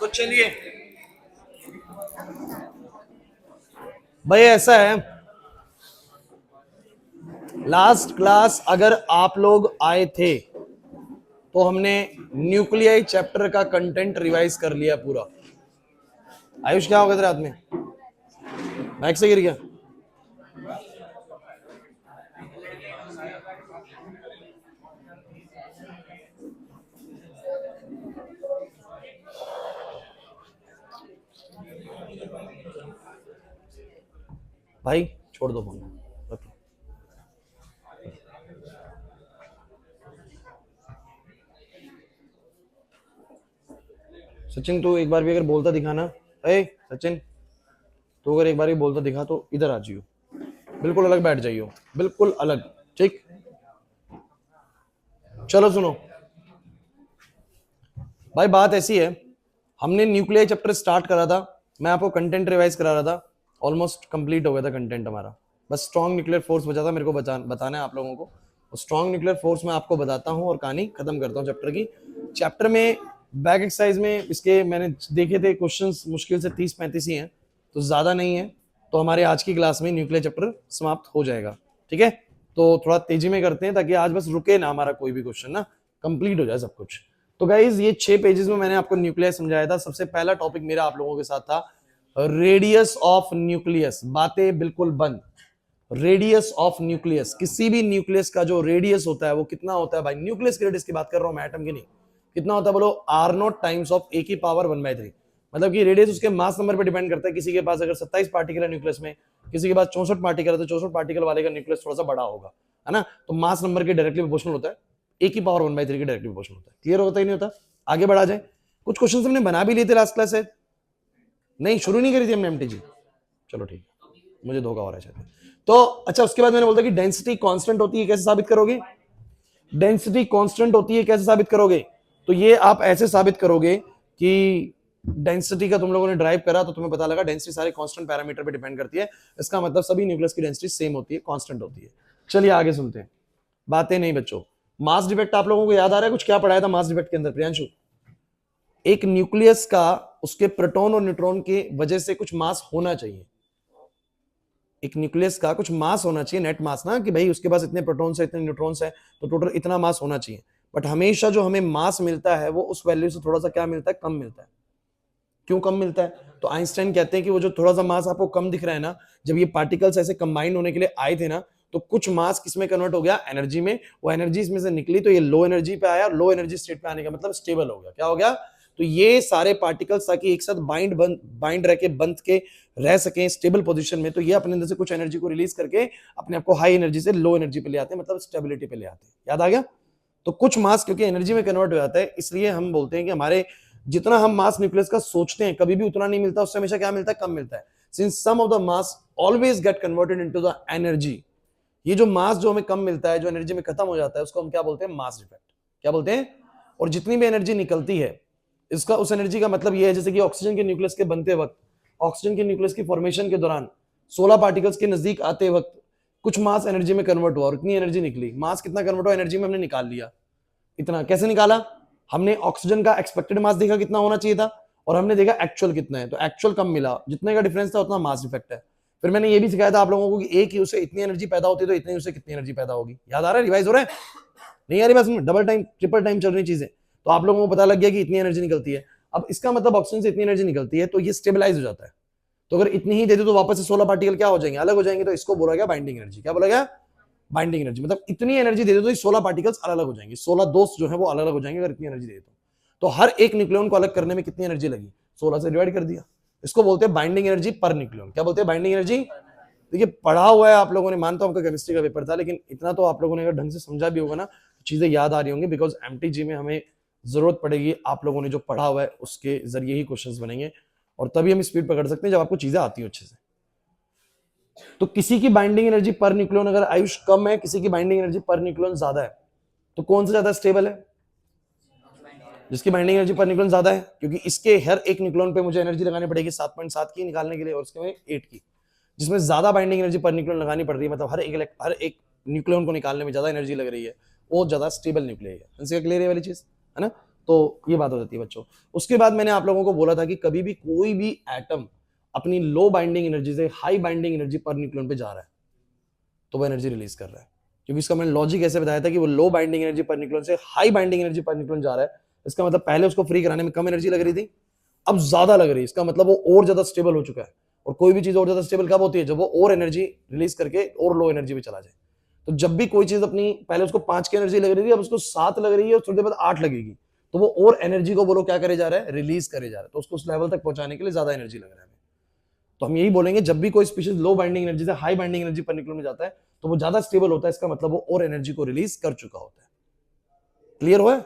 तो चलिए भाई, ऐसा है, लास्ट क्लास अगर आप लोग आए थे तो हमने न्यूक्लियाई चैप्टर का कंटेंट रिवाइज कर लिया पूरा। आयुष, क्या हो गया तेरे हाथ में? बाइक से गिर गया? भाई छोड़ दो फोन, रखो। सचिन, तू एक बार भी अगर बोलता दिखाना। ए सचिन, तू अगर एक बार भी बोलता दिखा तो इधर आ जाइयो, बिल्कुल अलग बैठ जाइयो, बिल्कुल अलग। ठीक, चलो सुनो भाई, बात ऐसी है, हमने न्यूक्लियर चैप्टर स्टार्ट करा था, मैं आपको कंटेंट रिवाइज करा रहा था, ऑलमोस्ट कंप्लीट हो गया था कंटेंट हमारा, बस स्ट्रॉन्ग न्यूक्लियर फोर्स बचा था मेरे को बताना है आप लोगों को। स्ट्रॉन्ग न्यूक्लियर फोर्स मैं आपको बताता हूँ और कहानी खत्म करता हूँ चैप्टर की। चैप्टर में बैक एक्सरसाइज में इसके मैंने देखे थे क्वेश्चंस मुश्किल से 30-35 ही हैं, तो ज्यादा नहीं है। तो हमारे आज की क्लास में न्यूक्लियर चैप्टर समाप्त हो जाएगा। ठीक है, तो थोड़ा तेजी में करते हैं ताकि आज बस रुके ना हमारा कोई भी क्वेश्चन, ना कंप्लीट हो जाए सब कुछ। तो गाइज, ये 6 पेजेस में मैंने आपको न्यूक्लियर समझाया था। सबसे पहला टॉपिक मेरा आप लोगों के साथ था रेडियस ऑफ न्यूक्लियस। बातें बिल्कुल बंद। रेडियस ऑफ न्यूक्लियस, किसी भी न्यूक्लियस का जो रेडियस होता है वो कितना होता है भाई? न्यूक्लियस की रेडियस की बात कर रहा हूं मैं, एटम की नहीं। कितना होता है बोलो? R0 टाइम्स ऑफ ए की पावर 1/3। मतलब कि रेडियस उसके मास नंबर पे डिपेंड करता है। किसी के पास अगर 27 पार्टिकल है न्यूक्लियस में, किसी के पास 64 पार्टिकल है, तो 64 पार्टिकल वाले का न्यूक्लियस थोड़ा सा बड़ा होगा, है ना? तो मास नंबर के डायरेक्टली प्रोपोर्शनल होता है, ए की पावर 1/3 के डायरेक्टली प्रोपोर्शनल होता है। क्लियर होता ही नहीं होता? आगे बढ़ा जाए, कुछ क्वेश्चन हमने बना भी लिए थे लास्ट क्लास से, नहीं शुरू नहीं करी थी हमने एमटीजी। चलो ठीक है, मुझे धोखा हो रहा है शायद। तो अच्छा, उसके बाद मैंने बोला कि डेंसिटी कांस्टेंट होती है, कैसे साबित करोगे? डेंसिटी कांस्टेंट होती है, कैसे साबित करोगे? तो ये आप ऐसे साबित करोगे कि डेंसिटी का तुम लोगों ने ड्राइव करा तो तुम्हें पता लगा डेंसिटी सारे कांस्टेंट पैरामीटर पे डिपेंड करती है। इसका मतलब सभी न्यूक्लियस की डेंसिटी सेम होती है, कांस्टेंट होती है। चलिए आगे सुनते हैं। बातें नहीं बच्चों, मास डिफेक्ट आप लोगों को याद आ रहा है? कुछ क्या पढ़ाया था मास डिफेक्ट के अंदर प्रियांशु? एक न्यूक्लियस का उसके प्रोटॉन और न्यूट्रॉन की वजह से कुछ मास होना चाहिए। एक न्यूक्लियस का कुछ मास होना चाहिए, नेट मास ना, कि भाई उसके पास इतने प्रोटॉन्स है, इतने न्यूट्रॉन्स है, तो टोटल इतना मास होना चाहिए। बट हमेशा जो हमें मास मिलता है वो उस वैल्यू से थोड़ा सा क्या मिलता है? कम मिलता है। क्यों कम मिलता है? तो आइंस्टाइन कहते हैं कि वो जो थोड़ा सा मास आपको कम दिख रहा है ना, जब ये पार्टिकल्स ऐसे कंबाइन होने के लिए आए थे ना, तो कुछ मास किसमें कन्वर्ट हो गया? एनर्जी में। वो एनर्जी इसमें से निकली तो ये लो एनर्जी पे आया, लो एनर्जी स्टेट पे आने का मतलब स्टेबल हो गया। क्या हो गया? तो ये सारे पार्टिकल्स ताकि एक साथ बाइंड रह के बंध के रह सकें स्टेबल पोजीशन में, तो ये अपने अंदर से कुछ एनर्जी को रिलीज करके अपने आप को हाई एनर्जी से लो एनर्जी पे ले आते हैं, मतलब स्टेबिलिटी पे ले आते हैं। याद आ गया? तो कुछ मास क्योंकि एनर्जी में कन्वर्ट हो जाता है, इसलिए हम बोलते हैं कि हमारे जितना हम मास न्यूक्लियस का सोचते हैं कभी भी उतना नहीं मिलता, उससे हमेशा क्या मिलता है? कम मिलता है। Since sum of the mass always get converted into the energy, ये जो मास जो हमें कम मिलता है, जो एनर्जी में खत्म हो जाता है, उसको हम क्या बोलते हैं? Mass defect. क्या बोलते हैं? और जितनी भी एनर्जी निकलती है, इसका उस एनर्जी का मतलब ये है, जैसे कि ऑक्सीजन के न्यूक्लियस के बनते वक्त, ऑक्सीजन के न्यूक्लियस की फॉर्मेशन के दौरान 16 पार्टिकल्स के नजदीक आते वक्त कुछ मास एनर्जी में कन्वर्ट हुआ और इतनी एनर्जी निकली। मास कितना कन्वर्ट हुआ? एनर्जी में हमने निकाल लिया। इतना कैसे निकाला? हमने ऑक्सीजन का एक्सपेक्टेड मास देखा कितना होना चाहिए था, और हमने देखा एक्चुअल कितना है, तो एक्चुअल कम मिला, जितने का डिफरेंस था उतना मास डिफेक्ट है। फिर मैंने ये भी सिखाया था आप लोगों को कि एक ही उसे इतनी एनर्जी पैदा होती है तो इतनी उसे कितनी एनर्जी पैदा होगी। याद आ रहा है? रिवाइज हो रहा है? नहीं आ रही बस डबल टाइम ट्रिपल टाइम चल रही चीजें, तो आप लोगों को पता लग गया कि इतनी एनर्जी निकलती है। अब इसका मतलब ऑक्सीजन से इतनी एनर्जी निकलती है तो ये स्टेबलाइज हो जाता है। तो अगर इतनी ही दे दो तो वापस से 16 पार्टिकल क्या हो जाएंगे? अलग हो जाएंगे। तो इसको बोला गया बाइंडिंग एनर्जी। क्या बोला गया? Binding energy. मतलब इतनी एनर्जी दे दो तो ये 16 पार्टिकल्स अलग अलग हो जाएंगे, 16 दोस्त जो है वो अलग अलग हो जाएंगे अगर इतनी एनर्जी दे दो। तो हर एक न्यूक्लियन को अलग करने में कितनी एनर्जी लगी? 16 से डिवाइड कर दिया। इसको बोलते हैं बाइंडिंग एनर्जी पर न्यूक्लियन। क्या बोलते हैं? Binding energy. देखिए पढ़ा हुआ है आप लोगों ने, मानता हूं आपका केमिस्ट्री का पेपर था, लेकिन इतना तो आप लोगों ने अगर ढंग से समझा भी होगा ना, चीजें याद आ रही होंगी, बिकॉज एमटीजी में हमें जरूरत पड़ेगी आप लोगों ने जो पढ़ा हुआ है उसके जरिए ही क्वेश्चंस बनेंगे, और तभी हम स्पीड पकड़ सकते हैं जब आपको चीजें आती हो अच्छे से। तो किसी की बाइंडिंग एनर्जी पर न्यूक्लियन अगर आयुष कम है, किसी की बाइंडिंग एनर्जी पर न्यूक्लियन ज्यादा है, तो कौन सा ज्यादा स्टेबल है? जिसकी बाइंडिंग एनर्जी पर न्यूक्लियन ज्यादा है, क्योंकि इसके हर एक न्यूक्लियन पे मुझे एनर्जी लगानी पड़ेगी 7.7 की निकालने के लिए, और इसके में 8 की। जिसमें ज्यादा बाइंडिंग एनर्जी पर न्यूक्लियन लगानी पड़ रही है, मतलब हर एक न्यूक्लियन को निकालने में ज्यादा एनर्जी लग रही है, वो ज्यादा स्टेबल न्यूक्लियर है। क्लियर है वाली चीज, है ना? तो ये बात हो जाती है बच्चों। उसके बाद मैंने आप लोगों को बोला था कि कभी भी कोई भी एटम अपनी लो बाइंडिंग एनर्जी से high binding energy per nucleon पे जा रहा है तो वो एनर्जी रिलीज कर रहा है, क्योंकि इसका मैंने लॉजिक ऐसे बताया था कि वो लो बाइंडिंग एनर्जी पर न्यूक्लियन से high binding energy per nucleon जा रहा है। इसका मतलब पहले उसको फ्री कराने में कम एनर्जी लग रही थी, अब ज्यादा लग रही है। इसका मतलब वो और ज्यादा स्टेबल हो चुका है। और कोई भी चीज और ज्यादा स्टेबल कब होती है? जब वो और एनर्जी रिलीज करके और लो एनर्जी पे चला जाए। तो जब भी कोई चीज अपनी पहले उसको 5 की एनर्जी लग रही थी, अब उसको 7 लग रही है और थोड़ी देर बाद 8 लगेगी, तो वो और एनर्जी को बोलो क्या करे जा रहा है? रिलीज करे जा रहा है। तो उसको उस लेवल तक पहुंचाने के लिए ज्यादा एनर्जी लग रहा है। तो हम यही बोलेंगे जब भी कोई स्पीशीज लो बाइंडिंग एनर्जी से high binding energy per nucleon में जाता है तो वो ज्यादा स्टेबल होता है। इसका मतलब वो और एनर्जी को रिलीज कर चुका होता है। क्लियर हुआ?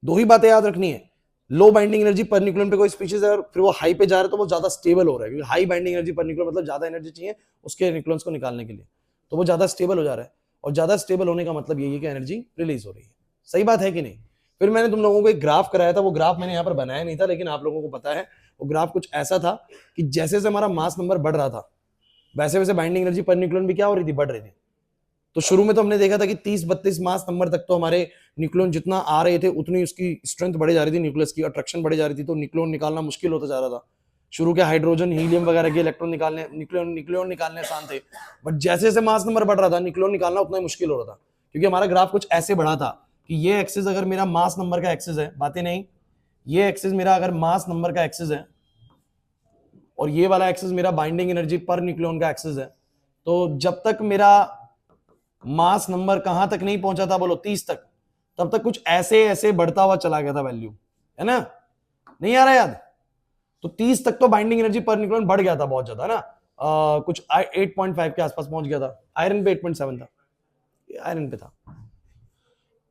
दो ही बातें याद रखनी है, लो बाइंडिंग एनर्जी पर न्यूक्लियन पे कोई स्पीशीज है और फिर वो हाई पे जा रहा है तो वो ज्यादा स्टेबल हो रहा है, क्योंकि high binding energy per nucleon मतलब ज्यादा एनर्जी चाहिए उसके न्यूक्लियंस को निकालने के लिए, तो वो ज्यादा स्टेबल हो जा रहा है। और ज्यादा स्टेबल होने का मतलब यही है कि एनर्जी रिलीज हो रही है। सही बात है कि नहीं? फिर मैंने तुम लोगों को एक ग्राफ कराया था, वो ग्राफ मैंने यहाँ पर बनाया नहीं था लेकिन आप लोगों को पता है वो ग्राफ कुछ ऐसा था कि जैसे जैसे हमारा मास नंबर बढ़ रहा था वैसे वैसे बाइंडिंग एनर्जी पर न्यूक्लियन भी क्या हो रही थी? बढ़ रही थी। तो शुरू में तो हमने देखा था कि 30-32 मास नंबर तक तो हमारे न्यूक्लियन जितना आ रहे थे उतनी उसकी स्ट्रेंथ बढ़ी जा रही थी, न्यूक्लियस की अट्रैक्शन बढ़ी जा रही थी, तो न्यूक्लियन निकालना मुश्किल होता जा रहा था। शुरू के हाइड्रोजन हीलियम वगैरह के इलेक्ट्रॉन निकालने न्यूक्लियन निकालने आसान थे, बट जैसे जैसे मास नंबर बढ़ रहा था न्यूक्लियन निकालना उतना ही मुश्किल हो रहा था, क्योंकि हमारा ग्राफ कुछ ऐसे बढ़ा था कि ये एक्सिस अगर मेरा मास नंबर का एक्सिस है, बातें नहीं, ये एक्सिस मेरा अगर मास नंबर का एक्सिस है और ये वाला एक्सिस मेरा बाइंडिंग एनर्जी पर न्यूक्लियन का एक्सिस है, तो जब तक मेरा मास नंबर कहां तक नहीं पहुंचा था? बोलो 30 तक, तब तक कुछ ऐसे ऐसे बढ़ता हुआ चला गया था वैल्यू, है ना? नहीं आ रहा याद? तो 30 तक तो बाइंडिंग एनर्जी पर न्यूक्लियन बढ़ गया था बहुत ज्यादा ना, कुछ 8.5 के आसपास पहुंच गया था। आयरन पे 8.7 था, आयरन पे था।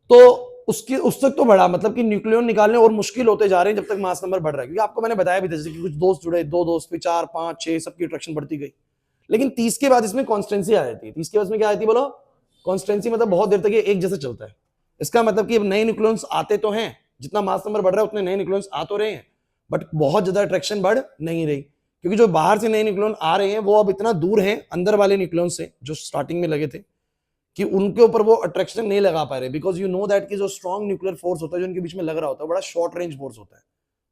तो उसकी उस तक तो बढ़ा, मतलब कि न्यूक्लियन निकालने और मुश्किल होते जा रहे हैं जब तक मास नंबर बढ़ रहा है, क्योंकि आपको मैंने बताया भी था जैसे कि कुछ दोस्त जुड़े, 2 दोस्त फिर 4 5 6 सबकी अट्रैक्शन बढ़ती गई। लेकिन 30 के बाद इसमें कॉन्स्टेंसी आ जाती है। 30 के बाद में क्या आती है? बोलो कॉन्स्टेंसी, मतलब बहुत देर तक ये एक जैसा चलता है। इसका मतलब कि अब नए न्यूक्लियंस आते तो हैं, जितना मास नंबर बढ़ रहा है उतने नए न्यूक्लियंस आ तो रहे हैं, बट बहुत ज्यादा अट्रैक्शन बढ़ नहीं रही, क्योंकि जो बाहर से नए न्यूक्लियन आ रहे हैं वो अब इतना दूर है अंदर वाले न्यूक्लियन से जो स्टार्टिंग में लगे थे कि उनके ऊपर वो अट्रैक्शन नहीं लगा पा रहे, बिकॉज यू नो दैट कि जो स्ट्रॉन्ग न्यूक्लियर फोर्स होता है जो इनके बीच में लग रहा होता है बड़ा शॉर्ट रेंज फोर्स होता है।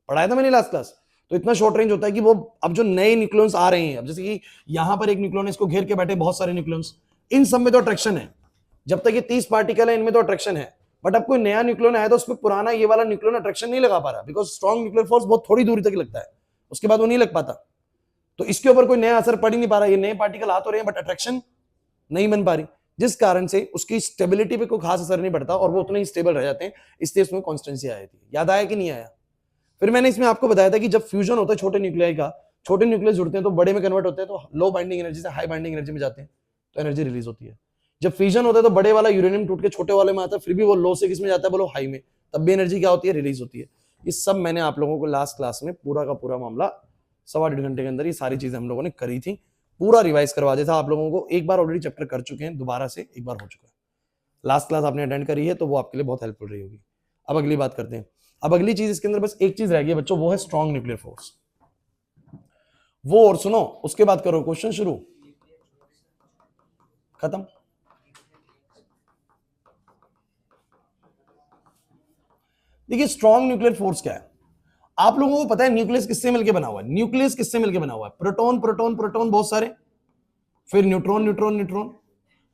पढ़ाया था मैंने लास्ट क्लास। तो इतना शॉर्ट रेंज होता है कि वो अब जो नए न्यूक्लियंस आ रहे हैं, अब जैसे कि यहां पर एक न्यूक्लियन, इसको घेर के बैठे बहुत सारे न्यूक्लियंस, इन सब में तो अट्रैक्शन है। जब तक ये 30 पार्टिकल है इनमें तो अट्रैक्शन है, बट अब कोई नया न्यूक्लियन आया तो उसमें पुराना ये वाला न्यूक्लियन अट्रैक्शन नहीं लगा पा रहा, बिकॉज स्ट्रॉन्ग न्यूक्लियर फोर्स बहुत थोड़ी दूरी तक लगता है, उसके बाद वो नहीं लग पाता। तो इसके ऊपर कोई नया असर पड़ ही नहीं पा रहा। ये नए पार्टिकल आ तो रहे हैं बट अट्रैक्शन नहीं बन पा रही, जिस कारण से उसकी स्टेबिलिटी पे कोई खास असर नहीं पड़ता और वो उतने ही स्टेबल रह जाते हैं, इसलिए उसमें कॉन्स्टेंसी आई थी। याद आया कि नहीं आया? फिर मैंने इसमें आपको बताया था कि जब फ्यूजन होता है छोटे न्यूक्लियाई का, छोटे न्यूक्लियस जुड़ते हैं तो बड़े में कन्वर्ट होते हैं, तो लो बाइंडिंग एनर्जी से हाई बाइंडिंग एनर्जी में जाते हैं तो एनर्जी रिलीज होती है। जब फ्यूजन होता है तो बड़े वाला यूरेनियम टूट के छोटे वाले में आता है, फिर भी वो लो से किस में जाता है? बोलो हाई में, तब भी एनर्जी क्या होती है? रिलीज होती है। ये सब मैंने आप लोगों को लास्ट क्लास में पूरा का पूरा मामला 1.25 घंटे के अंदर ये सारी चीजें हम लोगों ने करी थी, पूरा रिवाइज करवा दिया था आप लोगों को। एक बार ऑलरेडी चैप्टर कर चुके हैं, दोबारा से एक बार हो चुका है। लास्ट क्लास आपने अटेंड करी है तो वो आपके लिए बहुत हेल्पफुल रही होगी। अब अगली बात करते हैं। अब अगली चीज इसके अंदर बस एक चीज रह गई है बच्चों, वो है स्ट्रॉन्ग न्यूक्लियर फोर्स। वो और सुनो, उसके बाद करो क्वेश्चन शुरू, खत्म। देखिए स्ट्रॉन्ग न्यूक्लियर फोर्स क्या है, आप लोगों को पता है न्यूक्लियस किससे मिलकर बना हुआ है? न्यूक्लियस किससे मिलकर बना हुआ है? प्रोटॉन प्रोटॉन प्रोटॉन बहुत सारे, फिर न्यूट्रॉन न्यूट्रॉन न्यूट्रॉन।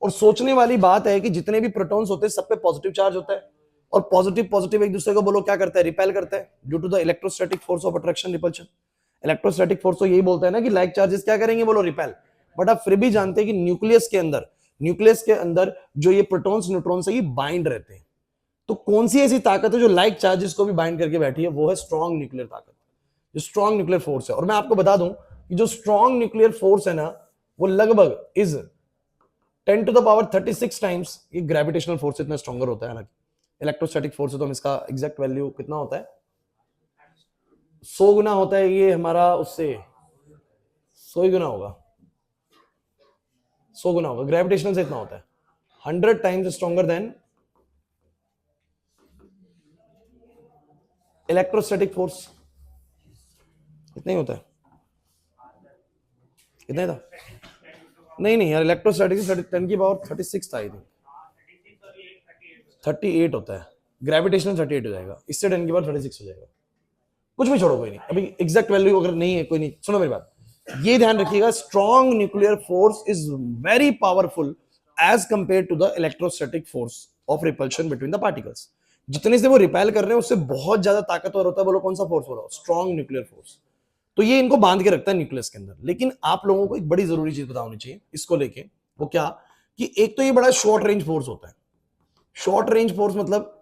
और सोचने वाली बात है कि जितने भी प्रोटॉन्स होते हैं सब पे पॉजिटिव चार्ज होता है, और पॉजिटिव पॉजिटिव एक दूसरे को बोलो क्या करता है? रिपेल करता है, due to the electrostatic force of attraction repulsion. Electrostatic force तो यही बोलता है ना कि लाइक चार्जेस क्या करेंगे? बोलो रिपेल। बट आप फिर भी जानते हैं कि न्यूक्लियस के अंदर जो ये प्रोटॉन्स न्यूट्रॉन्स है ये बाइंड रहते हैं। तो कौन सी ऐसी ताकत है जो लाइक चार्जेस को भी बाइंड करके बैठी है? वो है स्ट्रॉन्ग न्यूक्लियर ताकत, जो स्ट्रॉन्ग न्यूक्लियर फोर्स है। और मैं आपको बता दूं कि जो स्ट्रॉन्ग न्यूक्लियर फोर्स है ना, वो लगभग is 10 to the power 36 times ये ग्रेविटेशनल फोर्स इतना स्ट्रॉन्गर होता है ना। इलेक्ट्रोस्टैटिक फोर्स है तो हम इसका एग्जैक्ट वैल्यू कितना होता है? 100 गुना होता है ये हमारा, उससे 100 गुना होगा, 100 गुना होगा ग्रेविटेशनल से, इतना होता है 100 times stronger than electrostatic force. इतना ही होता है, इतना ही था? नहीं नहीं यार, इलेक्ट्रोस्टैटिक 10 की पावर 36 था, आई थिंक 38 होता है। ग्रेविटेशनल 38 हो जाएगा, इससे 10 की पावर 36 हो जाएगा। कुछ भी छोड़ो, कोई नहीं, अभी एग्जैक्ट वैल्यू अगर नहीं है कोई नहीं, सुनो मेरी बात, ये ध्यान रखिएगा, strong nuclear force is very powerful as compare to the electrostatic force of repulsion between the particles. जितने से वो रिपेल कर रहे हैं उससे बहुत ज्यादा ताकतवर होता है। बोलो कौन सा फोर्स हो रहा है? Strong nuclear force. तो ये इनको बांध के रखता है न्यूक्लियस के अंदर। लेकिन आप लोगों को एक बड़ी जरूरी चीज पता होनी चाहिए इसको लेके, वो क्या, कि एक तो ये बड़ा शॉर्ट रेंज फोर्स होता है। शॉर्ट रेंज फोर्स मतलब,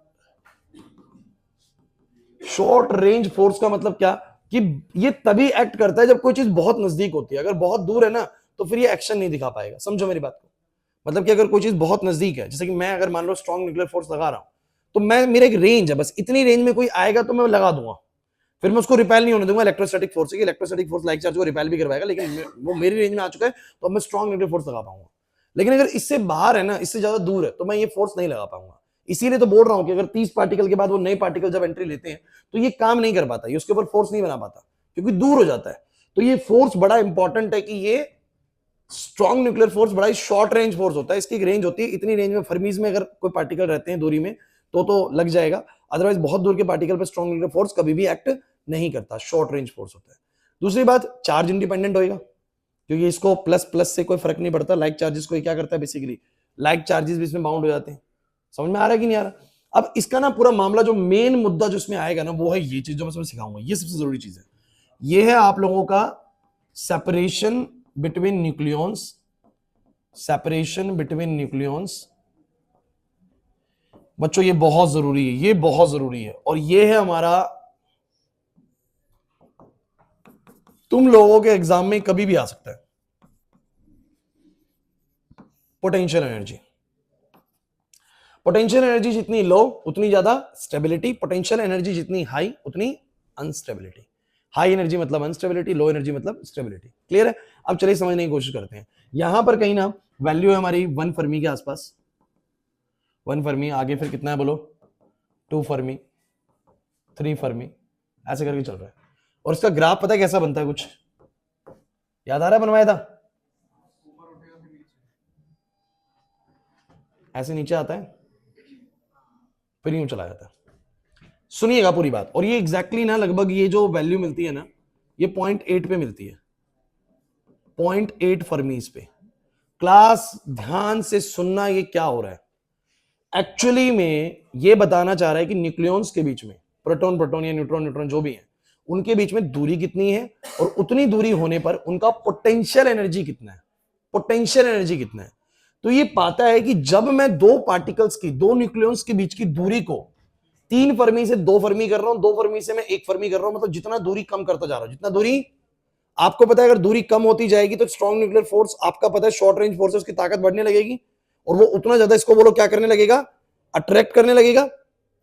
शॉर्ट रेंज फोर्स का मतलब क्या, कि ये तभी एक्ट करता है जब कोई चीज बहुत नजदीक होती है। अगर बहुत दूर है ना तो फिर ये एक्शन नहीं दिखा पाएगा। समझो मेरी बात को, मतलब कि अगर कोई चीज बहुत नजदीक है, जैसे कि मैं अगर मान लो स्ट्रॉन्ग न्यूक्लियर फोर्स लगा रहा हूं, तो मैं, मेरा एक रेंज है, बस इतनी रेंज में कोई आएगा तो मैं लगा दूंगा, फिर मैं उसको रिपेल नहीं होने दूंगा इलेक्ट्रोस्टैटिक फोर्स से। इलेक्ट्रोस्टैटिक फोर्स लाइक चार्ज को रिपेल भी करवाएगा, लेकिन वो मेरी रेंज में आ चुका है तो अब मैं स्ट्रॉन्ग न्यूक्लियर फोर्स लगा पाऊंगा। लेकिन अगर इससे बाहर है ना, इससे ज्यादा दूर है, तो मैं ये फोर्स नहीं लगा पाऊंगा। इसीलिए तो बोल रहा हूं कि अगर 30 पार्टिकल के बाद वो नए पार्टिकल जब एंट्री लेते हैं तो ये काम नहीं कर पाता, ये उसके ऊपर फोर्स नहीं बना पाता क्योंकि दूर हो जाता है। तो ये फोर्स बड़ा इंपॉर्टेंट है कि ये स्ट्रॉन्ग न्यूक्लियर फोर्स बड़ा ही शॉर्ट रेंज फोर्स होता है। इसकी एक रेंज होती है, इतनी रेंज में फर्मीज में अगर कोई पार्टिकल रहते हैं दूरी में तो लग जाएगा, अदरवाइज बहुत दूर के पार्टिकल पर स्ट्रॉन्ग न्यूक्लियर फोर्स कभी भी एक्ट नहीं करता, शॉर्ट रेंज फोर्स होता है। दूसरी बात, चार्ज इंडिपेंडेंट होएगा, क्योंकि इसको प्लस प्लस से कोई फर्क नहीं पड़ता। लाइक चार्जेस को क्या करता है, बेसिकली लाइक चार्जेस भी इसमें बाउंड हो जाते हैं। समझ में आ रहा है कि नहीं आ रहा? अब इसका ना पूरा मामला, जो मेन मुद्दा जो इसमें आएगा ना, वो है ये चीज जो मैं सिखाऊंगा, ये सबसे जरूरी चीज है। ये है आप लोगों का separation between nucleons, separation between nucleons. बच्चों ये बहुत जरूरी है, ये बहुत जरूरी है। और ये है हमारा, तुम लोगों के एग्जाम में कभी भी आ सकता है, पोटेंशियल एनर्जी। पोटेंशियल एनर्जी जितनी लो उतनी ज्यादा स्टेबिलिटी, पोटेंशियल एनर्जी जितनी हाई उतनी अनस्टेबिलिटी। हाई एनर्जी मतलब अनस्टेबिलिटी, लो एनर्जी मतलब स्टेबिलिटी। क्लियर है? अब चलिए समझने की कोशिश करते हैं। यहां पर कहीं ना वैल्यू है हमारी 1 फर्मी के आसपास, 1 फर्मी, आगे फिर कितना है बोलो, 2 फर्मी, 3 फर्मी, ऐसे करके चल रहा है। और इसका ग्राफ पता है कैसा बनता है, कुछ याद आ रहा है? बनवाया था, ऐसे नीचे आता है फिर यूं चला जाता है। सुनिएगा पूरी बात। और ये एग्जैक्टली ना लगभग ये जो वैल्यू मिलती है ना, ये 0.8 पे मिलती है, 0.8 फर्मीज पे। क्लास ध्यान से सुनना, ये क्या हो रहा है एक्चुअली में, ये बताना चाह रहा है कि न्यूक्लियॉन्स के बीच में, प्रोटॉन प्रोटॉन या न्यूट्रॉन न्यूट्रॉन जो भी है, उनके बीच में दूरी कितनी है, और उतनी दूरी होने पर उनका पोटेंशियल एनर्जी कितना है, पोटेंशियल एनर्जी कितना है। तो ये पाता है कि जब मैं दो पार्टिकल्स की, दो न्यूक्लियॉन्स के बीच की दूरी को 3 फर्मी से 2 फर्मी कर रहा हूं, 2 फर्मी से मैं 1 फर्मी कर रहा हूं, मतलब जितना दूरी कम करता जा रहा हूं, जितना दूरी, आपको पता है अगर दूरी कम होती जाएगी तो स्ट्रॉन्ग न्यूक्लियर फोर्स, आपका पता है शॉर्ट रेंज फोर्स, उसकी ताकत बढ़ने लगेगी, और वो उतना ज्यादा, इसको बोलो क्या करने लगेगा, अट्रैक्ट करने लगेगा।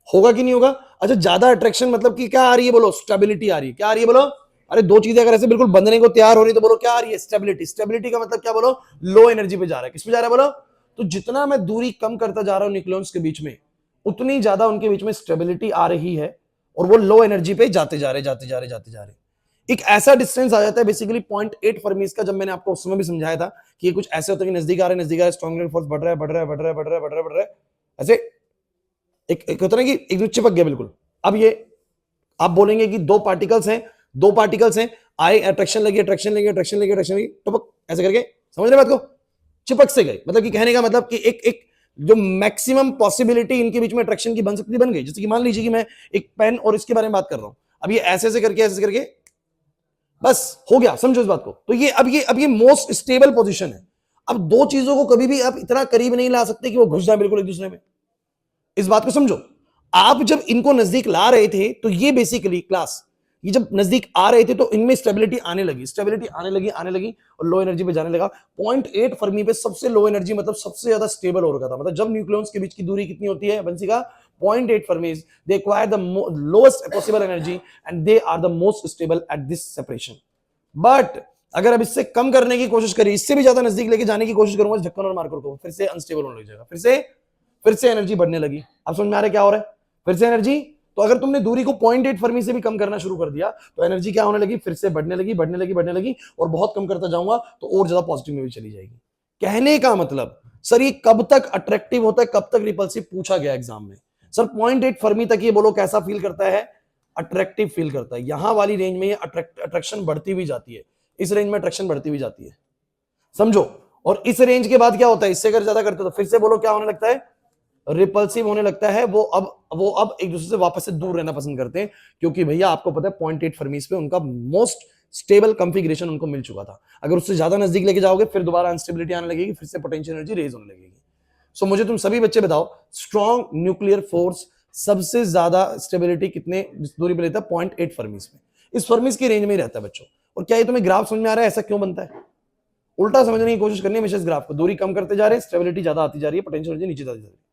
होगा कि नहीं होगा? अच्छा, ज्यादा अट्रैक्शन मतलब कि क्या आ रही है बोलो, स्टेबिलिटी आ रही है। क्या आ रही है बोलो? अरे दो चीजें अगर ऐसे बिल्कुल बंधने को तैयार हो रही तो बोलो क्या आ रही है, स्टेबिलिटी। स्टेबिलिटी का मतलब क्या बोलो, लो एनर्जी पे जा रहा है। किस पे जा रहा है बोलो? तो जितना मैं दूरी कम करता जा रहा हूं न्यूक्लियॉन्स के बीच में, उतनी ज्यादा उनके बीच में स्टेबिलिटी आ रही है, और वो लो एनर्जी पे जाते जा रहे, जाते जा रहे, जाते जा रहे। एक ऐसा डिस्टेंस आ जाता है बेसिकली 0.8 फर्मीज का, जब मैंने आपको उस समय भी समझाया था कि ये कुछ ऐसे होता है कि नजदीक आ रहे, नजदीक आ रहे, स्ट्रॉन्ग फोर्स बढ़ रहा है, बढ़ रहा है, बढ़ रहा है, बढ़ रहा है, बढ़ रहा है, बढ़ रहा है, ऐसे एक होता है ना कि एक चिपक गया बिल्कुल। अब ये आप बोलेंगे कि दो पार्टिकल्स हैं, दो पार्टिकल्स हैं, आए, अट्रैक्शन लगी, अट्रैक्शन लगी, अट्रैक्शन लगी, अट्रैक्शन लगी, टपक ऐसे करके, समझ रहे बात को, चिपक से गए। मतलब कि कहने का मतलब कि एक एक जो मैक्सिमम पॉसिबिलिटी इनके बीच में अट्रैक्शन की बन सकती, बन गई। जैसे कि मान लीजिए कि मैं एक पेन और इसके बारे में बात कर रहा हूं, अब ये ऐसे ऐसे करके, ऐसे करके, बस हो गया, समझो इस बात को। तो ये अब ये मोस्ट स्टेबल पोजीशन है। अब दो चीजों को कभी भी आप इतना करीब नहीं ला सकते कि वो घुस जाए बिल्कुल एक दूसरे में। इस बात को समझो। आप जब इनको नजदीक ला रहे थे तो ये बेसिकली क्लास, ये जब नजदीक आ रहे थे तो इनमें स्टेबिलिटी आने लगी, स्टेबिलिटी आने लगी, आने लगी, और लो एनर्जी पे जाने लगा। 0.8 फर्मी पे सबसे लो एनर्जी मतलब सबसे ज्यादा स्टेबल हो रखा था। मतलब जब न्यूक्लियॉन्स के बीच की दूरी कितनी होती है बंसी का, 0.8 fermis, they acquire the lowest possible energy and they are the most stable at this separation. But अगर अब इससे कम करने की कोशिश करी, इससे भी ज्यादा नजदीक लेके जाने की कोशिश करूंगा ढक्कन और मार्कर को, फिर से अनस्टेबल होने लग जाएगा, फिर से एनर्जी बढ़ने लगी। अब समझ में आ रहा है क्या हो रहा है? फिर से एनर्जी, तो अगर तुमने दूरी को 0.8 फर्मी से भी कम करना शुरू कर दिया तो एनर्जी क्या होने लगी, फिर से बढ़ने लगी, बढ़ने लगी, बढ़ने लगी, और बहुत कम करता जाऊंगा तो और ज्यादा पॉजिटिव में भी चली जाएगी। कहने का मतलब सर ये कब तक अट्रैक्टिव होता है, कब तक रिपल्सिव, पूछा गया एग्जाम में। सर 0.8 फर्मी तक ये बोलो कैसा फील करता है, अट्रैक्टिव फील करता है। यहां वाली रेंज में ये अट्रैक्शन बढ़ती भी जाती है, इस रेंज में अट्रैक्शन बढ़ती भी जाती है, समझो। और इस रेंज के बाद क्या होता है, इससे अगर ज्यादा करते हो तो फिर से बोलो क्या होने लगता है, रिपल्सिव होने लगता है। वो अब एक दूसरे से वापस से दूर रहना पसंद करते हैं, क्योंकि भैया आपको पता है 0.8 फर्मीज पे उनका मोस्ट स्टेबल कॉन्फ़िगरेशन उनको मिल चुका था। अगर उससे ज्यादा नजदीक लेके जाओगे फिर दोबारा अनस्टेबिलिटी आने लगेगी, फिर से पोटेंशियल एनर्जी रेज होने लगेगी। सो मुझे तुम सभी बच्चे बताओ, स्ट्रॉन्ग न्यूक्लियर फोर्स सबसे ज्यादा स्टेबिलिटी कितने दूरी पे लेता है, 0.8 फर्मीज में। इस फर्मीज की रेंज में ही रहता है बच्चों। और क्या ये तुम्हें ग्राफ समझ में आ रहा है, ऐसा क्यों बनता है? उल्टा समझने की कोशिश करनी है हमेशा इस ग्राफ को। दूरी कम करते जा रहे हैं, स्टेबिलिटी ज्यादा आती जा रही है, पोटेंशियल एनर्जी नीचे जाती जा रही है।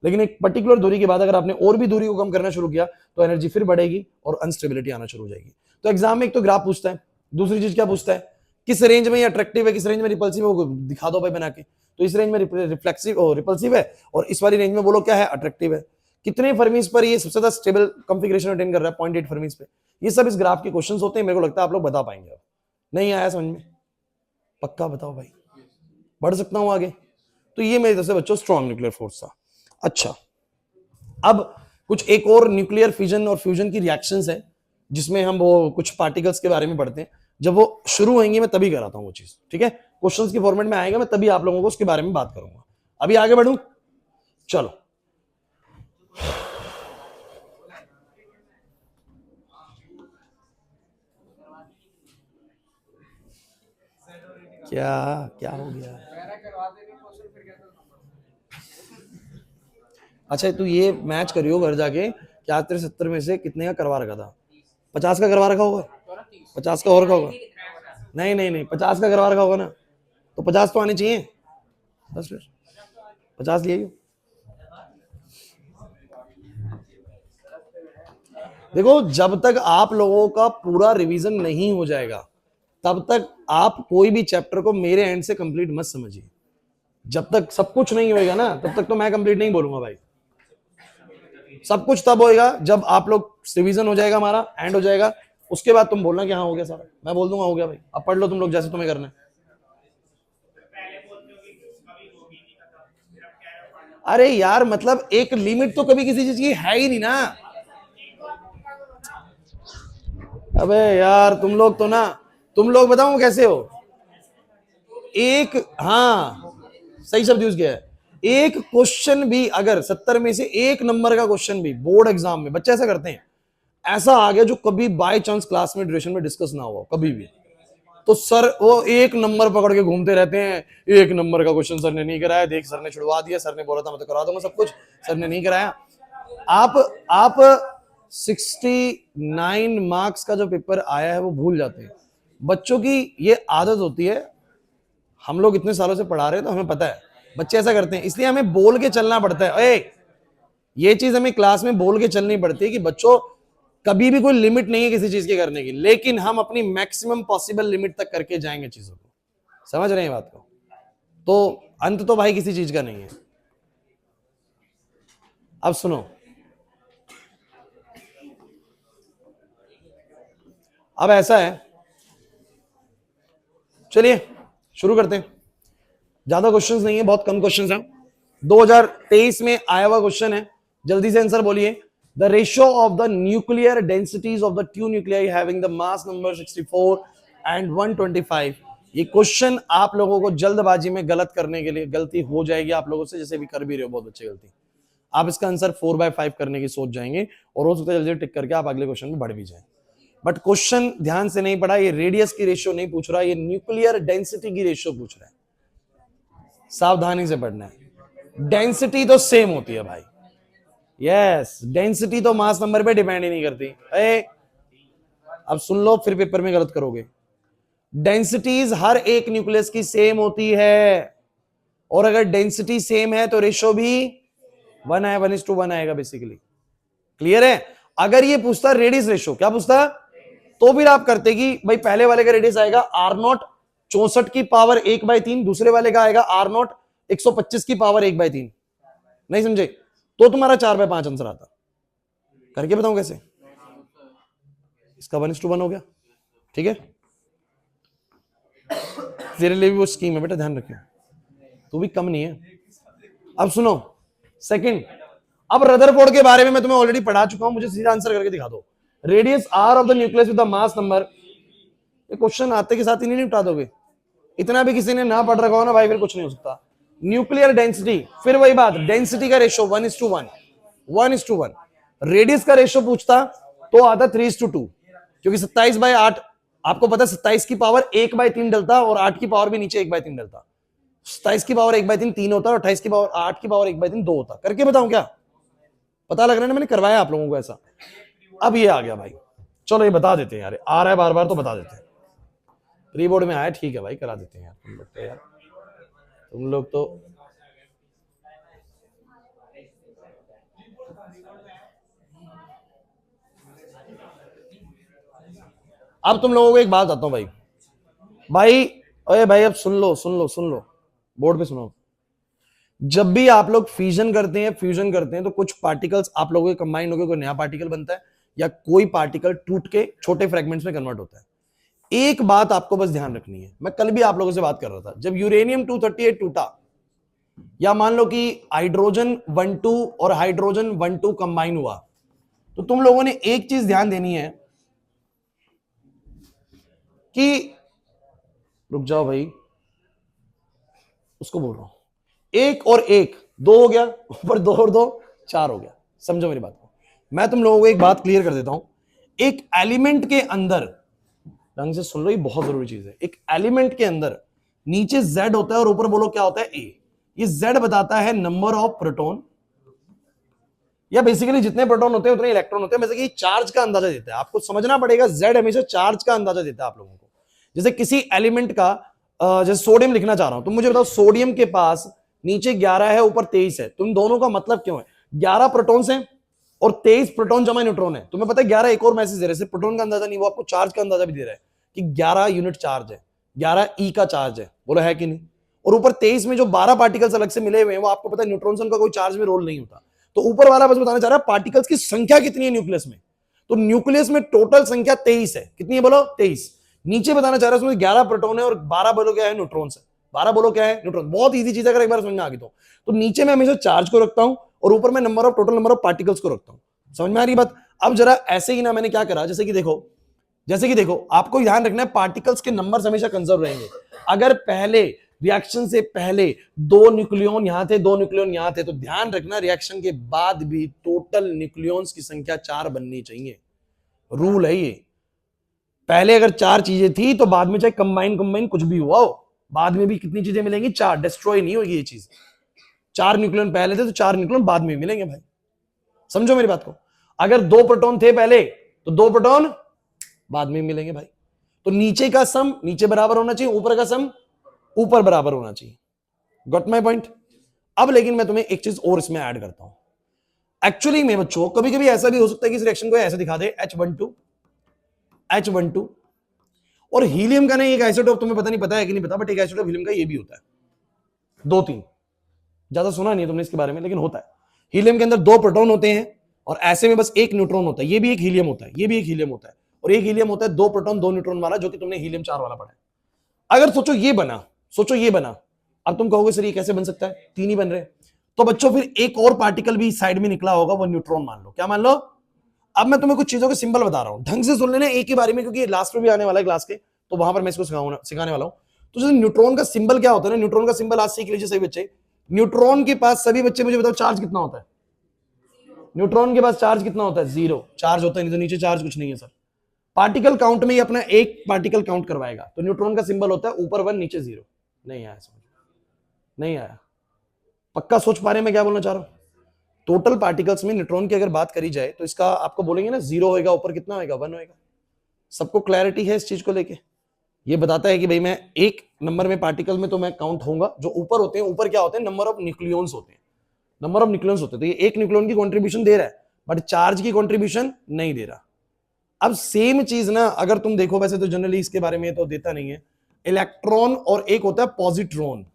लेकिन एक पर्टिकुलर दूरी के बाद अगर आपने और भी दूरी को कम करना शुरू किया तो एनर्जी फिर बढ़ेगी और अनस्टेबिलिटी आना शुरू हो जाएगी। तो एग्जाम में एक तो ग्राफ पूछता है, दूसरी चीज क्या पूछता है, किस रेंज में ये अट्रैक्टिव है, किस रेंज में रिपल्सिव है, वो दिखा दो भाई बना के। तो इस रेंज में रिफ्लेक्सिव और रिपल्सिव है, और इस वाली रेंज में बोलो क्या है, अट्रैक्टिव है। कितने फर्मीज पर ये सबसे ज्यादा स्टेबल कॉन्फ़िगरेशन अटेन कर रहा है, 0.8 फर्मीज पे। ये सब इस ग्राफ के क्वेश्चंस होते हैं, मेरे को लगता है आप लोग बता पाएंगे। अब नहीं आया समझ में, पक्का बताओ भाई, बढ़ सकता हूं आगे। तो ये मेरी तरफ से बच्चों स्ट्रॉन्ग न्यूक्लियर फोर्स था। अच्छा, अब कुछ एक और न्यूक्लियर फिजन और फ्यूजन की रिएक्शंस है, जिसमें हम वो कुछ पार्टिकल्स के बारे में पढ़ते हैं। जब वो शुरू होंगी मैं तभी कराता हूं वो चीज, ठीक है? क्वेश्चंस के फॉर्मेट में आएगा, मैं तभी आप लोगों को उसके बारे में बात करूंगा। अभी आगे बढ़ूं, चलो। क्या क्या हो गया? अच्छा, तू ये मैच करियो घर जाके, क्या तेरे 70 में से कितने का करवा रखा था? 50 का करवा रखा होगा, 50 का और रखा होगा। नहीं नहीं नहीं, 50 का करवा रखा होगा ना, तो 50 तो आने चाहिए। बस फिर 50 ले आइयो। देखो, जब तक आप लोगों का पूरा रिवीजन नहीं हो जाएगा तब तक आप कोई भी चैप्टर को मेरे एंड से कंप्लीट मत समझिए। जब तक सब कुछ नहीं होएगा ना, तब तक तो मैं कंप्लीट नहीं बोलूंगा भाई। सब कुछ तब होएगा जब आप लोग रिवीजन हो जाएगा, हमारा एंड हो जाएगा, उसके बाद तुम बोलना कि हाँ हो गया सारा। मैं बोल दूंगा हो गया भाई, अब पढ़ लो तुम लोग जैसे तुम्हें करना है। अरे यार, मतलब एक लिमिट तो कभी किसी चीज की है ही नहीं ना। अबे यार, तुम लोग तो ना, तुम लोग बताओ कैसे हो। एक, हाँ, सही शब्द यूज किया है। एक क्वेश्चन भी अगर 70 में से एक नंबर का क्वेश्चन भी बोर्ड एग्जाम में, बच्चे ऐसा करते हैं, ऐसा आ गया जो कभी बाय चांस क्लास में ड्यूरेशन में डिस्कस ना हुआ कभी भी, तो सर वो एक नंबर पकड़ के घूमते रहते हैं। एक नंबर का क्वेश्चन सर ने नहीं कराया, देख सर ने छुड़वा दिया, सर ने बोला था मैं तो करा दूंगा सब कुछ, सर ने नहीं कराया। आप 69 मार्क्स का जो पेपर आया है वो भूल जाते हैं। बच्चों की ये आदत होती है, हम लोग इतने सालों से पढ़ा रहे हैं तो हमें पता है बच्चे ऐसा करते हैं, इसलिए हमें बोल के चलना पड़ता है। ये चीज हमें क्लास में बोल के चलनी पड़ती है कि बच्चों, कभी भी कोई लिमिट नहीं है किसी चीज के करने की, लेकिन हम अपनी मैक्सिमम पॉसिबल लिमिट तक करके जाएंगे चीजों को। समझ रहे हैं बात को? तो अंत तो भाई किसी चीज का नहीं है। अब सुनो, अब ऐसा है, चलिए शुरू करते हैं। ज्यादा क्वेश्चंस नहीं है, बहुत कम क्वेश्चंस हैं। 2023 में आया हुआ क्वेश्चन है, जल्दी से आंसर बोलिए। The ratio of the nuclear densities of the two nuclei having the mass number 64 and 125। ये क्वेश्चन आप लोगों को जल्दबाजी में गलत करने के लिए, गलती हो जाएगी आप लोगों से, जैसे भी कर भी रहे हो बहुत अच्छी गलती, आप इसका आंसर 4/5 करने की सोच जाएंगे और हो सकता है जल्दी टिक करके आप अगले क्वेश्चन में बढ़ भी जाए। बट क्वेश्चन ध्यान से नहीं पढ़ा, ये रेडियस की रेशियो नहीं पूछ रहा, ये न्यूक्लियर डेंसिटी की रेशियो पूछ रहा है। सावधानी से पढ़ना है। डेंसिटी तो सेम होती है भाई, यस, डेंसिटी तो मास नंबर पे डिपेंड ही नहीं करती। अब सुन लो, फिर पेपर में गलत करोगे। डेंसिटीज हर एक न्यूक्लियस की सेम होती है, और अगर डेंसिटी सेम है तो रेशियो भी 1 है, 1:1 आएगा बेसिकली। क्लियर है? अगर ये पूछता रेडियस रेशियो, क्या पूछता, तो फिर आप करते कि भाई पहले वाले का रेडियस आएगा R0 64 की पावर 1/3, दूसरे वाले का आएगा R0 125 की पावर 1/3। नहीं समझे? तो तुम्हारा 4/5 आंसर आता। करके बताऊं कैसे? इसका 1:1 हो गया, ठीक है? तेरे लिए भी वो स्कीम है बेटा, ध्यान रखियो, तू भी कम नहीं है। अब सुनो, सेकंड, अब रदरफोर्ड के बारे में मैं तुम्हें ऑलरेडी पढ़ा चुका हूं, मुझे सीधा आंसर करके दिखा दो। Radius R of the nucleus with the mass number. ये क्वेश्चन आते के साथ ही नहीं उठा दोगे, इतना भी किसी ने ना पढ़ रखा हो ना भाई, फिर कुछ नहीं हो सकता। न्यूक्लियर डेंसिटी, फिर वही बात, डेंसिटी का रेशियो 1:1, 1:1। रेडियस का रेशियो पूछता तो आता 3:2, क्योंकि 27/8 आपको पता है 27 की पावर 1/3 डलता और 8 की पावर भी नीचे 1/3 डलता। 27 की पावर 1/3 3 होता और 28 की पावर 8 की पावर 1/3 2 होता। करके बताऊं क्या? पता लग रहा है ना, मैंने करवाया आप लोगों को ऐसा। अब ये आ गया भाई, चलो ये बता देते हैं यार, आ रहा है बार बार तो बता देते हैं। प्री बोर्ड में आया, ठीक है भाई, करा देते हैं यार। तुम लोग तो यार, तुम लोग तो अब तुम लोगों को एक बात आता हूं भाई, भाई अरे भाई अब सुन लो सुन लो सुन लो, बोर्ड पे सुनो। जब भी आप लोग फ्यूजन करते हैं, फ्यूजन करते हैं तो कुछ पार्टिकल्स आप लोगों के कंबाइन होकर कोई नया पार्टिकल बनता है, या कोई पार्टिकल टूट के छोटे फ्रेगमेंट्स में कन्वर्ट होता है। एक बात आपको बस ध्यान रखनी है, मैं कल भी आप लोगों से बात कर रहा था, जब यूरेनियम 238 टूटा, या मान लो कि हाइड्रोजन 1,2 और हाइड्रोजन 1,2 कंबाइन हुआ, तो तुम लोगों ने एक चीज ध्यान देनी है कि, रुक जाओ भाई, उसको बोल रहा हूं, एक और एक दो हो गया, ऊपर दो और दो 4 हो गया। समझो मेरी बात को, मैं तुम लोगों को एक बात क्लियर कर देता हूं। एक एलिमेंट के अंदर, ढंग से सुन लो, ये बहुत जरूरी चीज है। एक एलिमेंट के अंदर नीचे Z होता है और ऊपर बोलो क्या होता है, A। ये Z बताता है नंबर ऑफ प्रोटॉन, या बेसिकली जितने प्रोटॉन होते हैं उतने इलेक्ट्रॉन होते हैं। वैसे कि चार्ज का अंदाजा देता है, आपको समझना पड़ेगा। Z हमेशा चार्ज का अंदाजा देता है आप लोगों को। जैसे किसी एलिमेंट का, जैसे सोडियम लिखना चाह रहा हूं, तुम मुझे बताओ सोडियम के पास नीचे 11 है, ऊपर 23 है, तुम दोनों का मतलब क्यों है? 11 प्रोटॉन्स हैं और 23 प्रोटॉन जमा न्यूट्रॉन है। तुम्हें पता है 11 एक और मैसेज दे रहे हैं, सिर्फ प्रोटॉन का अंदाजा नहीं, वो आपको चार्ज का अंदाजा भी दे रहा है कि 11 यूनिट चार्ज है, 11 ई का चार्ज है। बोलो है कि नहीं? और ऊपर 23 में जो 12 पार्टिकल्स अलग से मिले हुए हैं, वो आपको पता है न्यूट्रॉन्स का कोई चार्ज में रोल नहीं होता। तो ऊपर वाला बस बताना चाह रहा है पार्टिकल्स की संख्या कितनी है न्यूक्लियस में। तो न्यूक्लियस में टोटल संख्या 23 है। कितनी है बोलो? 23। नीचे बताना चाह रहा है उसमें 11 प्रोटॉन है और 12 बोलो क्या है? न्यूट्रॉन्स है। 12 बोलो क्या है? न्यूट्रॉन। बहुत इजी चीज है, अगर एक बार समझ में आ गई तो नीचे मैं हमेशा चार्ज को रखता हूं और ऊपर मैं number of total number of particles को रखता हूं। समझ में आ रही बात? अब जरा ऐसे ही ना, मैंने क्या करा, जैसे कि देखो आपको ध्यान रखना है, पार्टिकल्स के नंबर्स हमेशा कंजर्व रहेंगे। अगर पहले रिएक्शन से पहले 2 न्यूक्लियन यहां थे, 2 न्यूक्लियन यहां थे, तो ध्यान रखना रिएक्शन के बाद भी टोटल न्यूक्लियंस की संख्या 4 बननी चाहिए। रूल है ये। पहले अगर 4 चीजें थी तो बाद में चाहे कंबाइन कुछ भी हुआ हो, बाद में भी कितनी चीजें मिलेंगी? 4। डिस्ट्रॉय नहीं होगी ये चीज। 4 न्यूक्लियन पहले थे तो 4 न्यूक्लियन बाद में मिलेंगे भाई। समझो मेरी बात को। अगर 2 प्रोटॉन थे पहले तो 2 प्रोटॉन बाद में मिलेंगे भाई। तो नीचे का सम नीचे बराबर होना चाहिए, ऊपर का सम ऊपर बराबर होना चाहिए। Got my point? अब लेकिन मैं तुम्हें एक चीज और इसमें ऐड करता हूं। एक्चुअली में बच्चों कभी कभी ऐसा भी हो सकता है कि इस रिएक्शन को ऐसे दिखा दे, H12 और हीलियम का नहीं, एक आइसोटोप, तुम्हें पता नहीं पता है कि नहीं पता, बट एक आइसोटोप हीलियम का ये भी होता है। 2-3, ज्यादा सुना नहीं है तुमने इसके बारे में, लेकिन होता है। हीलियम के अंदर 2 प्रोटॉन होते हैं और ऐसे में बस 1 न्यूट्रॉन होता है। ये भी एक हीलियम होता है, ये भी एक हीलियम होता है, और एक हीलियम होता है 2 प्रोटॉन 2 न्यूट्रॉन वाला, जो कि तुमने हीलियम 4 वाला पढ़ा है। अगर सोचो ये बना, अब तुम कहोगे सर ये कैसे बन सकता है, 3 ही बन रहे। तो बच्चों फिर एक और पार्टिकल भी साइड में निकला होगा, वो न्यूट्रॉन मान लो। क्या मान लो? अब मैं तुम्हें कुछ चीजों के सिंबल बता रहा हूं, ढंग से सुन लेना एक ही बारे में, क्योंकि लास्ट में भी आने वाला है क्लास के, तो वहां पर मैं इसको सिखाने वाला हूं। तो जैसे न्यूट्रॉन का सिंबल क्या होता है ना, न्यूट्रॉन का सिंबल आज सीख लीजिए सभी बच्चे। न्यूट्रॉन के पास, सभी बच्चे मुझे बताओ, चार्ज कितना होता है? न्यूट्रॉन के पास चार्ज कितना होता है? 0 चार्ज होता है, नहीं तो नीचे चार्ज कुछ नहीं है सर। पार्टिकल काउंट में ही अपना एक पार्टिकल काउंट करवाएगा, तो न्यूट्रॉन का सिंबल होता है ऊपर 1 नीचे 0। नहीं आया समझ? नहीं आया? पक्का सोच पा रहे हैं मैं क्या बोलना चाह रहा हूं? टोटल पार्टिकल्स में न्यूट्रॉन की अगर बात करी जाए तो इसका आपको बोलेंगे ना 0 होगा, ऊपर कितना होगा? 1 होगा। सबको क्लैरिटी है इस चीज को लेके? ये बताता है कि भाई मैं एक नंबर में पार्टिकल में तो मैं काउंट होऊंगा, जो ऊपर होते हैं, ऊपर क्या होते हैं? नंबर ऑफ न्यूक्लियंस होते हैं, नंबर ऑफ न्यूक्लियंस होते हैं। तो ये एक न्यूक्लियन की कंट्रीब्यूशन दे रहा है, बट चार्ज की कंट्रीब्यूशन नहीं दे रहा। अब सेम चीज ना, अगर तुम देखो, वैसे तो जनरली इसके बारे में तो देता नहीं है, इलेक्ट्रॉन और एक होता है पॉजिट्रॉन।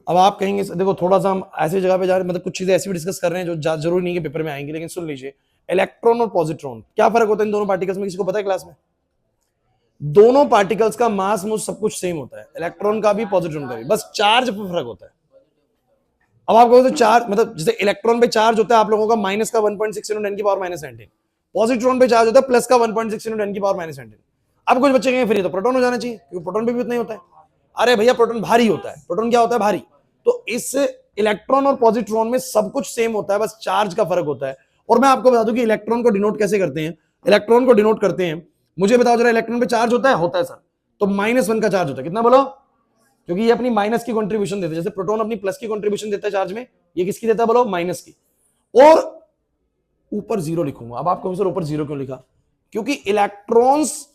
अब आप कहेंगे देखो थोड़ा सा हम ऐसी जगह पे जा रहे हैं, मतलब कुछ चीजें ऐसी भी डिस्कस कर रहे हैं जो जरूरी नहीं है पेपर में आएंगी, लेकिन सुन लीजिए। इलेक्ट्रॉन और पॉजिट्रॉन, क्या फर्क होता है इन दोनों पार्टिकल्स में? किसी को पता है क्लास में? दोनों पार्टिकल्स का मास मुझ सब कुछ सेम होता है, इलेक्ट्रॉन का भी पॉजिट्रॉन का भी, बस चार्ज पर फर्क होता है। अब आप कहोगे तो चार्ज मतलब जैसे इलेक्ट्रॉन पे चार्ज होता है आप लोगों का माइनस का 1.6 × 10 की पावर -19, पॉजिट्रॉन पे चार्ज होता है प्लस का 1.6 × 10 की पावर -19। अब कुछ बच्चे कहेंगे फिर ये तो प्रोटॉन हो जाना चाहिए क्योंकि प्रोटॉन पे भी उतना ही होता है। अरे भैया प्रोटॉन भारी होता है, प्रोटॉन क्या होता है भारी। तो इस इलेक्ट्रॉन और पॉजिट्रॉन में सब कुछ सेम होता है, बस चार्ज का फर्क होता है। और मैं आपको बता दूं कि इलेक्ट्रॉन को डिनोट कैसे करते हैं। इलेक्ट्रॉन को डिनोट करते हैं, मुझे बताओ जरा, इलेक्ट्रॉन पे चार्ज होता है सर, तो -1 का चार्ज होता है। कितना बोलो? क्योंकि ये अपनी माइनस की कंट्रीब्यूशन देते हैं, जैसे प्रोटॉन अपनी प्लस की कंट्रीब्यूशन देता है चार्ज में, ये किसकी देता है बोलो? माइनस की। और ऊपर 0 लिखूंगा। अब आपको सर ऊपर 0 क्यों लिखा? क्योंकि इलेक्ट्रॉन्स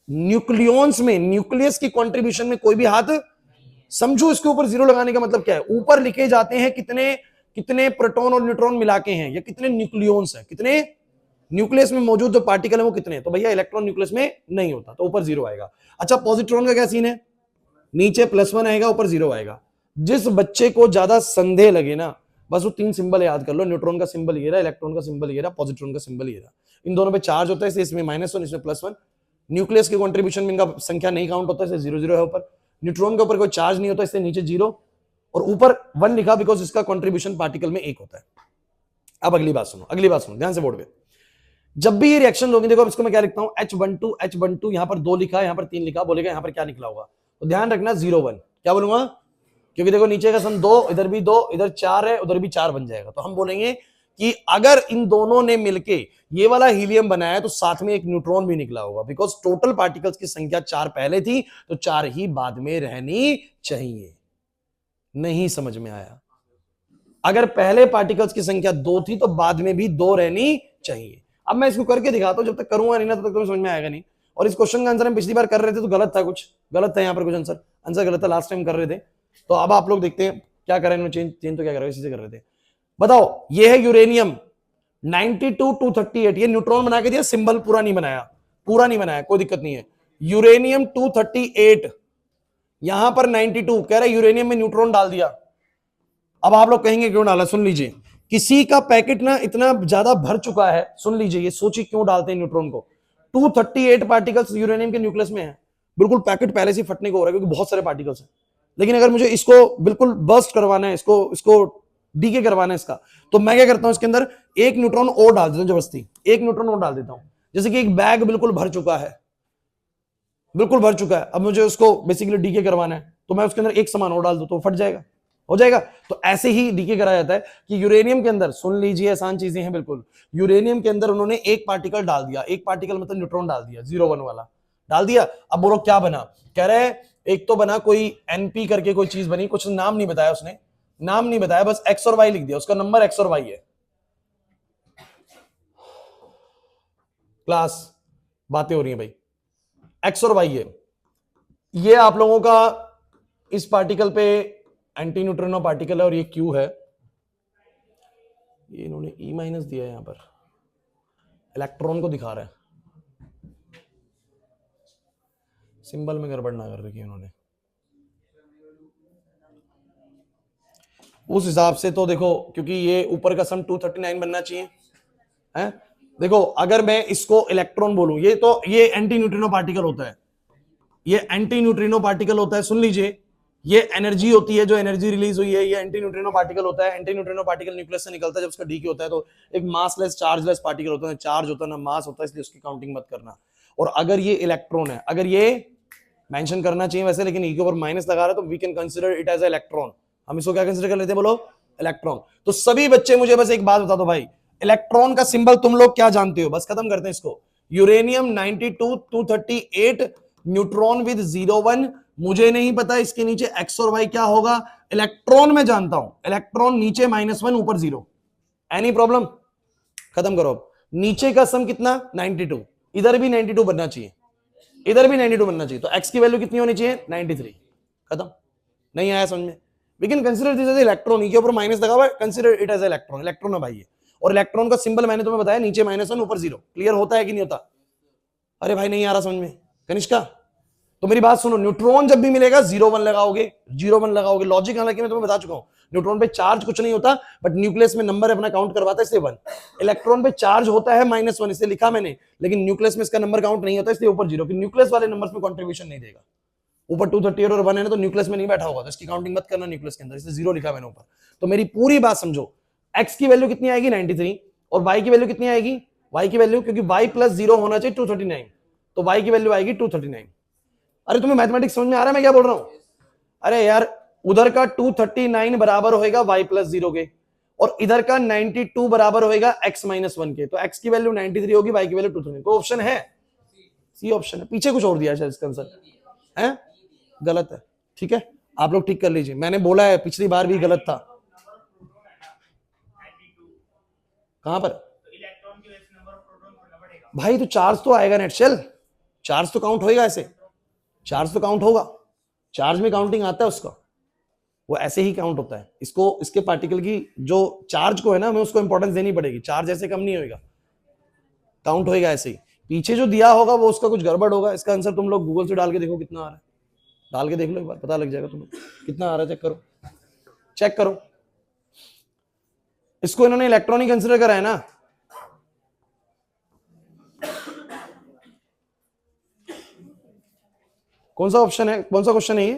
न्यूक्लियॉन्स में, न्यूक्लियस की कंट्रीब्यूशन में कोई भी हाथ, समझो इसके ऊपर 0 लगाने का मतलब क्या है। ऊपर लिखे जाते हैं कितने कितने प्रोटॉन और न्यूट्रॉन मिला के हैं, या कितने न्यूक्लियॉन्स हैं, कितने न्यूक्लियस में मौजूद जो पार्टिकल है वो कितने। तो भैया इलेक्ट्रॉन न्यूक्लियस में नहीं होता, तो ऊपर 0 आएगा। अच्छा पॉजिट्रॉन का क्या सीन है? नीचे +1 आएगा, ऊपर 0 आएगा। जिस बच्चे को ज्यादा संदेह लगे ना, बस वो 3 सिंबल याद कर लो। न्यूट्रॉन का सिंबल ये रहा, इलेक्ट्रॉन का सिंबल ये रहा, पॉजिट्रॉन का सिंबल ये रहा। इन दोनों पे चार्ज होता है, इसमें -1, इसमें +1। न्यूक्लियस के कंट्रीब्यूशन में इनका संख्या नहीं काउंट होता है, 0 है ऊपर। न्यूट्रॉन के ऊपर कोई चार्ज नहीं होता, इसलिए नीचे 0 और ऊपर 1 लिखा बिकॉज इसका कंट्रीब्यूशन पार्टिकल में 1 होता है। अब अगली बात सुनो ध्यान से बोर्ड पे। जब भी ये रिएक्शन होगी, देखो इसको मैं क्या लिखता हूं, H12 यहां पर 2 लिखा है, यहां पर 3 लिखा, बोलेगा यहां पर क्या निकला होगा, तो ध्यान रखना 0 1। क्या बोलूंगा? क्योंकि देखो नीचे का सम 2, इधर भी 2, इधर 4 है, उधर भी 4 बन जाएगा। तो हम बोलेंगे कि अगर इन दोनों ने मिलके ये वाला हीलियम बनाया है तो साथ में एक न्यूट्रॉन भी निकला होगा, बिकॉज टोटल पार्टिकल्स की संख्या 4 पहले थी तो 4 ही बाद में रहनी चाहिए। नहीं समझ में आया? अगर पहले पार्टिकल्स की संख्या 2 थी तो बाद में भी 2 रहनी चाहिए। अब मैं इसको करके दिखाता हूं, जब तक करूंगा नहीं ना तब तक तुम्हें समझ में आएगा नहीं। और इस क्वेश्चन का आंसर हम पिछली बार कर रहे थे तो गलत था, कुछ गलत था यहाँ पर, कुछ आंसर गलत था लास्ट टाइम कर रहे थे। तो अब आप लोग देखते हैं क्या करें इन्होंने, चेंज तो क्या कर रहे, इसी से कर रहे थे। बताओ ये है यूरेनियम 92-238, ये न्यूट्रॉन बना के दिया, सिंबल पूरा नहीं बनाया, कोई दिक्कत नहीं है। यूरेनियम 238, यहां पर 92 कह रहा है, यूरेनियम में न्यूट्रॉन डाल दिया। अब आप लोग कहेंगे क्यों डाला, सुन लीजिए। किसी का पैकेट ना इतना ज्यादा भर चुका है, सुन लीजिए, ये सोचिए क्यों डालते हैं न्यूट्रॉन को। 238 पार्टिकल्स यूरेनियम के न्यूक्लियस में है, बिल्कुल पैकेट पहले से फटने को हो रहा है क्योंकि बहुत सारे पार्टिकल्स हैं। लेकिन अगर मुझे इसको बिल्कुल बर्स्ट करवाना है, इसको डीके करवाना है इसका, तो मैं क्या करता हूं, इसके अंदर एक न्यूट्रॉन और डाल देता हूं, जबरदस्ती एक न्यूट्रॉन और डाल देता हूं। जैसे कि एक बैग बिल्कुल भर चुका है, अब मुझे उसको बेसिकली डीके करवाना है, तो मैं उसके अंदर एक सामान और डाल दूं तो फट जाएगा, हो जाएगा। तो ऐसे ही डीके कराया जाता है कि यूरेनियम के अंदर, सुन लीजिए आसान चीजें हैं बिल्कुल, यूरेनियम के अंदर उन्होंने एक पार्टिकल डाल दिया, एक पार्टिकल मतलब न्यूट्रॉन डाल दिया, 0 1 वाला डाल दिया। अब बोलो क्या बना, कह रहे एक तो बना कोई एनपी करके कोई चीज बनी, कुछ नाम नहीं बताया उसने, नाम नहीं बताया, बस एक्स और वाई लिख दिया, उसका नंबर एक्स और वाई है। क्लास बातें हो रही है भाई, एक्स और वाई है। ये आप लोगों का इस पार्टिकल पे एंटी न्यूट्रिनो पार्टिकल है और ये क्यू है, ये इन्होंने E- दिया है, यहां पर इलेक्ट्रॉन को दिखा रहा है, सिंबल में गड़बड़ ना कर रखी है उन्होंने। उस हिसाब से तो देखो, क्योंकि ये ऊपर का सम 239 बनना चाहिए है। देखो अगर मैं इसको इलेक्ट्रॉन बोलूं, ये एंटी न्यूट्रिनो पार्टिकल होता है, ये एंटी न्यूट्रिनो पार्टिकल होता है, सुन लीजिए, ये एनर्जी होती है, जो एनर्जी रिलीज हुई है, ये एंटी न्यूट्रिनो पार्टिकल होता है। एंटी न्यूट्रिनो पार्टिकल न्यूक्लियस से निकलता है, जब उसका डीके होता है तो एक मासलेस चार्जलेस पार्टिकल होता है, चार्ज होता है ना मास होता है, इसलिए उसकी काउंटिंग मत करना। और अगर ये इलेक्ट्रॉन है, अगर ये मेंशन करना चाहिए वैसे, लेकिन ई के ऊपर माइनस लगा रहा है, तो we can consider it as electron. हम इसको क्या कंसीडर कर लेते हैं बोलो, इलेक्ट्रॉन। तो सभी बच्चे मुझे बस एक बात बता दो भाई, इलेक्ट्रॉन का सिंबल तुम लोग क्या जानते हो, बस खत्म करते हैं इसको। यूरेनियम 92-238, न्यूट्रॉन विद 0 1, मुझे नहीं पता इसके नीचे एक्स और वाई क्या होगा, इलेक्ट्रॉन में जानता हूं, इलेक्ट्रॉन नीचे -1 ऊपर 0, एनी प्रॉब्लम? खत्म करो। नीचे का सम कितना, 92, इधर भी 92 बनना चाहिए, इधर भी 92 बनना चाहिए, तो x की वैल्यू कितनी होनी चाहिए, 93। खत्म। नहीं आया समझ में? We can consider this as electron, के ऊपर माइनस लगा हुआ है, consider it as electron, electron है भाई ये। और इलेक्ट्रॉन का सिंबल मैंने तुम्हें बताया, नीचे -1 ऊपर 0, क्लियर होता है कि नहीं होता? अरे भाई नहीं आ रहा समझ में कनिष्का? तो मेरी बात सुनो, न्यूट्रॉन जब भी मिलेगा 0 1 लगाओगे, 0 1 लगाओगे, लॉजिक हालांकि मैं तुम्हें बता चुका हूं। न्यूट्रॉन पे चार्ज कुछ नहीं होता, बट न्यूक्लियस में नंबर अपना काउंट करवाता है, इसलिए 1। इलेक्ट्रॉन पे चार्ज होता है -1, इसलिए लिखा मैंने, लेकिन न्यूक्लियस में इसका नंबर काउंट नहीं होता, इसलिए ऊपर 0, कि न्यूक्लियस वाले नंबर्स में कंट्रीब्यूशन नहीं देगा, ऊपर 238 और 1 है ना, तो न्यूक्लियस में नहीं बैठा होगा, तो इसकी काउंटिंग मत करना न्यूक्लियस के अंदर, इसलिए 0 लिखा मैंने ऊपर। तो मेरी पूरी बात समझो, x की वैल्यू कितनी आएगी 93 और y की वैल्यू कितनी आएगी, y की वैल्यू, क्योंकि y प्लस 0 होना चाहिए 239, तो y की वैल्यू आएगी 239। अरे तुम्हें मैथमेटिक्स समझ में आ रहा है मैं क्या बोल रहा हूं? अरे यार उधर का 239 बराबर होएगा y प्लस 0 के, और इधर का 92 बराबर होएगा x माइनस 1 के, तो x की वैल्यू 93 होगी, y की वैल्यू 239। कोई ऑप्शन है? सी ऑप्शन है। पीछे कुछ और दिया है इसका आंसर है, गलत है। ठीक है, आप लोग ठीक कर लीजिए, मैंने बोला है पिछली बार भी गलत था। कहां पर भाई? तो चार्ज तो आएगा नेट शेल, चार्ज तो काउंट होएगा, ऐसे चार्ज तो काउंट होगा, चार्ज में काउंटिंग आता है उसका, वो ऐसे ही काउंट होता है। इसको, इसके पार्टिकल की जो चार्ज को है ना, हमें उसको इंपॉर्टेंस देनी पड़ेगी, चार्ज ऐसे कम नहीं होएगा, काउंट होएगा ऐसे ही। पीछे जो दिया होगा वो उसका कुछ गड़बड़ होगा। इसका आंसर तुम लोग गूगल से डाल के देखो कितना आ रहा है, डाल के देख लो एक बार, पता लग जाएगा तुम्हें कितना आ रहा है, चेक करो, चेक करो। इसको इन्होंने इलेक्ट्रॉन ही कंसिडर करा है ना, कौन सा ऑप्शन है, कौन सा क्वेश्चन है ये?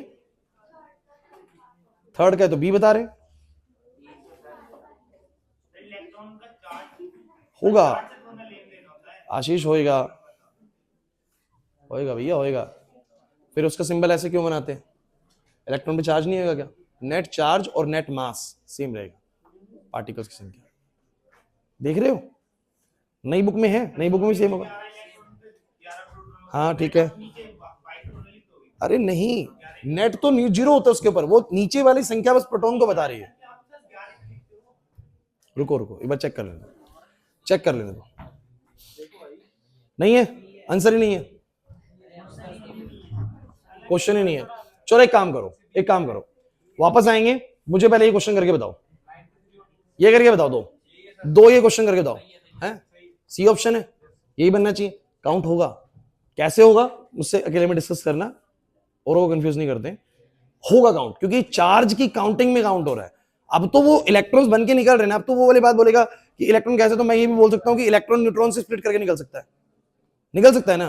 थर्ड का है, तो बी बता रहे होगा। आशीष होएगा, होएगा भैया होएगा। फिर उसका सिंबल ऐसे क्यों बनाते हैं? इलेक्ट्रॉन पे चार्ज नहीं होगा क्या? नेट चार्ज और नेट मास सेम रहेगा, पार्टिकल्स की संख्या देख रहे हो, नई बुक में है, नई बुक में सेम होगा। हाँ ठीक है, अरे नहीं, नेट तो जीरो होता है उसके ऊपर, वो नीचे वाली संख्या बस प्रोटॉन को बता रही है। रुको रुको एक बार चेक कर लेना, चेक कर लेना। तो नहीं है, आंसर ही नहीं है, क्वेश्चन ही नहीं है। चलो एक काम करो, एक काम करो, वापस आएंगे, मुझे पहले ये क्वेश्चन करके बताओ, ये करके बताओ, दो ये क्वेश्चन करके बताओ, है सी ऑप्शन है, यही बनना चाहिए। काउंट होगा, कैसे होगा मुझसे अकेले में डिस्कस करना, और वो कंफ्यूज नहीं करते, होगा काउंट, क्योंकि चार्ज की काउंटिंग में काउंट हो रहा है। अब तो वो इलेक्ट्रॉन्स बन के निकल रहे हैं, अब तो वो वाली बात बोलेगा कि इलेक्ट्रॉन कैसे, तो मैं ये भी बोल सकता हूं कि इलेक्ट्रॉन न्यूट्रॉन से स्प्लिट करके निकल सकता है, निकल सकता है ना,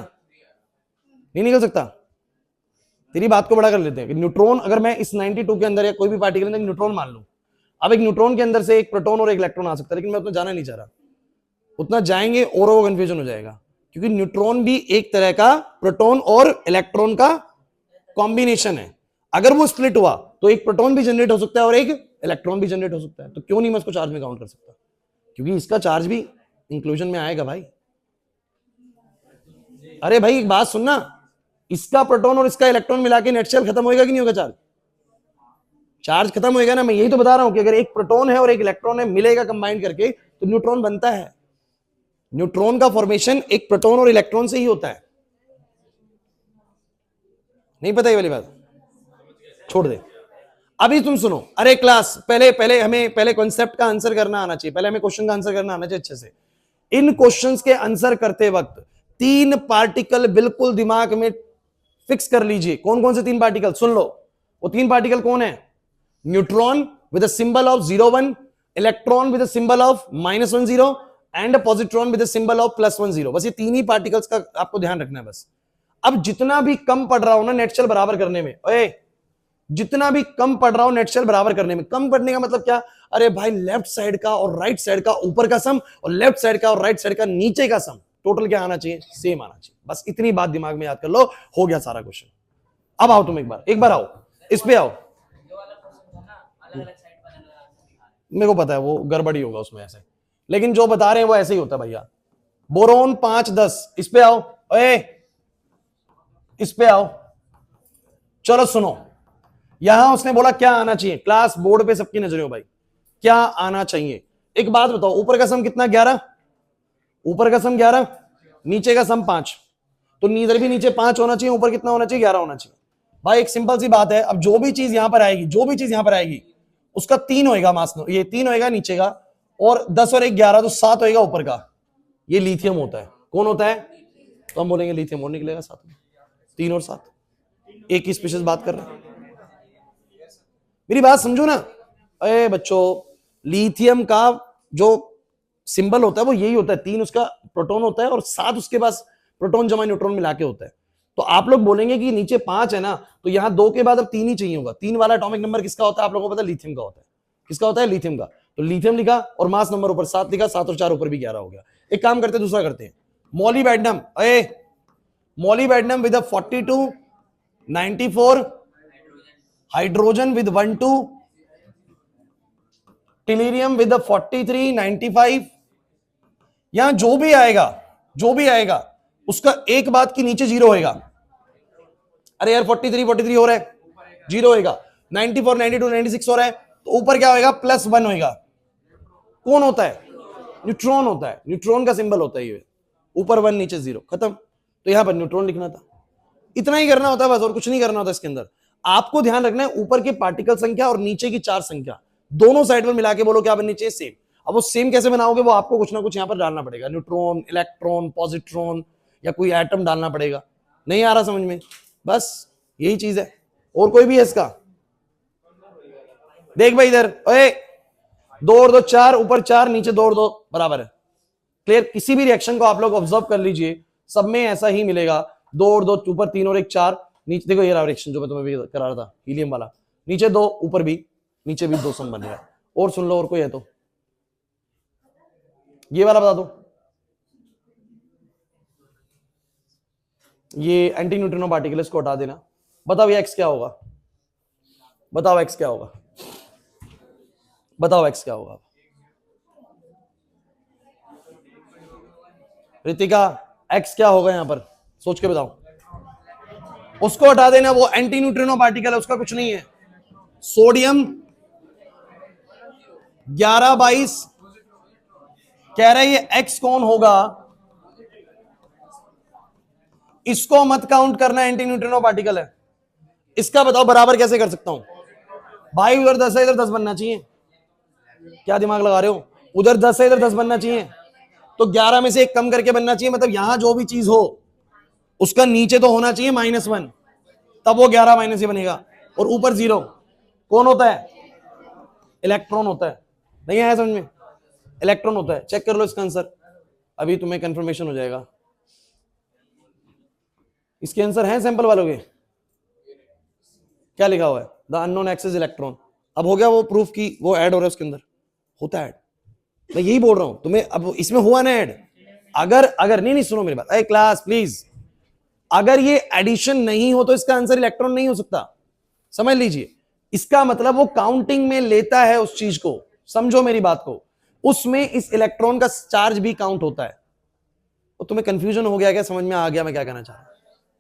नहीं निकल सकता? तेरी बात को बड़ा कर लेते हैं कि न्यूट्रॉन, अगर मैं इस 92 के अंदर या कोई भी पार्टिकल के अंदर न्यूट्रॉन मान लूं, अब एक न्यूट्रॉन के अंदर से एक प्रोटॉन और एक इलेक्ट्रॉन आ सकता है, लेकिन मैं उतना जाना नहीं चाह रहा, उतना जाएंगे और वो कंफ्यूजन हो जाएगा, क्योंकि न्यूट्रॉन भी एक तरह का प्रोटॉन और इलेक्ट्रॉन का कॉम्बिनेशन है। अगर वो स्प्लिट हुआ तो एक प्रोटॉन भी जनरेट हो सकता है और एक इलेक्ट्रॉन भी जनरेट हो सकता है, तो क्यों नहीं मैं उसको चार्ज में काउंट कर सकता? क्योंकि इसका चार्ज भी इंक्लूजन में आएगा भाई। अरे भाई एक बात सुनना, इसका प्रोटॉन और इसका इलेक्ट्रॉन मिला के नेट शेल खत्म होएगा कि नहीं होगा? चार्ज, चार्ज खत्म होएगा ना। मैं यही तो बता रहा हूं कि अगर एक प्रोटॉन है और एक इलेक्ट्रॉन है, मिलेगा कंबाइन करके, तो न्यूट्रॉन बनता है। न्यूट्रॉन का फॉर्मेशन एक प्रोटॉन और इलेक्ट्रॉन से ही होता है। नहीं पता ये वाली बात? छोड़ दे, अभी तुम सुनो। अरे क्लास, पहले हमें पहले कॉन्सेप्ट का आंसर करना आना चाहिए, पहले हमें क्वेश्चन का आंसर करना आना चाहिए अच्छे से। इन क्वेश्चंस के आंसर करते वक्त 3 पार्टिकल बिल्कुल दिमाग में फिक्स कर लीजिए। कौन कौन से 3 पार्टिकल? सुन लो, वो 3 पार्टिकल कौन है? Neutron with symbol of 01, electron with symbol of -10 and positron with symbol of +10। बस ये 3 ही पार्टिकल्स का आपको ध्यान रखना है बस। अब जितना भी कम पढ़ रहा हूं ना नेट शेल बराबर करने में, जितना भी कम पढ़ रहा हूं नेट शेल बराबर करने में, कम पढ़ने का मतलब क्या? अरे भाई लेफ्ट साइड का और राइट साइड का ऊपर का सम और लेफ्ट साइड का और राइट साइड का नीचे का सम टोटल क्या आना चाहिए? सेम आना चाहिए। बस इतनी बात दिमाग में याद कर लो, हो गया सारा क्वेश्चन। अब आओ तुम एक बार आओ, इस पे आओ। मेरे को पता है वो गड़बड़ी होगा उसमें ऐसे, लेकिन जो बता रहे हैं वो ऐसे ही होता है भैया। बोरोन 5-10, इस पे आओ, इस पे आओ। चलो सुनो, यहां उसने बोला क्या आना चाहिए, क्लास बोर्ड पे सबकी नजरें हो भाई, क्या आना चाहिए? एक बात बताओ, ऊपर का सम कितना? 11। ऊपर का सम 11, नीचे का सम 5, तो इधर भी नीचे 5 होना चाहिए, ऊपर कितना होना चाहिए? 11 होना चाहिए। भाई एक सिंपल सी बात है। अब जो भी चीज यहां पर आएगी, जो भी चीज यहां पर आएगी, उसका 3 होएगा मास, ये 3 होएगा नीचे का, और 10 और 1 11, तो 7 होएगा ऊपर का। ये लिथियम होता है। कौन होता है? तो हम बोलेंगे लिथियम और निकलेगा साथ में, 3 और 7 एक ही स्पीशीज बात कर रहे हैं। मेरी बात समझो ना। अरे बच्चों, लिथियम का जो सिंबल होता है वो यही होता है, 3 उसका प्रोटॉन होता है और 7 उसके पास प्रोटॉन जमा न्यूट्रॉन मिला के होता है। तो आप लोग बोलेंगे कि नीचे 5 है ना, तो यहां 2 के बाद अब 3 ही चाहिए होगा। 3 वाला एटॉमिक नंबर किसका होता है आप लोगों को पता है? लिथियम का होता है। किसका होता है? लिथियम का। तो लिथियम लिखा और मास नंबर ऊपर 7 लिखा, 7 और 4 ऊपर भी 11 हो गया। एक काम करते हैं, दूसरा करते हैं। Molybdenum, molybdenum with 42 94 hydrogen with 12 tellurium with 43 95। यहां जो भी आएगा उसका एक बात की नीचे 0 होएगा। अरे यार 43 हो रहा है, 0 होएगा। 94 92 96 हो रहा है, तो ऊपर क्या होएगा? +1 होएगा। कौन होता है? न्यूट्रॉन होता है। न्यूट्रॉन का सिंबल होता है ये, ऊपर 1 नीचे 0, खत्म। तो यहां पर न्यूट्रॉन लिखना था, इतना ही करना होता है बस, और कुछ नहीं करना होता इसके अंदर। आपको ध्यान रखना है ऊपर के पार्टिकल संख्या और नीचे की चार्ज संख्या दोनों साइड पर मिला के बोलो क्या बननी चाहिए? सेम। अब वो सेम कैसे बनाओगे? वो आपको कुछ ना कुछ यहां पर डालना पड़ेगा, न्यूट्रॉन, इलेक्ट्रॉन, पॉजिट्रॉन या कोई एटम डालना पड़ेगा। नहीं आ रहा समझ में? बस यही चीज है, और कोई भी है इसका? देख भाई इधर, ओए 2 और 2 4, ऊपर 4 नीचे 2 और 2 बराबर है। क्लियर? किसी भी रिएक्शन को आप लोग ऑब्जर्व कर लीजिए, सब में ऐसा ही मिलेगा। 2 और 2 ऊपर 3 और 1 4, नीचे देखो ये रहा रिएक्शन जो मैं तुम्हें भी करा रहा था, हीलियम वाला। नीचे 2 ऊपर भी, नीचे भी 2 सम बन रहा है। और सुन लो, और कोई है तो ये वाला बता दो। ये एंटी न्यूट्रिनो पार्टिकल, इसको हटा देना। बताओ ये एक्स क्या होगा? बताओ एक्स क्या होगा? बताओ एक्स क्या होगा? रितिका एक्स क्या होगा यहां पर? सोच के बताओ। उसको हटा देना, वो एंटी न्यूट्रिनो पार्टिकल है, उसका कुछ नहीं है। सोडियम 1122 कह रहा है ये एक्स कौन होगा? इसको मत काउंट करना, एंटी न्यूट्रिनो पार्टिकल है। इसका बताओ बराबर कैसे कर सकता हूं? भाई उधर 10 है, इधर 10 बनना चाहिए। क्या दिमाग लगा रहे हो? उधर 10 है, इधर 10 बनना चाहिए, तो 11 में से एक कम करके बनना चाहिए। मतलब यहां जो भी चीज हो उसका नीचे तो होना चाहिए -1, तब वो 11 माइनस ही बनेगा, और ऊपर 0। कौन होता है? इलेक्ट्रॉन होता है। नहीं आया समझ में? इलेक्ट्रॉन होता है। चेक कर लो इसका आंसर, अभी तुम्हें कंफर्मेशन हो जाएगा। इसके आंसर है सैंपल वालों के? क्या लिखा हुआ है? The unknown axis electron. अब हो गया वो प्रूफ की वो ऐड हो रहा है उसके अंदर, होता है ऐड। मैं यही बोल रहा हूं तुम्हें, अब इसमें हुआ ना ऐड। अगर नहीं सुनो मेरी बात, अरे क्लास प्लीज, अगर ये एडिशन नहीं हो तो इसका आंसर इलेक्ट्रॉन नहीं हो सकता। समझ लीजिए, इसका मतलब वो काउंटिंग में लेता है उस चीज को। समझो मेरी बात को, उसमें इस इलेक्ट्रॉन का चार्ज भी काउंट होता है। तो तुम्हें कंफ्यूजन हो गया क्या? समझ में आ गया मैं क्या कहना चाह रहा हूं?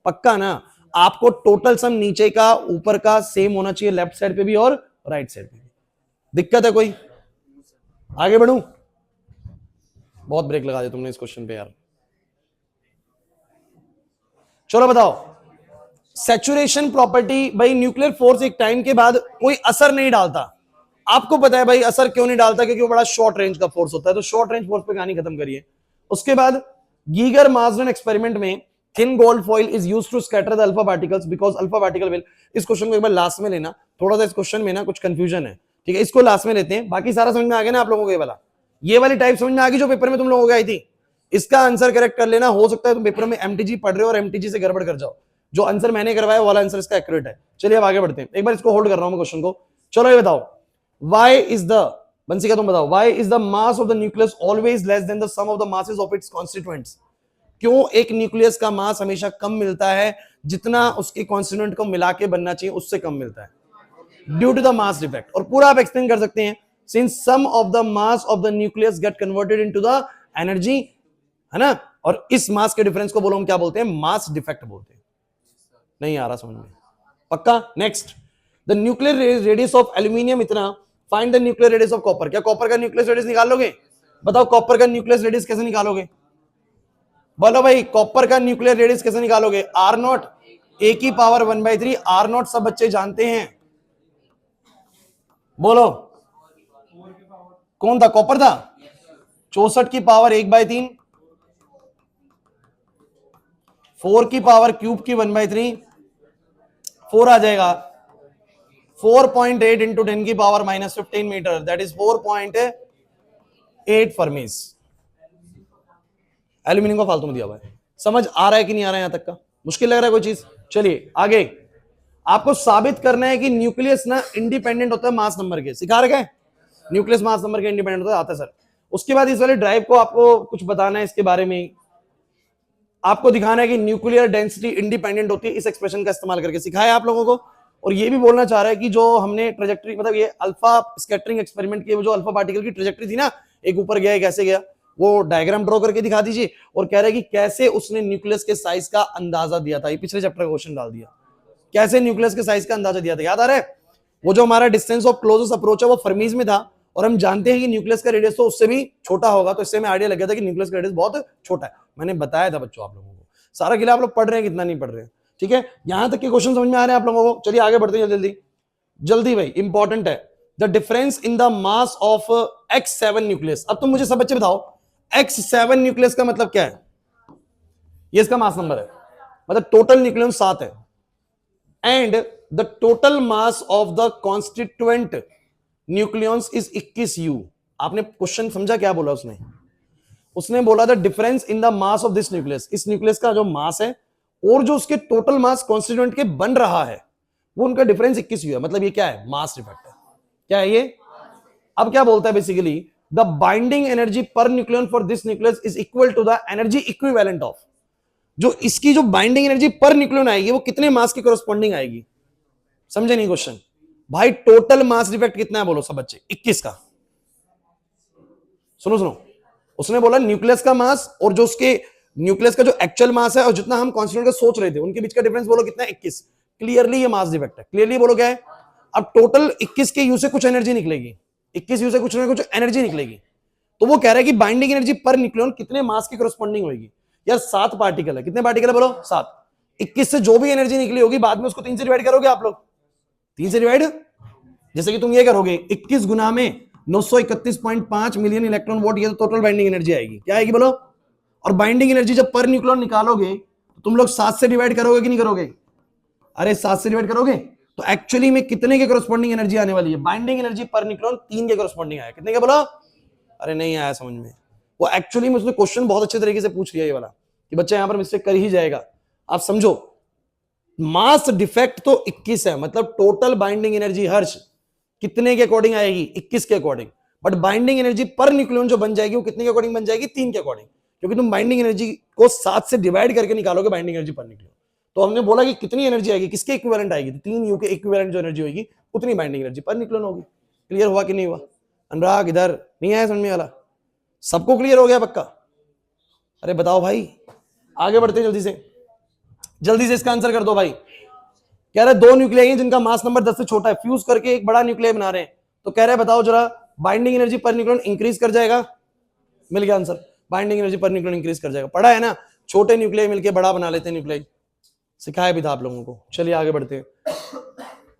पक्का ना? आपको टोटल सम नीचे का ऊपर का सेम होना चाहिए, लेफ्ट साइड पे भी और राइट साइड पे भी। दिक्कत है कोई? आगे बढ़ूं? बहुत ब्रेक लगा दिया तुमने इस क्वेश्चन पे यार। चलो बताओ, सैचुरेशन प्रॉपर्टी। भाई न्यूक्लियर फोर्स एक टाइम के बाद कोई असर नहीं डालता। आपको पता है भाई असर क्यों नहीं डालता? क्योंकि वो बड़ा शॉर्ट रेंज का फोर्स होता है। तो शॉर्ट रेंज फोर्स पे कहानी खत्म करिए। उसके बाद गीगर मार्जन एक्सपेरिमेंट में thin gold foil is used to scatter the alpha particles because alpha particle will. इस क्वेश्चन को एक बार लास्ट में लेना, थोड़ा सा इस क्वेश्चन में ना कुछ कंफ्यूजन है, ठीक है? इसको लास्ट में लेते हैं, बाकी सारा समझ में आ गया ना आप लोगों को? ये वाली टाइप समझ में आ गई जो पेपर में तुम लोगों को आई थी। इसका आंसर करेक्ट कर लेना। हो सकता है तुम पेपर में एमटीजी पढ़ रहे हो और एमटीजी से गड़बड़ कर जाओ। जो आंसर मैंने करवाया वाला आंसर इसका एक्यूरेट है। चलिए अब आगे बढ़ते हैं। एक बार इसको होल्ड कर रहा हूं मैं क्वेश्चन को। चलो ये बताओ, व्हाई इज द, बंसी का तुम बताओ, why is the mass of the nucleus always less than the sum of the masses of its constituents? क्यों एक न्यूक्लियस का मास हमेशा कम मिलता है जितना उसके कॉन्स्टिट्यूएंट को मिला के बनना चाहिए उससे कम मिलता है? Due to the mass defect. और पूरा आप एक्सप्लेन कर सकते हैं, since sum of the mass of the nucleus get converted into the energy, है ना? और इस मास के डिफरेंस को बोलो हम क्या बोलते हैं? मास डिफेक्ट बोलते हैं। नहीं आ रहा समझ में? पक्का? Next, the nuclear radius of aluminium इतना, find the nuclear radius of copper. क्या कॉपर का न्यूक्लियर रेडियस निकाल लोगे? बताओ कॉपर का न्यूक्लियर रेडियस कैसे निकालोगे? बोलो भाई, कॉपर का न्यूक्लियर रेडियस कैसे निकालोगे? आर नॉट ए की पावर 1/3। आर नॉट सब बच्चे जानते हैं, बोलो कौन था? कॉपर था। 64 की पावर 1/3, 4 की पावर क्यूब की 1/3, 4 आ जाएगा। 4.8 इंटू 10 की power -15 metre, that is 4.8 fermis. Aluminium का फालतू में दिया हुआ है। समझ आ रहा है कि नहीं आ रहा है यहां तक का? मुश्किल लग रहा है कोई चीज? चलिए आगे, आपको साबित करना है कि न्यूक्लियस ना इंडिपेंडेंट होता है मास नंबर के। सिखा रखे हैं न्यूक्लियस मास नंबर के इंडिपेंडेंट होता है, आता है सर। उसके बाद इस वाले ड्राइव को आपको कुछ बताना है इसके बारे में, आपको दिखाना है कि न्यूक्लियर डेंसिटी इंडिपेंडेंट होती है, इस एक्सप्रेशन का इस्तेमाल करके सिखाया आप लोगों को। और ये भी बोलना चाह रहा है कि जो हमने ट्रेजेक्टरी, मतलब ये अल्फा स्कैटरिंग एक्सपेरिमेंट की, जो अल्फा पार्टिकल की ट्रेजेक्टरी थी ना, एक ऊपर गया एक ऐसे गया, वो डायग्राम ड्रॉ करके दिखा दीजिए। और कह रहे हैं कि कैसे उसने न्यूक्लियस के साइज का अंदाजा दिया था, ये पिछले चैप्टर का क्वेश्चन डाल दिया, कैसे न्यूक्लियस के साइज का अंदाजा दिया था, याद आ रहा है? वो जो हमारा डिस्टेंस ऑफ क्लोजेस्ट अप्रोच है वो फर्मीज में था, और हम जानते हैं कि न्यूक्लियस का रेडियस तो उससे भी छोटा होगा, तो इससे हमें आइडिया लग गया था कि न्यूक्लियस का रेडियस बहुत छोटा है। मैंने बताया था बच्चों आप लोगों को, सारा किला आप लोग पढ़ रहे हैं, कितना नहीं पढ़ रहे हैं, ठीक है? यहां तक के क्वेश्चन समझ में आ रहे हैं आप लोगों को? चलिए आगे बढ़ते हैं जल्दी जल्दी भाई, इंपॉर्टेंट है। The difference in the mass of X7 nucleus. अब तुम मुझे सब बच्चे बताओ, X7 न्यूक्लियस का मतलब क्या है? ये इसका मास नंबर है, मतलब टोटल न्यूक्लियन 7 है, and the total mass of the constituent nucleons is 21U। आपने क्वेश्चन समझा क्या बोला उसने? उसने बोला the difference in the mass of this nucleus, इस न्यूक्लियस का जो मास है और जो उसके टोटल मास कॉन्स्टिट्यूएंट के बन रहा है, वो उनका डिफरेंस 21U है। मतलब ये क्या है? मास डिफेक्ट है। क्या है ये? अब क्या बोलता है basically, the binding energy per nucleon for this nucleus is equal to the energy equivalent of, जो इसकी जो बाइंडिंग एनर्जी पर न्यूक्लियन आएगी वो कितने मास के कोरस्पॉन्डिंग आएगी? समझे नहीं क्वेश्चन? भाई टोटल मास डिफेक्ट कितना है बोलो सब बच्चे? 21 का। सुनो सुनो, उसने बोला न्यूक्लियस का मास और जो उसके न्यूक्लियस का जो एक्चुअल मास है और जितना हम कॉन्स्टिट्यूएंट का सोच रहे थे उनके बीच का डिफरेंस बोलो कितना है? 21। क्लियरली ये मास डिफेक्ट है। क्लियरली बोलो क्या है? अब टोटल 21 के यू से कुछ एनर्जी निकलेगी, 21 यू से कुछ ना कुछ एनर्जी निकलेगी, तो वो कह रहा है कि बाइंडिंग एनर्जी पर न्यूक्लियन कितने मास की कोरस्पॉन्डिंग होगी? यार 7 पार्टिकल है, कितने पार्टिकल है बोलो? 7। 21 से जो भी एनर्जी निकली होगी बाद में उसको 3 से डिवाइड करोगे आप लोग, 3 से डिवाइड, जैसे कि तुम ये करोगे 21 गुना में 931.5 मिलियन इलेक्ट्रॉन वोल्ट, ये तो टोटल बाइंडिंग एनर्जी आएगी। क्या आएगी बोलो? और बाइंडिंग एनर्जी जब पर न्यूक्लियन निकालोगे तो तुम लोग 7 से डिवाइड करोगे कि नहीं करोगे? अरे 7 से डिवाइड करोगे तो एक्चुअली में कितने के कोरस्पॉन्डिंग एनर्जी आने वाली है? बाइंडिंग एनर्जी पर न्यूक्लियन 3 के कोरस्पॉन्डिंग आया। कितने का बोलो? अरे नहीं आया समझ में? वो एक्चुअली में उसने क्वेश्चन बहुत अच्छे तरीके से पूछ लिया ये वाला, कि बच्चा यहां पर मिस्टेक कर ही जाएगा। आप समझो, मास डिफेक्ट तो 21 है, मतलब टोटल बाइंडिंग एनर्जी हर्ष कितने के अकॉर्डिंग आएगी? 21 के according. But binding energy per nucleon जो बन जाएगी वो कितने के अकॉर्डिंग बन जाएगी? 3 के अकॉर्डिंग, क्योंकि तुम बाइंडिंग एनर्जी को 7 से डिवाइड करके निकालोगे बाइंडिंग एनर्जी पर न्यूक्लियन। तो हमने बोला कि कितनी एनर्जी आएगी, किसके इक्विवेलेंट आएगी? तो 3U के इक्विवेलेंट जो एनर्जी होगी उतनी बाइंडिंग एनर्जी पर न्यूक्लियन होगी। क्लियर हुआ कि नहीं हुआ? अनुराग इधर नहीं आया समझ में वाला? सबको क्लियर हो गया पक्का? अरे बताओ भाई, आगे बढ़ते हैं जल्दी से इसका आंसर कर दो भाई। कह रहे 2 न्यूक्लियाई हैं जिनका मास नंबर 10 से छोटा है, फ्यूज करके एक बड़ा न्यूक्लियाई बना रहे हैं, तो कह रहे बताओ जरा binding energy per nucleon increase कर जाएगा? मिल गया answer, binding energy per nucleon increase कर जाएगा। पढ़ा है ना, छोटे न्यूक्लियाई मिलकर बड़ा बना लेते हैं न्यूक्लियाई, सिखाया भी था आप लोगों को। चलिए आगे बढ़ते हैं।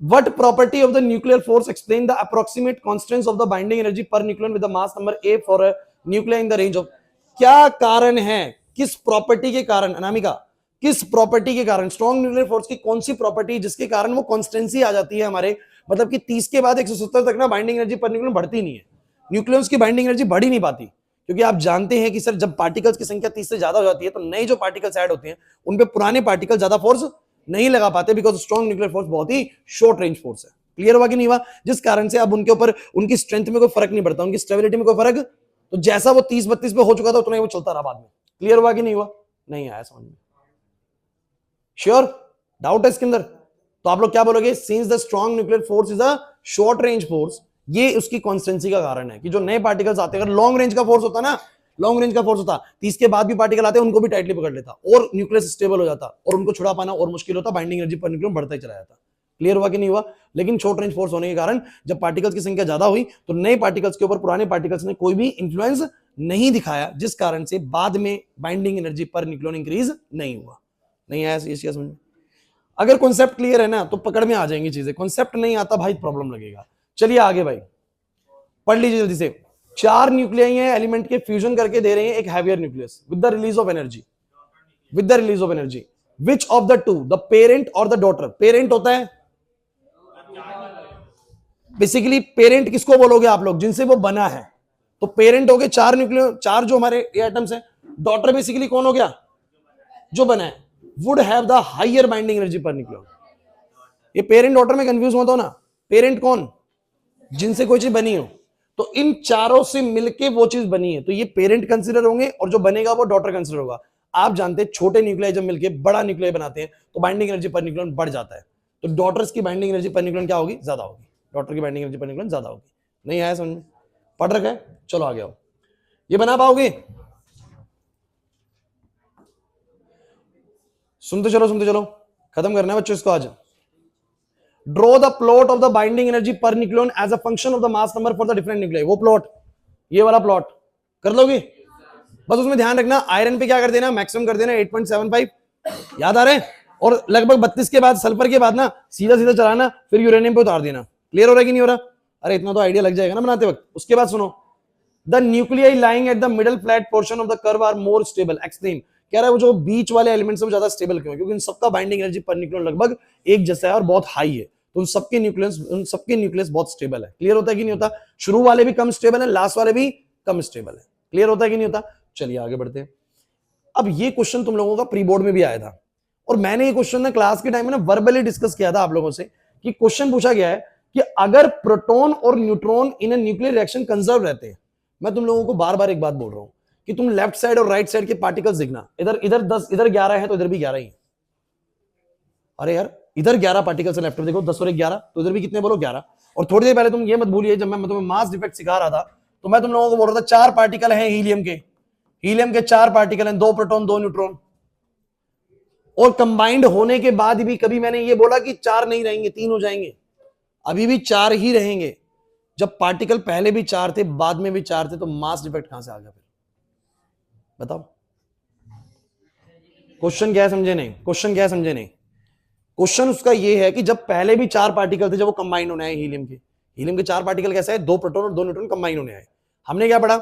What property of the nuclear force explain the approximate constants of the binding energy per nucleon with the mass number A for a nuclei in the range of? क्या कारण है, किस प्रॉपर्टी के कारण, अनामिका किस प्रॉपर्टी के कारण, स्ट्रॉन्ग न्यूक्लियर फोर्स की कौन सी प्रॉपर्टी जिसके कारण वो कॉन्स्टेंसी आ जाती है हमारे, मतलब कि 30 के बाद 170 तक ना बाइंडिंग एनर्जी पर न्यूक्लियन बढ़ती नहीं है, न्यूक्लियंस की बाइंडिंग एनर्जी बढ़ ही नहीं पाती। क्योंकि आप जानते हैं कि सर जब पार्टिकल्स की संख्या 30 से ज्यादा हो जाती है तो नए जो पार्टिकल्स ऐड होते हैं उन पे पुराने पार्टिकल ज्यादा फोर्स नहीं लगा पाते, बिकॉज स्ट्रॉन्ग न्यूक्लियर फोर्स बहुत ही शॉर्ट रेंज फोर्स है। क्लियर हुआ कि नहीं हुआ? जिस कारण से अब उनके ऊपर उनकी स्ट्रेंथ में कोई फर्क नहीं पड़ता, उनकी स्टेबिलिटी में कोई फर्क, तो जैसा वो 30-32 पे हो चुका था उतना ही वो चलता रहा बाद में। क्लियर हुआ कि नहीं हुआ? नहीं आया समझ में? श्योर? डाउट है इसके अंदर? तो आप लोग क्या बोलोगे? Since the strong nuclear force is a short range force, ये उसकी कॉन्स्टेंसी का कारण है कि जो नए पार्टिकल्स आते हैं, अगर लॉन्ग रेंज का फोर्स होता ना, लॉन्ग रेंज का फोर्स होता 30 के बाद भी पार्टिकल आते हैं उनको भी टाइटली पकड़ लेता और न्यूक्लियस स्टेबल हो जाता और उनको छुड़ा पाना और मुश्किल होता, बाइंडिंग एनर्जी पर न्यूक्लियन बढ़ता ही चला जाता। क्लियर हुआ कि नहीं हुआ? लेकिन शॉर्ट रेंज फोर्स होने के कारण जब पार्टिकल्स की संख्या ज्यादा हुई तो नए पार्टिकल्स के ऊपर पुराने पार्टिकल्स ने कोई भी इंफ्लुएंस नहीं दिखाया, जिस कारण से बाद में binding energy per nucleon increase नहीं हुआ। नहीं आया ये समझ में? अगर कॉन्सेप्ट क्लियर है ना तो पकड़ में आ जाएंगी चीजें, कॉन्सेप्ट नहीं आता भाई प्रॉब्लम लगेगा। चलिए आगे भाई पढ़ लीजिए जल्दी से। 4 न्यूक्लियाई हैं एलिमेंट के, फ्यूजन करके दे रहे हैं एक heavier nucleus with the release of energy, with the release of energy. Which of the two, the parent और द डॉटर? पेरेंट होता है बेसिकली, पेरेंट किसको बोलोगे आप लोग? जिनसे वो बना है, तो पेरेंट हो गए 4 न्यूक्लियर, 4 जो हमारे एटम्स हैं। डॉटर बेसिकली कौन हो गया? जो बना है। Would have the higher binding energy per nucleon. ये पेरेंट डॉटर में कंफ्यूज मत हो ना, पेरेंट कौन, जिनसे कोई चीज बनी हो, तो इन चारों से मिलके वो चीज बनी है, तो ये पेरेंट कंसिडर होंगे और जो बनेगा वो डॉटर कंसिडर होगा। आप जानते हैं छोटे न्यूक्लियाई जब मिलके बड़ा न्यूक्लियाई बनाते हैं तो बाइंडिंग एनर्जी पर न्यूक्लियन बढ़ जाता है, तो डॉटर्स की बाइंडिंग एनर्जी पर न्यूक्लियन क्या होगी, ज्यादा होगी, डॉटर की बाइंडिंग एनर्जी पर न्यूक्लियन ज्यादा होगी। नहीं आया समझ में, पढ़ रखा है, चलो आगे आओ, ये बना पाओगे, सुनते चलो, खत्म करना है बच्चों इसको आज। Draw the plot of the binding energy per nucleon as a function of the mass number for the different nuclei. वो प्लॉट, ये वाला प्लॉट कर लोगे, बस उसमें ध्यान रखना आयरन पे क्या कर देना, मैक्सिमम कर देना 8.75, याद आ रहे हैं, और लगभग 32 के बाद सल्फर के बाद ना सीधा सीधा चलाना, फिर यूरेनियम पे उतार देना। क्लियर हो रहा है कि नहीं हो रहा, अरे इतना तो आइडिया लग जाएगा ना बनाते वक्त। उसके बाद सुनो, the nuclei lying at the middle flat portion of the curve are more stable. Explain, कह रहा है वो जो बीच वाले एलिमेंट्स है वो ज्यादा स्टेबल क्यों है, क्योंकि इन सबका बाइंडिंग एनर्जी पर न्यूक्लियन लगभग एक जैसा है और बहुत हाई है, तो उन सबके न्यूक्लियस बहुत स्टेबल है। क्लियर होता है कि नहीं होता, शुरू वाले भी कम स्टेबल है, लास्ट वाले भी कम स्टेबल है। क्लियर होता है कि नहीं होता, चलिए आगे बढ़ते हैं। अब ये क्वेश्चन तुम लोगों का प्री बोर्ड में भी आया था, और मैंने ये क्वेश्चन ना क्लास के टाइम में ना वर्बली डिस्कस किया था आप लोगों से, कि क्वेश्चन पूछा गया है कि अगर प्रोटॉन और neutron in nuclear reaction conserve रहते हैं, मैं तुम लोगों को बार बार एक बात बोल रहा हूं कि तुम लेफ्ट साइड और राइट साइड के पार्टिकल्स देखना, इधर इधर 10 इधर 11 है तो इधर भी 11 ही है। अरे यार इधर 11 पार्टिकल्स है, लेफ्ट में देखो 10 और 11, तो इधर भी कितने बोलो 11। और थोड़ी देर पहले तुम ये मत भूलिए, जब मैं तुम्हें मास डिफेक्ट सिखा रहा था तो मैं तुम लोगों को बोल रहा था 4 पार्टिकल हैं हीलियम के 4 पार्टिकल हैं, 2 प्रोटॉन 2 न्यूट्रॉन, और कंबाइंड होने के बाद भी कभी मैंने ये बोला कि 4 नहीं रहेंगे 3 हो जाएंगे, अभी भी 4 ही रहेंगे। जब पार्टिकल पहले भी 4 थे बाद में भी 4 थे, तो मास डिफेक्ट कहां से आ गया फिर, बताओ। क्वेश्चन क्या है समझे नहीं, क्वेश्चन उसका ये है कि जब पहले भी 4 पार्टिकल थे, जब वो कंबाइन होने आए हीलियम के 4 पार्टिकल कैसे है, 2 प्रोटॉन और 2 न्यूट्रॉन कंबाइन होने आए। हमने क्या पढ़ा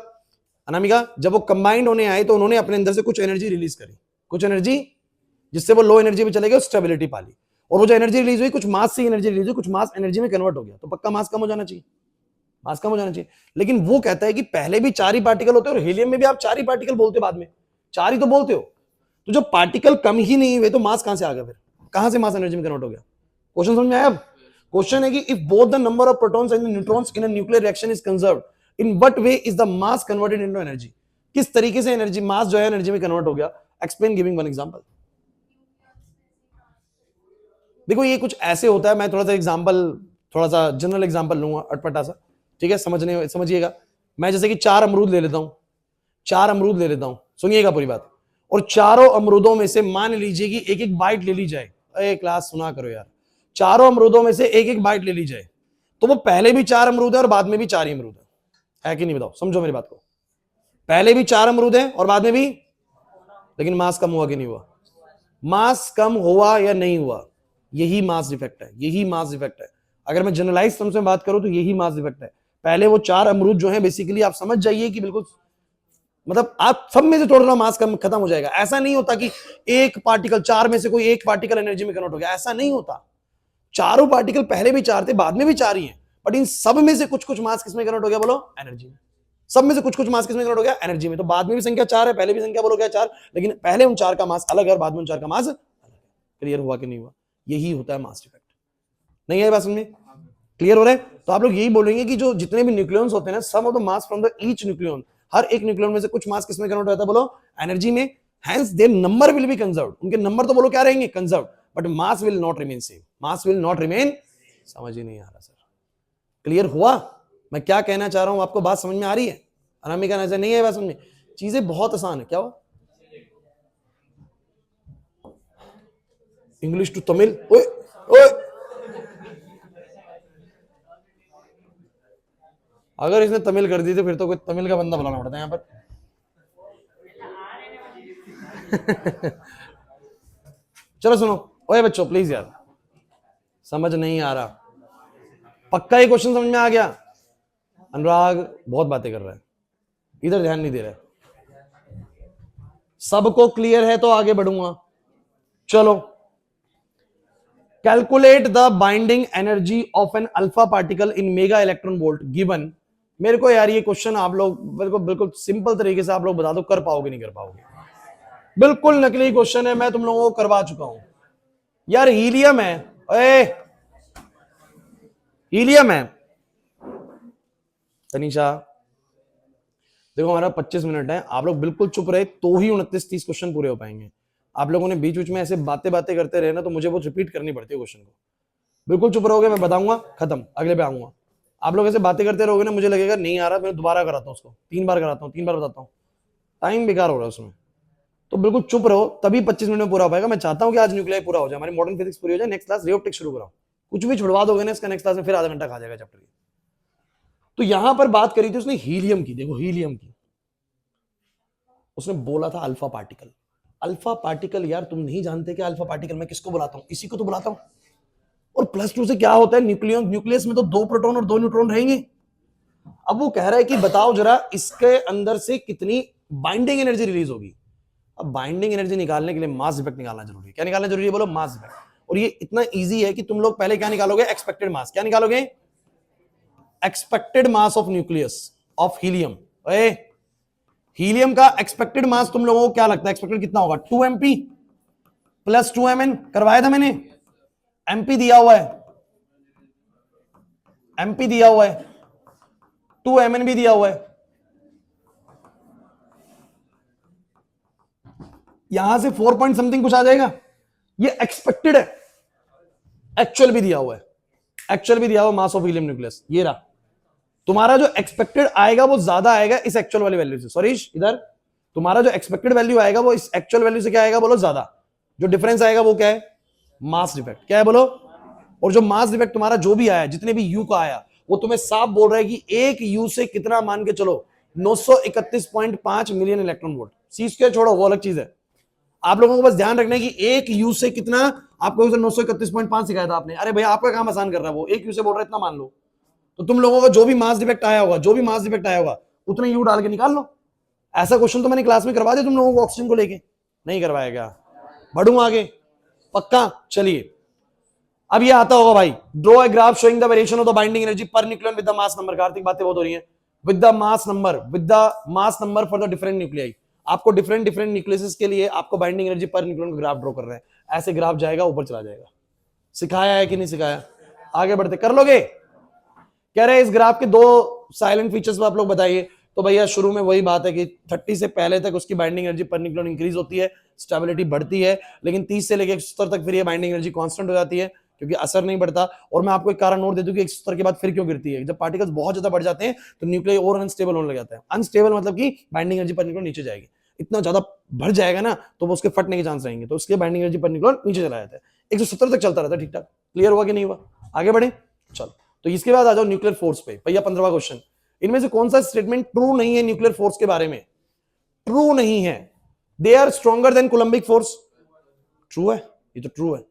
अनामिका, जब वो कंबाइंड होने आए तो उन्होंने अपने अंदर से कुछ एनर्जी रिलीज करी, कुछ एनर्जी जिससे वो लो एनर्जी में चले गए, स्टेबिलिटी पाली, और वो जो एनर्जी रिलीज हुई कुछ मास से एनर्जी रिलीज हुई, कुछ मास एनर्जी में कन्वर्ट हो गया, तो पक्का मास कम हो जाना चाहिए, लेकिन वो कहता है कि पहले भी 4 ही पार्टिकल होते हैं और हीलियम में भी आप 4 ही पार्टिकल बोलते हो, बाद में 4 ही तो बोलते हो, तो जब पार्टिकल कम ही नहीं हुए तो मास कहां से आ गया, फिर कहां से मास एनर्जी में कन्वर्ट हो गया। क्वेश्चन समझ में आया। अब क्वेश्चन है कि if both the number of protons and neutrons in a nuclear reaction is conserved, in what way is the mass converted into energy, किस तरीके से एनर्जी मास जो है एनर्जी में कन्वर्ट हो गया। Explain giving one example. देखो ये कुछ ऐसे होता है, मैं थोड़ा सा जनरल एग्जांपल लूंगा अटपटा सा, ठीक है, समझिएगा। मैं जैसे कि 4 अमरूद ले लेता हूं, सुनिएगा पूरी बात, और चारों अमरूदों में से मान लीजिए कि एक एक बाइट ले ली जाए, अरे क्लास सुना करो यार, चारों अमरूदों में से एक एक बाइट ले ली जाए, तो वो पहले भी 4 अमरूद है और बाद में भी 4 ही अमरूद है कि नहीं, बताओ, समझो मेरी बात को। पहले भी 4 अमरूद है और बाद में भी, लेकिन मास कम हुआ कि नहीं हुआ, मास कम हुआ या नहीं हुआ, यही मास डिफेक्ट है, अगर मैं जनरलाइज टर्म्स में बात करूं तो यही मास डिफेक्ट है। पहले वो 4 अमरूद जो है बेसिकली आप समझ जाइए कि बिल्कुल, मतलब आप सब में से थोड़ा थोड़ा मास कम खत्म हो जाएगा। ऐसा नहीं होता कि एक पार्टिकल 4 में से कोई एक पार्टिकल एनर्जी में कन्वर्ट हो गया, ऐसा नहीं होता। चारों पार्टिकल पहले भी 4 थे बाद में भी 4 ही हैं, बट इन सब में से कुछ कुछ मास किसमें कन्वर्ट हो गया, बोलो एनर्जी में। सब में से कुछ कुछ मास किसमें कन्वर्ट हो गया, एनर्जी में। तो बाद में भी संख्या 4 है, पहले भी संख्या बोलो क्या 4, लेकिन पहले उन 4 का मास अलग है और बाद में उन 4 का मास अलग है। क्लियर हुआ कि नहीं हुआ, यही होता है मास डिफेक्ट। नहीं है बात समझ में, क्लियर हो रहा है। तो आप लोग यही बोलेंगे कि जो जितने भी न्यूक्लियॉन्स होते हैं ना, sum of the mass from the each nucleon, हर एक न्यूक्लियॉन में से कुछ मास किसमें कन्वर्ट होता है, बोलो एनर्जी में। Hence their number will be conserved, उनके नंबर तो बोलो क्या रहेंगे, conserved, but mass will not remain same, समझ ही नहीं आ रहा सर, क्लियर हुआ मैं क्या कहना चाह रहा हूं, आपको बात समझ में आ रही है। अनामिका नजर नहीं है बात समझ में, चीजें बहुत आसान है। क्या हुआ, इंग्लिश टू तमिल, ओए ओए, अगर इसने तमिल कर दी तो फिर तो कोई तमिल का बंदा बुलाना पड़ता है यहाँ पर। चलो सुनो, ओए बच्चों प्लीज यार, समझ नहीं आ रहा, पक्का ये क्वेश्चन समझ में आ गया। अनुराग बहुत बातें कर रहा है, इधर ध्यान नहीं दे रहा है। सबको क्लियर है तो आगे बढ़ूंगा। चलो, calculate the binding energy of an alpha particle in mega electron volt given. मेरे को यार ये क्वेश्चन आप लोग बिल्कुल सिंपल तरीके से आप लोग बता दो, कर पाओगे नहीं कर पाओगे, बिल्कुल नकली क्वेश्चन है, मैं तुम लोगों को करवा चुका हूं यार। हीलियम है, ए हीलियम है तनीषा। देखो हमारा 25 मिनट है, आप लोग बिल्कुल चुप रहे तो ही 29-30 क्वेश्चन पूरे हो पाएंगे। आप लोगों ने बीच बीच में ऐसे बातें बातें करते रहे ना, तो मुझे वो रिपीट करनी पड़ती है क्वेश्चन को। बिल्कुल चुप रहोगे, मैं बताऊंगा, खत्म, अगले पे आऊंगा। आप लोग ऐसे बातें करते रहोगे ना, मुझे लगेगा नहीं आ रहा, मैं दोबारा कराता हूँ उसको, 3 बार कराता हूँ, 3 बार बताता हूँ, टाइम बेकार हो रहा है उसमें। तो बिल्कुल चुप रहो, तभी 25 मिनट में पूरा हो पाएगा। मैं चाहता हूँ कि आज न्यूक्लियर पूरा हो जाए, हमारी मॉडर्न फिजिक्स पूरी हो जाए, नेक्स्ट क्लास रे ऑप्टिक्स शुरू कराओ। कुछ भी छुड़वा दोगे ना इसका, नेक्स्ट क्लास में फिर आधा घंटा खा जाएगा चैप्टर की। तो यहां पर बात करी थी उसने हीलियम की। देखो हीलियम की, उसने बोला था अल्फा पार्टिकल। अल्फा पार्टिकल यार तुम नहीं जानते कि अल्फा पार्टिकल मैं किसको बुलाता हूं? इसी को तो बुलाता हूं। और +2 से क्या होता है, न्यूक्लियस, न्यूक्लियस में तो 2 प्रोटॉन और 2 न्यूट्रॉन रहेंगे। अब वो कह रहा है कि बताओ जरा इसके अंदर से कितनी बाइंडिंग एनर्जी रिलीज होगी। अब बाइंडिंग एनर्जी निकालने के लिए मास इफेक्ट निकालना जरूरी है। क्या निकालना जरूरी है? बोलो मास इफेक्ट। और ये इतना इजी है कि तुम लोग पहले क्या निकालोगे? एक्सपेक्टेड मास। क्या निकालोगे? Expected mass of nucleus of helium. Helium का एक्सपेक्टेड मास तुम लोगों को क्या लगता है एक्सपेक्टेड कितना होगा? 2 MP प्लस 2 Mn। करवाया था मैंने, एमपी दिया हुआ है, एमपी दिया हुआ है, 2 Mn भी दिया हुआ है। यहां से 4 पॉइंट समथिंग कुछ आ जाएगा। ये एक्सपेक्टेड है, एक्चुअल भी दिया हुआ है, एक्चुअल भी दिया हुआ मास ऑफ हीलियम न्यूक्लियस। ये रहा तुम्हारा जो एक्सपेक्टेड आएगा वो ज्यादा आएगा इस एक्चुअल वाली वैल्यू से। सॉरीश इधर तुम्हारा जो एक्सपेक्टेड वैल्यू आएगा वो इस एक्चुअल वैल्यू से क्या आएगा? बोलो ज्यादा। जो डिफरेंस आएगा वो क्या है? Mass defect. क्या है बोलो? और जो मास डिफेक्ट तुम्हारा जो भी आया, जितने भी यू का आया, वो तुम्हें साफ बोल रहा है कि एक यू से कितना, मान के चलो 931.5 मिलियन इलेक्ट्रॉन वोल्ट। सी स्क्वायर छोड़ो, वो अलग चीज है। आप लोगों को बस ध्यान रखना है कि एक यू से कितना। आपको 931.5 सिखाया था आपने, अरे भैया आपका काम आसान कर रहा है, वो एक यू से बोल रहा है इतना मान लो। तो तुम लोगों का जो भी मास डिफेक्ट आया होगा, जो भी मास डिफेक्ट आया होगा, उतने यू डाल के निकाल लो। ऐसा क्वेश्चन तो मैंने क्लास में करवा दिया तुम लोगों को ऑक्सीजन को लेके, नहीं करवाया क्या? बढ़ू आगे पक्का। चलिए अब ये आता होगा भाई, draw a graph showing the variation of the binding energy per nucleon with the mass number. Kartik बातें बहुत हो रही हैं। With the mass number for the different nuclei. आपको डिफरेंट डिफरेंट न्यूक्लियस के लिए आपको बाइंडिंग एनर्जी पर न्यूक्लियन का ग्राफ ड्रॉ कर रहे हैं। ऐसे ग्राफ जाएगा, ऊपर चला जाएगा। सिखाया है कि नहीं सिखाया? आगे बढ़ते, कर लोगे? कह रहे हैं इस ग्राफ के 2 साइलेंट फीचर्स आप लोग बताइए। तो भैया शुरू में वही बात है कि 30 से पहले तक उसकी binding energy per nucleon increase होती है, स्टेबिलिटी बढ़ती है, लेकिन 30 से लेकर 170 तक फिर ये बाइंडिंग एनर्जी कांस्टेंट हो जाती है, क्योंकि असर नहीं बढ़ता। और मैं आपको एक कारण और दे दूं कि 170 के बाद फिर क्यों गिरती है। जब पार्टिकल्स बहुत ज्यादा बढ़ जाते हैं तो न्यूक्लियर और अनस्टेबल होने लग जाता है। अनस्टेबल मतलब कि बाइंडिंग एनर्जी पर न्यूक्लियन नीचे जाएगी। इतना ज्यादा बढ़ जाएगा ना तो वो उसके फटने के चांस रहेंगे, तो उसके बाइंडिंग एनर्जी पर न्यूक्लियन नीचे चला जाता है। 170 तक चलता रहता है ठीक ठाक। क्लियर हुआ कि नहीं हुआ? आगे बढ़े, चलो। तो इसके बाद आ जाओ न्यूक्लियर फोर्स पे। भैया 15वां क्वेश्चन, इनमें से कौन सा स्टेटमेंट ट्रू नहीं है न्यूक्लियर फोर्स के बारे में? ट्रू नहीं है। They are stronger than coulombic force. True है, ये तो ट्रू है।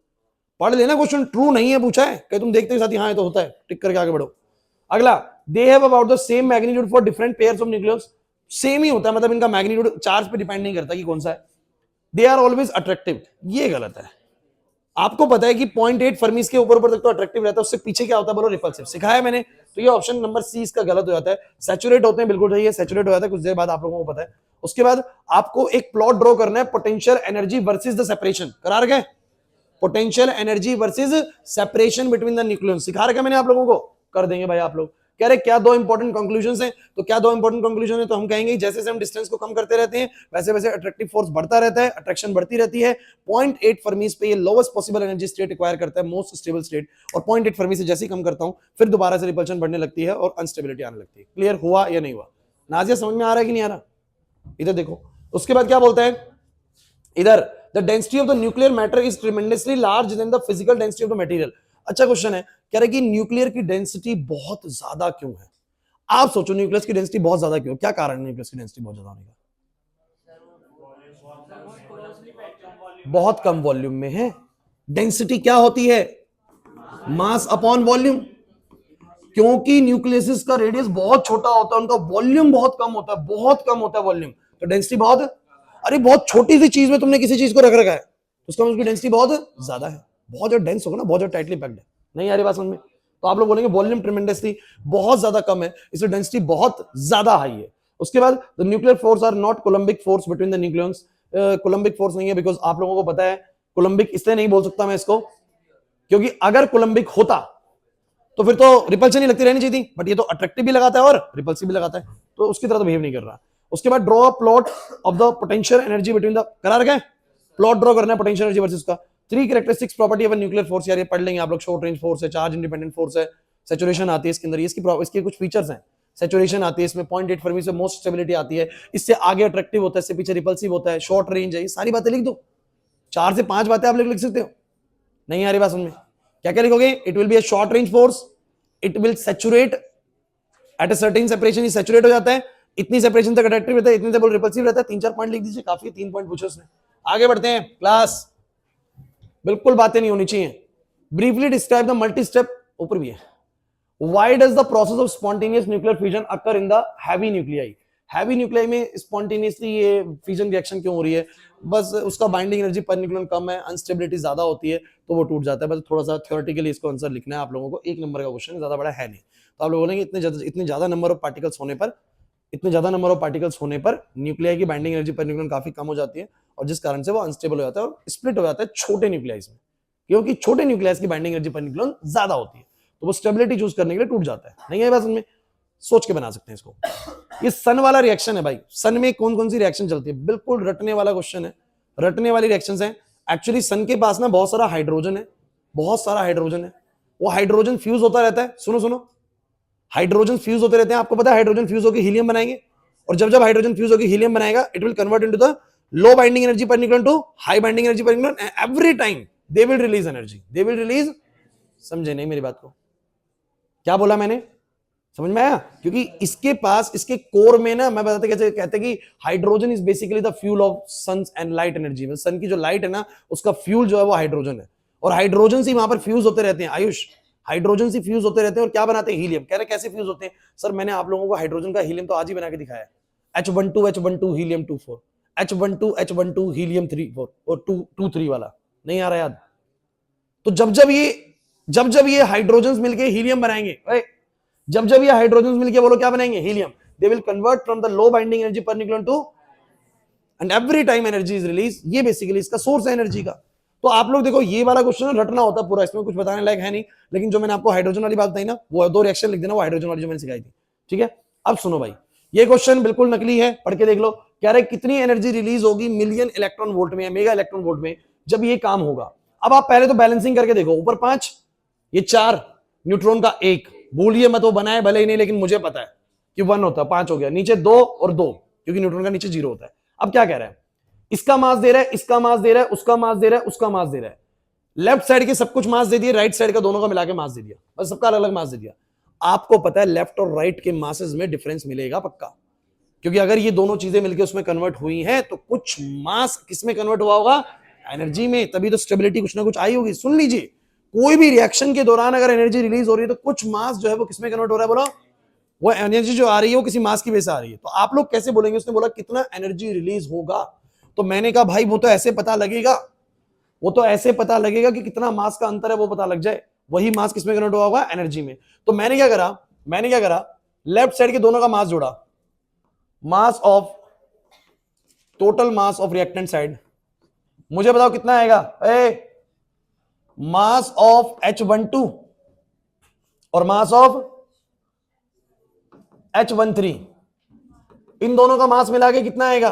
पढ़ लेना क्वेश्चन, ट्रू नहीं है पूछा है, कहीं तुम देखते साथ हाँ तो होता है, टिक करके आगे बढ़ो। अगला, they have about the same magnitude for different pairs of nucleus. Same ही होता है, मतलब इनका मैग्नीट्यूड चार्ज पे डिपेंड नहीं करता कि कौन सा है। दे आर ऑलवेज अट्रैक्टिव, ये गलत है। आपको पता है कि 0.8 फर्मीज के ऊपर ऊपर तक तो अट्रैक्टिव रहता है, उससे पीछे क्या होता है? बोलो रिपल्सिव। सिखाया मैंने। तो ये ऑप्शन नंबर सी इसका गलत हो जाता है। सैचुरेट होते हैं, बिल्कुल सही है, सैचुरेट हो जाता है, कुछ देर बाद आप लोगों को पता है। उसके बाद आपको एक प्लॉट ड्रॉ करना है, potential energy versus the separation. करा रखे potential energy versus separation between the nucleus, सिखा रखा मैंने आप लोगों को। कर देंगे भाई आप लोग। कह रहे क्या 2 इंपॉर्टेंट कंक्लूजन हैं? तो क्या 2 इंपॉर्टेंट कंक्लूजन है? तो हम कहेंगे जैसे जैसे हम डिस्टेंस को कम करते रहते हैं वैसे वैसे अट्रैक्टिव फोर्स बढ़ता रहता है, अट्रैक्शन बढ़ती रहती है। 0.8 फर्मीज पे ये lowest possible energy state acquire करता है, मोस्ट स्टेबल स्टेट। और 0.8 फर्मी से जैसे ही कम करता हूं फिर दोबारा से रिपल्शन बढ़ने लगती है और अनस्टेबिलिटी आने लगती है। क्लियर हुआ या नहीं हुआ? नाजिया समझ में आ रहा है कि नहीं आ रहा? इधर देखो। उसके बाद क्या बोलता है इधर, the density of the nuclear matter is tremendously large than the physical density of the material. अच्छा क्वेश्चन है, कह रहे कि न्यूक्लियर की डेंसिटी बहुत ज्यादा क्यों है? आप सोचो न्यूक्लियस की डेंसिटी बहुत ज्यादा क्यों? क्या कारण है न्यूक्लियस की डेंसिटी बहुत ज्यादा होने का? बहुत कम वॉल्यूम में है। डेंसिटी क्या होती है? Mass upon volume. क्योंकि न्यूक्लियस का रेडियस बहुत छोटा होता है, उनका वॉल्यूम बहुत कम होता है, बहुत कम होता है वॉल्यूम, तो डेंसिटी बहुत। अरे बहुत छोटी सी चीज में तुमने किसी चीज को रख रखा है तो उसका मतलब डेंसिटी बहुत ज्यादा है। बहुत ज्यादा डेंस होगा ना, बहुत ज्यादा टाइटली पैक्ड है। नहीं आ रही बात समझ में? तो आप लोग बोलेंगे वॉल्यूम ट्रिमेंडसली बहुत ज्यादा कम है, इसलिए डेंसिटी बहुत ज्यादा हाई है। उसके बाद the nuclear force are not coulombic force between the nucleons. Coulombic force नहीं है, बिकॉज आप लोगों को पता है कोलंबिक इसलिए नहीं बोल सकता मैं इसको, क्योंकि अगर कोलंबिक होता तो फिर तो रिपल्शन ही लगती रहनी चाहिए थी, बट ये तो अट्रैक्टिव भी लगाता है और रिपल्सिव भी लगाता है, तो उसकी तरह तो बिहेव नहीं कर रहा। उसके बाद draw a plot of the potential energy between the, करा रखा है प्लॉट ड्रॉ करना है पोटेंशियल एनर्जी वर्सेस का। 3 characteristics property of nuclear force, यार ये पढ़ लेंगे आप लोग। शॉर्ट रेंज फोर्स है, चार्ज इंडिपेंडेंट फोर्स है, सैचुरेशन आती है इसके अंदर, इसके कुछ फीचर्स हैं। सैचुरेशन आती है इसमें, 0.8 फर्मी से मोस्ट स्टेबिलिटी आती है, इससे आगे अट्रैक्टिव होता है, इससे पीछे रिपल्सिव होता है, शॉर्ट रेंज है, ये सारी बातें लिख दो। 4 से 5 बातें आप लिख सकते हो। नहीं आ रही बात समझ में? क्या क्या लिखोगे? It will be a short range force, it will saturate at a certain separation, ये सैचुरेट हो जाता है, इतनी सेपरेशन तक अट्रैक्टिव रहता है, इतनी तक रिपल्सिव रहता है। 3-4 पॉइंट लिख दीजिए, काफी 3 पॉइंट पूछे उसने। आगे बढ़ते हैं क्लास, बिल्कुल बातें नहीं होनी चाहिए। Briefly describe the multi step, ऊपर भी है। Why does the process of spontaneous nuclear fusion occur in the heavy nuclei? Heavy nuclei में स्पॉन्टेनियसली ये फ्यूजन रिएक्शन क्यों हो रही है? बस उसका बाइंडिंग एनर्जी पर न्यूक्लियन कम है, अनस्टेबिलिटी ज्यादा होती है, तो वो टूट जाता है। बस थोड़ा सा थ्योरेटिकली इसको आंसर लिखना है आप लोगों को, 1 नंबर का क्वेश्चन है, ज्यादा बड़ा है नहीं। तो आप लोग बोलेंगे इतने ज्यादा नंबर ऑफ पार्टिकल्स होने पर न्यूक्लियाई की बाइंडिंग एनर्जी पर न्यूक्लियन काफी कम हो जाती है, और जिस कारण से वो अनस्टेबल हो जाता है और स्प्लिट हो जाता है छोटे न्यूक्लियाइज में, क्योंकि छोटे न्यूक्लियस की बाइंडिंग एनर्जी पर न्यूक्लियन ज्यादा होती है, तो वो स्टेबिलिटी चूज करने के लिए टूट जाता है। नहीं है बात समझ में? सोच के बना सकते हैं इसको। ये सन वाला रिएक्शन है भाई। सन में कौन कौन सी रिएक्शन चलती है? बिल्कुल रटने वाला क्वेश्चन है, रटने वाली रिएक्शंस हैं। एक्चुअली सन के पास ना बहुत सारा हाइड्रोजन है, बहुत सारा हाइड्रोजन है, वो हाइड्रोजन फ्यूज होता रहता है। सुनो सुनो, हाइड्रोजन फ्यूज होते रहते हैं। आपको पता है हाइड्रोजन फ्यूज होकर हीलियम बनाएंगे, और जब जब हाइड्रोजन फ्यूज होकर हीलियम बनाएगा, it will convert into the low binding energy per nucleon to high binding energy per nucleon, every time they will release energy, they will release. समझे नहीं मेरी बात को? क्या बोला मैंने? समझ में आया? क्योंकि इसके पास, इसके कोर में ना, मैं बताते कैसे, कहते कि hydrogen is basically the fuel of sun and light energy. Sun की जो लाइट है ना, उसका फ्यूल जो है वो हाइड्रोजन है, और हाइड्रोजन से वहां पर फ्यूज होते रहते हैं। आयुष, हाइड्रोजन से फ्यूज होते रहते हैं और क्या बनाते हैं? हीलियम। कह रहे कैसे फ्यूज होते हैं? सर मैंने आप लोगों को हाइड्रोजन का हीलियम तो आज ही बना के दिखाया है। H12 हीलियम 24, H12 हीलियम 34 और 2 3 वाला। नहीं आ रहा याद? तो जब जब ये हाइड्रोजन मिलके हीलियम बनाएंगे, जब जब ये हाइड्रोजन मिलके बोलो क्या बनाएंगे? Helium. They will convert from the low binding energy per nucleon to, and every time energy is release. ये बेसिकली इसका सोर्स है एनर्जी का। तो आप लोग देखो, ये वाला क्वेश्चन रटना होता है पूरा, इसमें कुछ बताने लायक है नहीं, लेकिन जो मैंने आपको हाइड्रोजन वाली बात बताई ना, वो 2 रिएक्शन लिख देना, वो हाइड्रोजन वाली जो मैंने सिखाई थी। ठीक है, अब सुनो भाई, ये क्वेश्चन बिल्कुल नकली है, पढ़ के देख लो। कह रहे कितनी एनर्जी रिलीज होगी मिलियन इलेक्ट्रॉन वोल्ट में, मेगा इलेक्ट्रॉन वोल्ट में, जब ये काम होगा। अब आप पहले तो बैलेंसिंग करके देखो, ऊपर 5, ये 4, न्यूट्रॉन का 1, भूलिए मत, वो बनाए भले ही नहीं, लेकिन मुझे पता है कि 1 होता है, 5 हो गया, नीचे 2 और 2, क्योंकि न्यूट्रॉन का नीचे 0 होता है। अब क्या कह रहा है? इसका मास दे रहा है, इसका मास दे रहा है, उसका मास दे रहा है, उसका मास दे रहा है। लेफ्ट साइड के सब कुछ मास दे दिया, राइट साइड का दोनों का मिला के मास दे दिया, बस सबका अलग अलग मास दे दिया। आपको पता है लेफ्ट और राइट के मासेस में डिफरेंस मिलेगा पक्का, क्योंकि अगर ये दोनों चीजें मिलकर उसमें कन्वर्ट हुई हैं, तो कुछ मास किसमें कन्वर्ट हुआ होगा? एनर्जी में, तभी तो स्टेबिलिटी कुछ ना कुछ आई होगी। सुन लीजिए, कोई भी रिएक्शन के दौरान अगर एनर्जी रिलीज हो रही है, तो कुछ मास जो है वो किसमें कन्वर्ट हो रहा है? बोलो, वो एनर्जी जो आ रही है वो किसी मास की वजह से आ रही है। तो आप लोग कैसे बोलेंगे? उसने बोला कितना एनर्जी रिलीज होगा, तो मैंने कहा भाई वो तो ऐसे पता लगेगा, वो तो ऐसे पता लगेगा कि कितना मास का अंतर है, वो पता लग जाए। वही मास किसमें कन्वर्ट हुआ होगा? एनर्जी में। तो मैंने क्या करा, लेफ्ट साइड के दोनों का मास जोड़ा, mass of, total mass of reactant side, मुझे बताओ कितना आएगा? मास ऑफ H12 और मास ऑफ H13, इन दोनों का मास मिला के कितना आएगा?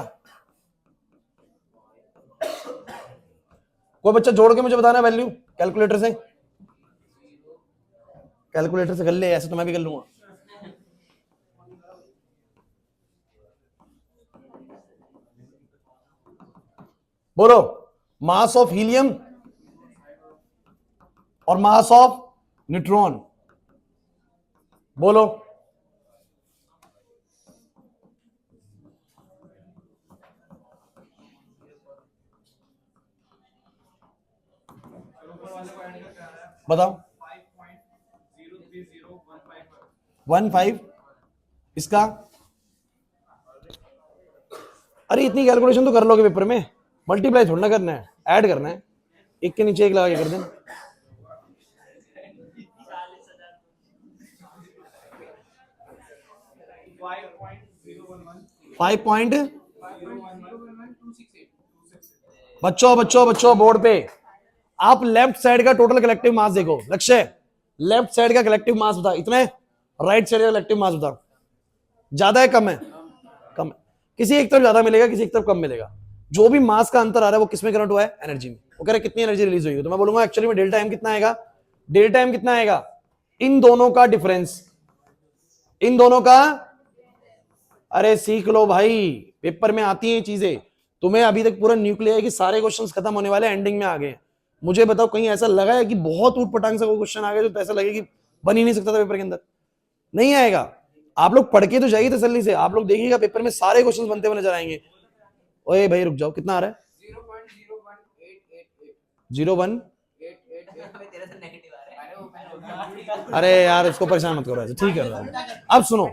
कोई बच्चा जोड़ के मुझे बताना वैल्यू, कैलकुलेटर से, कैलकुलेटर से कर ले, ऐसे तो मैं भी कर लूंगा। बोलो, मास ऑफ हीलियम और मास ऑफ न्यूट्रॉन, बोलो। बताओ। 15, इसका, अरे इतनी कैलकुलेशन तो कर लोगे पेपर में, मल्टीप्लाई थोड़ा ना करना है, ऐड करना है, एक के नीचे एक लगा के कर देना। 5.011 बच्चों बच्चों बच्चों बोर्ड पे आप लेफ्ट साइड का टोटल कलेक्टिव मास देखो। लक्ष्य, लेफ्ट साइड का कलेक्टिव मास बता इतना है, राइट साइड का कलेक्टिव मास बता, ज्यादा है कम है? कम है। किसी एक तरफ ज्यादा मिलेगा, किसी एक तरफ कम मिलेगा। जो भी मास का अंतर आ रहा है वो किसमें कन्वर्ट हुआ है? एनर्जी में। वो कह रहे कितनी एनर्जी रिलीज हुई है, तो मैं बोलूंगा एक्चुअली में डेल्टा एम कितना आएगा? डेल्टा एम कितना आएगा? इन दोनों का डिफरेंस, इन दोनों का। अरे सीख लो भाई, पेपर में आती हैं चीजें। तुम्हें अभी तक पूरा न्यूक्लियर के सारे क्वेश्चंस खत्म होने वाले, एंडिंग में आ गए। मुझे बताओ कहीं ऐसा लगा है कि बहुत ऊट पटांग से कोई क्वेश्चन आ गया तो ऐसा लगे कि बन ही नहीं सकता था पेपर के अंदर? नहीं आएगा। आप लोग पढ़ के तो जाइए तसल्ली से, आप लोग देखिएगा पेपर में सारे क्वेश्चंस बनते हुए नजर आएंगे। ओए भाई रुक जाओ, कितना आ रहा है? 0.01 अरे यार इसको परेशान मत करो ऐसे, ठीक है। अब सुनो,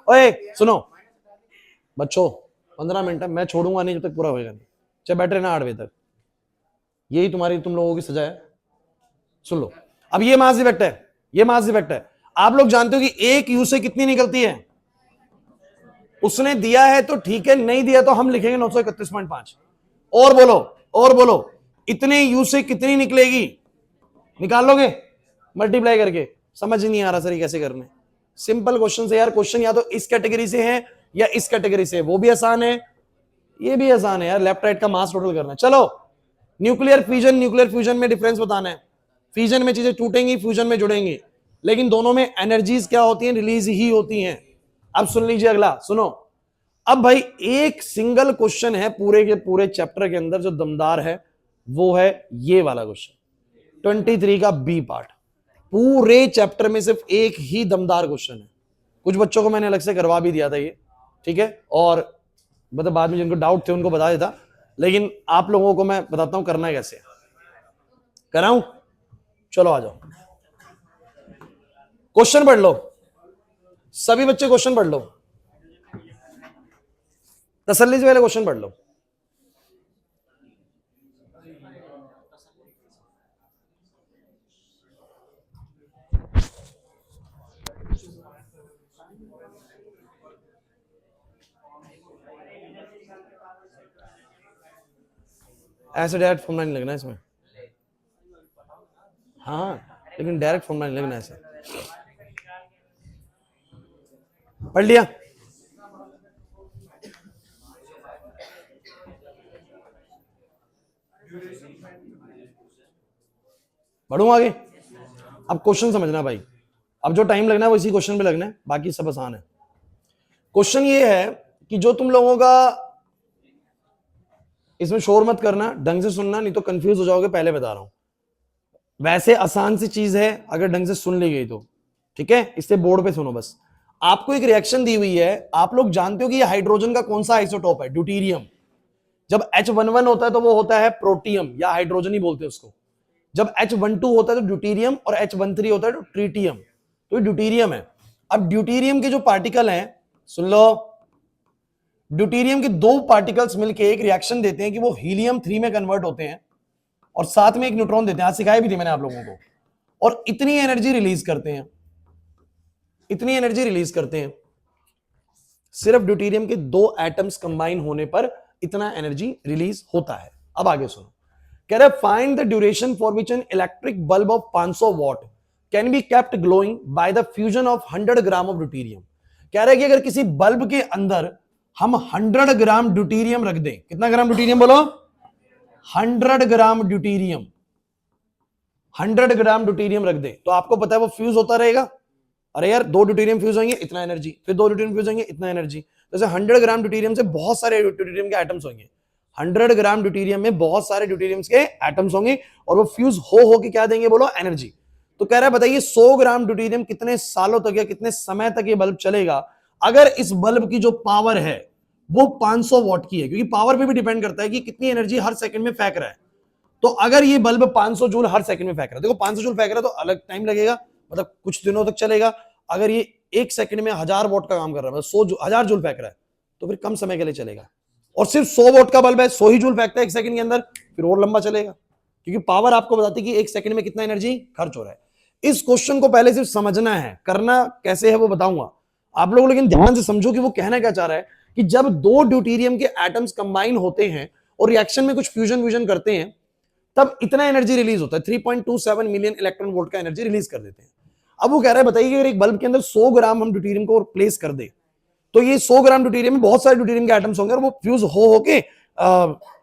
ओए सुनो बच्चों, 15 मिनट है, मैं छोड़ूंगा नहीं जब तक पूरा होएगा नहीं, चाहे बैठ रहना 8 बजे तक। यही तुम्हारी तुम लोगों की सजा है। सुन लो, अब ये मास इफेक्ट है, ये मास इफेक्ट है। आप लोग जानते हो कि एक यू से कितनी निकलती है? उसने दिया है तो ठीक है, नहीं दिया तो हम लिखेंगे 931.5। और बोलो, और बोलो, इतने यू से कितनी निकलेगी? निकाल लोगे मल्टीप्लाई करके? समझ नहीं आ रहा सर ये कैसे करने? सिंपल क्वेश्चन है यार। क्वेश्चन या तो इस कैटेगरी से है या इस कैटेगरी से, वो भी आसान है, ये भी आसान है यार। लेफ्ट राइट का मास टोटल करना है। चलो, न्यूक्लियर फ्यूजन, न्यूक्लियर फ्यूजन में डिफरेंस बताना है। फ्यूजन में चीजें टूटेंगी, फ्यूजन में जुड़ेंगी, लेकिन दोनों में एनर्जीज क्या होती हैं? रिलीज ही होती हैं। अब सुन लीजिए अगला, सुनो। अब भाई एक सिंगल क्वेश्चन है पूरे के पूरे चैप्टर के अंदर जो दमदार है, वो है ये वाला क्वेश्चन 23 का बी पार्ट। पूरे चैप्टर में सिर्फ एक ही दमदार क्वेश्चन है। कुछ बच्चों को मैंने अलग से करवा भी दिया था ये, ठीक है, और मतलब बाद में जिनको डाउट थे उनको बता देता, लेकिन आप लोगों को मैं बताता हूं करना कैसे। कराऊं? चलो आ जाओ, क्वेश्चन पढ़ लो सभी बच्चे, क्वेश्चन पढ़ लो, तसल्ली से पहले क्वेश्चन पढ़ लो। ऐसे डायरेक्ट फॉर्मूला नहीं लगना इसमें, हाँ लेकिन डायरेक्ट फॉर्मूला नहीं लगना ऐसे। पढ़ लिया? बढ़ूं आगे? अब क्वेश्चन समझना भाई, अब जो टाइम लगना है वो इसी क्वेश्चन पे लगना है, बाकी सब आसान है। क्वेश्चन ये है कि जो तुम लोगों का, इसमें शोर मत करना, ढंग से सुनना, नहीं तो कंफ्यूज हो जाओगे, पहले बता रहा हूं। वैसे आसान सी चीज है अगर ढंग से सुन ली गई तो, ठीक है, इससे बोर्ड पे सुनो बस। आपको एक रिएक्शन दी हुई है, आप लोग जानते हो कि ये हाइड्रोजन का कौन सा आइसोटोप है? ड्यूटीरियम। जब H11 होता है तो वो होता है प्रोटियम या हाइड्रोजन ही बोलते हैं उसको। जब H12 होता है तो ड्यूटीरियम, और H13 होता है तो ट्रीटियम। तो ये ड्यूटीरियम है। अब ड्यूटीरियम के जो पार्टिकल हैं, सुन लो, ड्यूटीरियम के दो पार्टिकल्स मिलकर एक रिएक्शन देते हैं कि वो हीलियम 3 में कन्वर्ट होते हैं और साथ में एक न्यूट्रॉन देते हैं। आज सिखाई भी थी मैंने आप लोगों को। और इतनी एनर्जी रिलीज करते हैं, इतनी एनर्जी रिलीज करते हैं, सिर्फ ड्यूटीरियम के दो एटम्स कंबाइन होने पर इतना एनर्जी रिलीज होता है। अब आगे सुनो, कह रहा है find the duration for which an electric bulb of 500 what can be kept glowing by the fusion of 100 gram of deuterium. कह रहा है कि अगर किसी बल्ब के अंदर हम 100 ग्राम ड्यूटीरियम रख दें, कितना ग्राम ड्यूटीरियम बोलो? 100 ग्राम ड्यूटीरियम, 100 ग्राम ड्यूटीरियम रख दे, तो आपको पता है वो फ्यूज होता रहेगा। अरे यार 2 ड्यूटीरियम फ्यूज होंगे इतना एनर्जी, फिर 2 ड्यूटीरियम फ्यूज होंगे इतना एनर्जी। जैसे 100 ग्राम ड्यूटीरियम से बहुत सारे ड्यूटीरियम के एटम्स होंगे, 100 ग्राम ड्यूटीरियम में बहुत सारे ड्यूटीरियम के एटम्स होंगे और वो फ्यूज हो के क्या देंगे बोलो? एनर्जी। तो कह रहा है बताइए 100 ग्राम ड्यूटीरियम कितने सालों तक या कितने समय तक ये बल्ब चलेगा अगर इस बल्ब की जो पावर है वो 500 वॉट की है, क्योंकि पावर पे भी डिपेंड करता है कि कितनी एनर्जी हर सेकंड में फेंक रहा है। तो अगर ये बल्ब 500 जूल हर सेकंड में फेंक रहा है, देखो 500 जूल फेंक रहा है तो अलग टाइम लगेगा, मतलब कुछ दिनों तक चलेगा। अगर ये एक सेकंड में 1000 वॉट का काम कर रहा है, मतलब 1000 जूल फेंक रहा है, तो फिर कम समय के लिए चलेगा। और सिर्फ 100 वॉट का बल्ब है, 100 ही जूल फेंकता है एक सेकंड के अंदर, फिर और लंबा चलेगा, क्योंकि पावर आपको बताती है कि एक सेकंड में कितना एनर्जी खर्च हो रहा है। इस क्वेश्चन को पहले सिर्फ समझना है, करना कैसे है वो बताऊंगा आप लोग, लेकिन ध्यान से समझो कि वो कहना क्या चाह रहा है कि जब 2 ड्यूटीरियम के एटम्स कंबाइन होते हैं और रिएक्शन में कुछ फ्यूजन व्यूजन करते हैं, तब इतना एनर्जी रिलीज होता है, 3.27 मिलियन इलेक्ट्रॉन वोल्ट का एनर्जी रिलीज कर देते हैं। अब वो कह रहा है बताइए अगर एक बल्ब के अंदर 100 ग्राम हम ड्यूटेरियम को प्लेस कर दे, तो ये 100 ग्राम ड्यूटेरियम में बहुत सारे ड्यूटेरियम के एटम्स होंगे और वो फ्यूज हो होके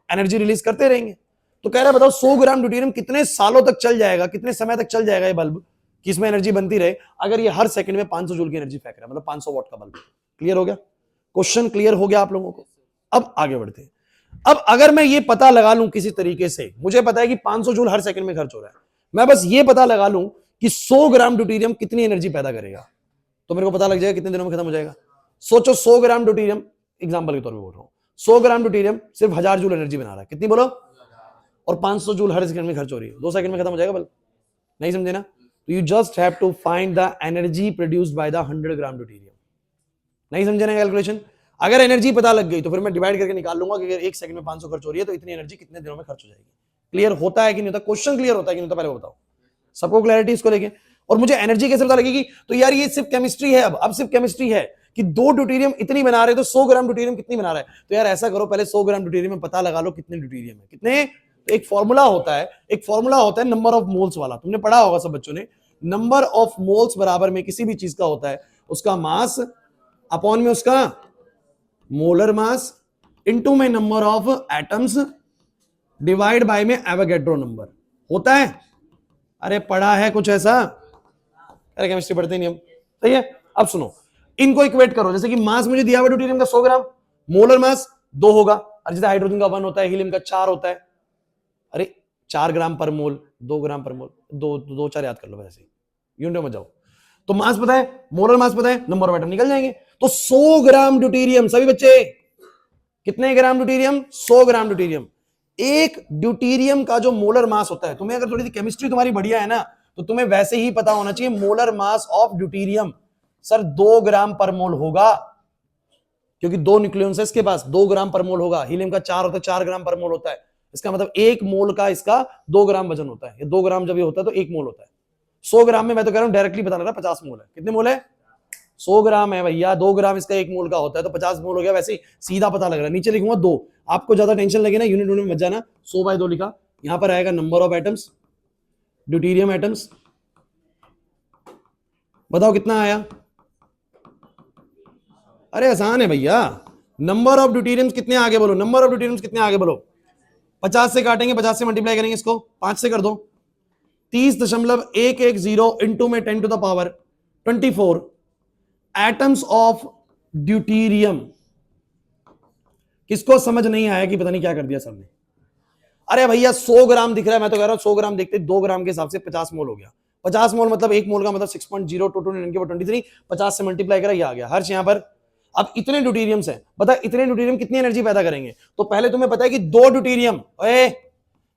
एनर्जी रिलीज करते रहेंगे। तो कह रहा है बताओ 100 ग्राम ड्यूटेरियम कितने सालों तक चल जाएगा, कितने समय तक चल जाएगा ये बल्ब कि इसमें एनर्जी बनती रहे, अगर ये हर सेकंड में 500 जूल की एनर्जी फेंक रहा है, मतलब 500 वॉट का बल्ब। क्लियर हो गया? क्वेश्चन क्लियर हो गया आप लोगों को? अब आगे बढ़ते हैं। अब अगर मैं ये पता लगा लूं किसी तरीके से, मुझे पता है कि 500 जूल हर सेकंड में खर्च हो रहा है, मैं बस ये पता लगा लूं कि 100 ग्राम ड्यूटेरियम कितनी एनर्जी पैदा करेगा, तो मेरे को पता लग जाएगा कितने दिनों में खत्म हो जाएगा। सोचो 100 ग्राम ड्यूटेरियम, एग्जांपल के तौर पे बोल रहा हूं, 100 ग्राम ड्यूटेरियम सिर्फ 1000 जूल एनर्जी बना रहा है, कितनी बोलो, और 500 जूल हर सेकंड में खर्च हो रही है, 2 सेकंड में खत्म हो जाएगा बल्ब। नहीं समझे ना? तो you just have to find the energy produced by the 100 gram deuterium. नहीं समझे ना कैलकुलेशन? अगर एनर्जी पता लग गई तो फिर मैं डिवाइड करके निकाल लूंगा कि अगर 1 सेकंड में 500 खर्च हो रही है तो इतनी एनर्जी कितने दिनों में खर्च हो जाएगी। क्लियर होता है कि नहीं होता? क्वेश्चन क्लियर होता है कि नहीं होता? पहले बताओ, सबको क्लैरिटी इसको लेके। और मुझे एनर्जी कैसे पता लगेगी? तो यार ये सिर्फ केमिस्ट्री है, अब सिर्फ केमिस्ट्री है कि 2 ड्यूटेरियम इतनी बना रहे, तो 100 ग्राम ड्यूटेरियम कितनी बना रहा है। तो यार ऐसा करो, पहले 100 ग्राम ड्यूटेरियम में पता लगा लो कितने ड्यूटेरियम है, कितने। तो एक फॉर्मूला होता है नंबर ऑफ मोल्स वाला, तुमने पढ़ा होगा सब बच्चों ने। नंबर ऑफ मोल्स बराबर में किसी भी चीज का होता है उसका मास अपॉन में उसका मोलर मास इनटू में number of atoms divide by में एवोगैड्रो नंबर होता है। अरे पढ़ा है कुछ ऐसा? अरे केमिस्ट्री पढ़ते नहीं हम, सही है। अब सुनो, इनको इक्वेट करो, जैसे कि मास मुझे दिया हुआ ड्यूटेरियम का 100 ग्राम, मोलर मास 2 होगा, और जैसे हाइड्रोजन का 1 होता है, हीलियम का 4 होता है। अरे 4 ग्राम पर मोल, 2 ग्राम पर मोल, 2 4 याद कर लो वैसे, यूनिट में जाओ। तो मास पता है, मोलर मास पता है, नंबर ऑफ एटम निकल जाएंगे। तो 100 ग्राम ड्यूटेरियम, सभी बच्चे कितने ग्राम ड्यूटेरियम? 100 gram deuterium. एक ड्यूटेरियम का जो मोलर मास होता है, तुम्हें अगर थोड़ी सी केमिस्ट्री तुम्हारी बढ़िया है ना, तो तुम्हें वैसे ही पता होना चाहिए molar mass of deuterium sir 2 ग्राम पर मोल होगा, क्योंकि 2 न्यूक्लियॉन्स है इसके पास, 2 ग्राम पर मोल होगा। हीलियम का 4 होता है, 4 ग्राम पर मोल होता है। इसका मतलब 1 मोल का इसका 2 ग्राम वजन होता है। ये 2 ग्राम जब ये होता है तो 1 मोल होता है। 100 ग्राम में मैं तो कह रहा हूं डायरेक्टली पता लग रहा है 50 मोल है। कितने मोल है? 100 ग्राम है भैया, 2 ग्राम इसका 1 मोल का होता है, तो 50 मोल हो गया। वैसे ही सीधा पता लग रहा है। नीचे लिखूंगा 2, आपको ज्यादा टेंशन लगे ना, यूनिट में मत जाना। 100/2 लिखा, यहां पर आएगा number of atoms, deuterium atoms, बताओ कितना आया? अरे आसान है भैया, नंबर ऑफ ड्यूटेरियम्स कितने आगे बोलो, नंबर ऑफ ड्यूटेरियम्स कितने आगे बोलो। 50 से काटेंगे, 50 से मल्टीप्लाई करेंगे, इसको 5 से कर दो, 30.110 इंटू में 10 to the power 24 atoms of deuterium. किसको समझ नहीं आया कि पता नहीं क्या कर दिया सबने? अरे भैया 100 ग्राम दिख रहा है, मैं तो कह रहा हूं 100 ग्राम देखते 2 ग्राम के हिसाब से 50 मोल हो गया। 50 मोल मतलब 1 मोल का मतलब 6.0222 50 से मल्टीप्लाई करा, ये आ गया हर्ष यहां पर। अब इतने ड्यूटेरियम्स हैं, बता इतने ड्यूटेरियम कितनी एनर्जी पैदा करेंगे? तो पहले तुम्हें पता है कि 2 ड्यूटेरियम,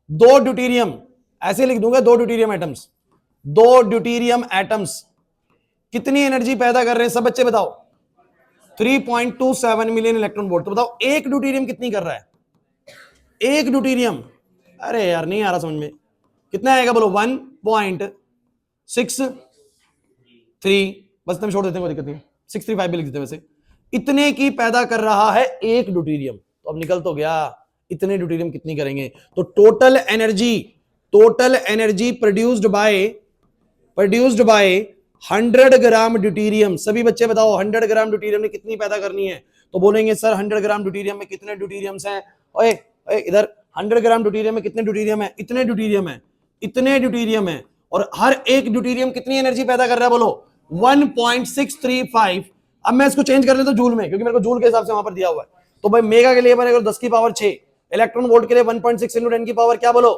2 ड्यूटेरियम ऐसे लिख दूंगा, 2 ड्यूटेरियम एटम्स, 2 ड्यूटेरियम एटम्स कितनी एनर्जी पैदा कर रहे हैं सब बच्चे बताओ? 3.27 मिलियन इलेक्ट्रॉन वोल्ट। तो बताओ एक ड्यूटेरियम कितनी कर रहा है? एक ड्यूटेरियम, अरे यार नहीं आ रहा समझ में, कितना आएगा बोलो? 1.63, बस तुम छोड़ देते हैं, कोई दिक्कत नहीं, 635 भी लिख देते हैं वैसे। इतने की पैदा कर रहा है एक ड्यूटेरियम। तो अब निकल तो गया इतने ड्यूटेरियम कितनी करेंगे। तो total energy produced bye 100 gram deuterium. सभी बच्चे बताओ 100 ग्राम ड्यूटेरियम ने कितनी पैदा करनी है? तो बोलेंगे सर 100 ग्राम ड्यूटेरियम में कितने ड्यूटेरियम्स हैं? ओए इधर 100 ग्राम ड्यूटेरियम में कितने ड्यूटेरियम है? इतने ड्यूटेरियम है। और हर एक ड्यूटेरियम कितनी एनर्जी पैदा कर रहा है बोलो? 1.635। अब मैं इसको चेंज कर लेता हूं जूल में, क्योंकि मेरे को जूल के हिसाब से वहां पर दिया हुआ है। तो भाई मेगा के लिए बनेगा 10 की पावर 6, इलेक्ट्रॉन वोल्ट के लिए 1.6 इंटू 10 की पावर क्या बोलो?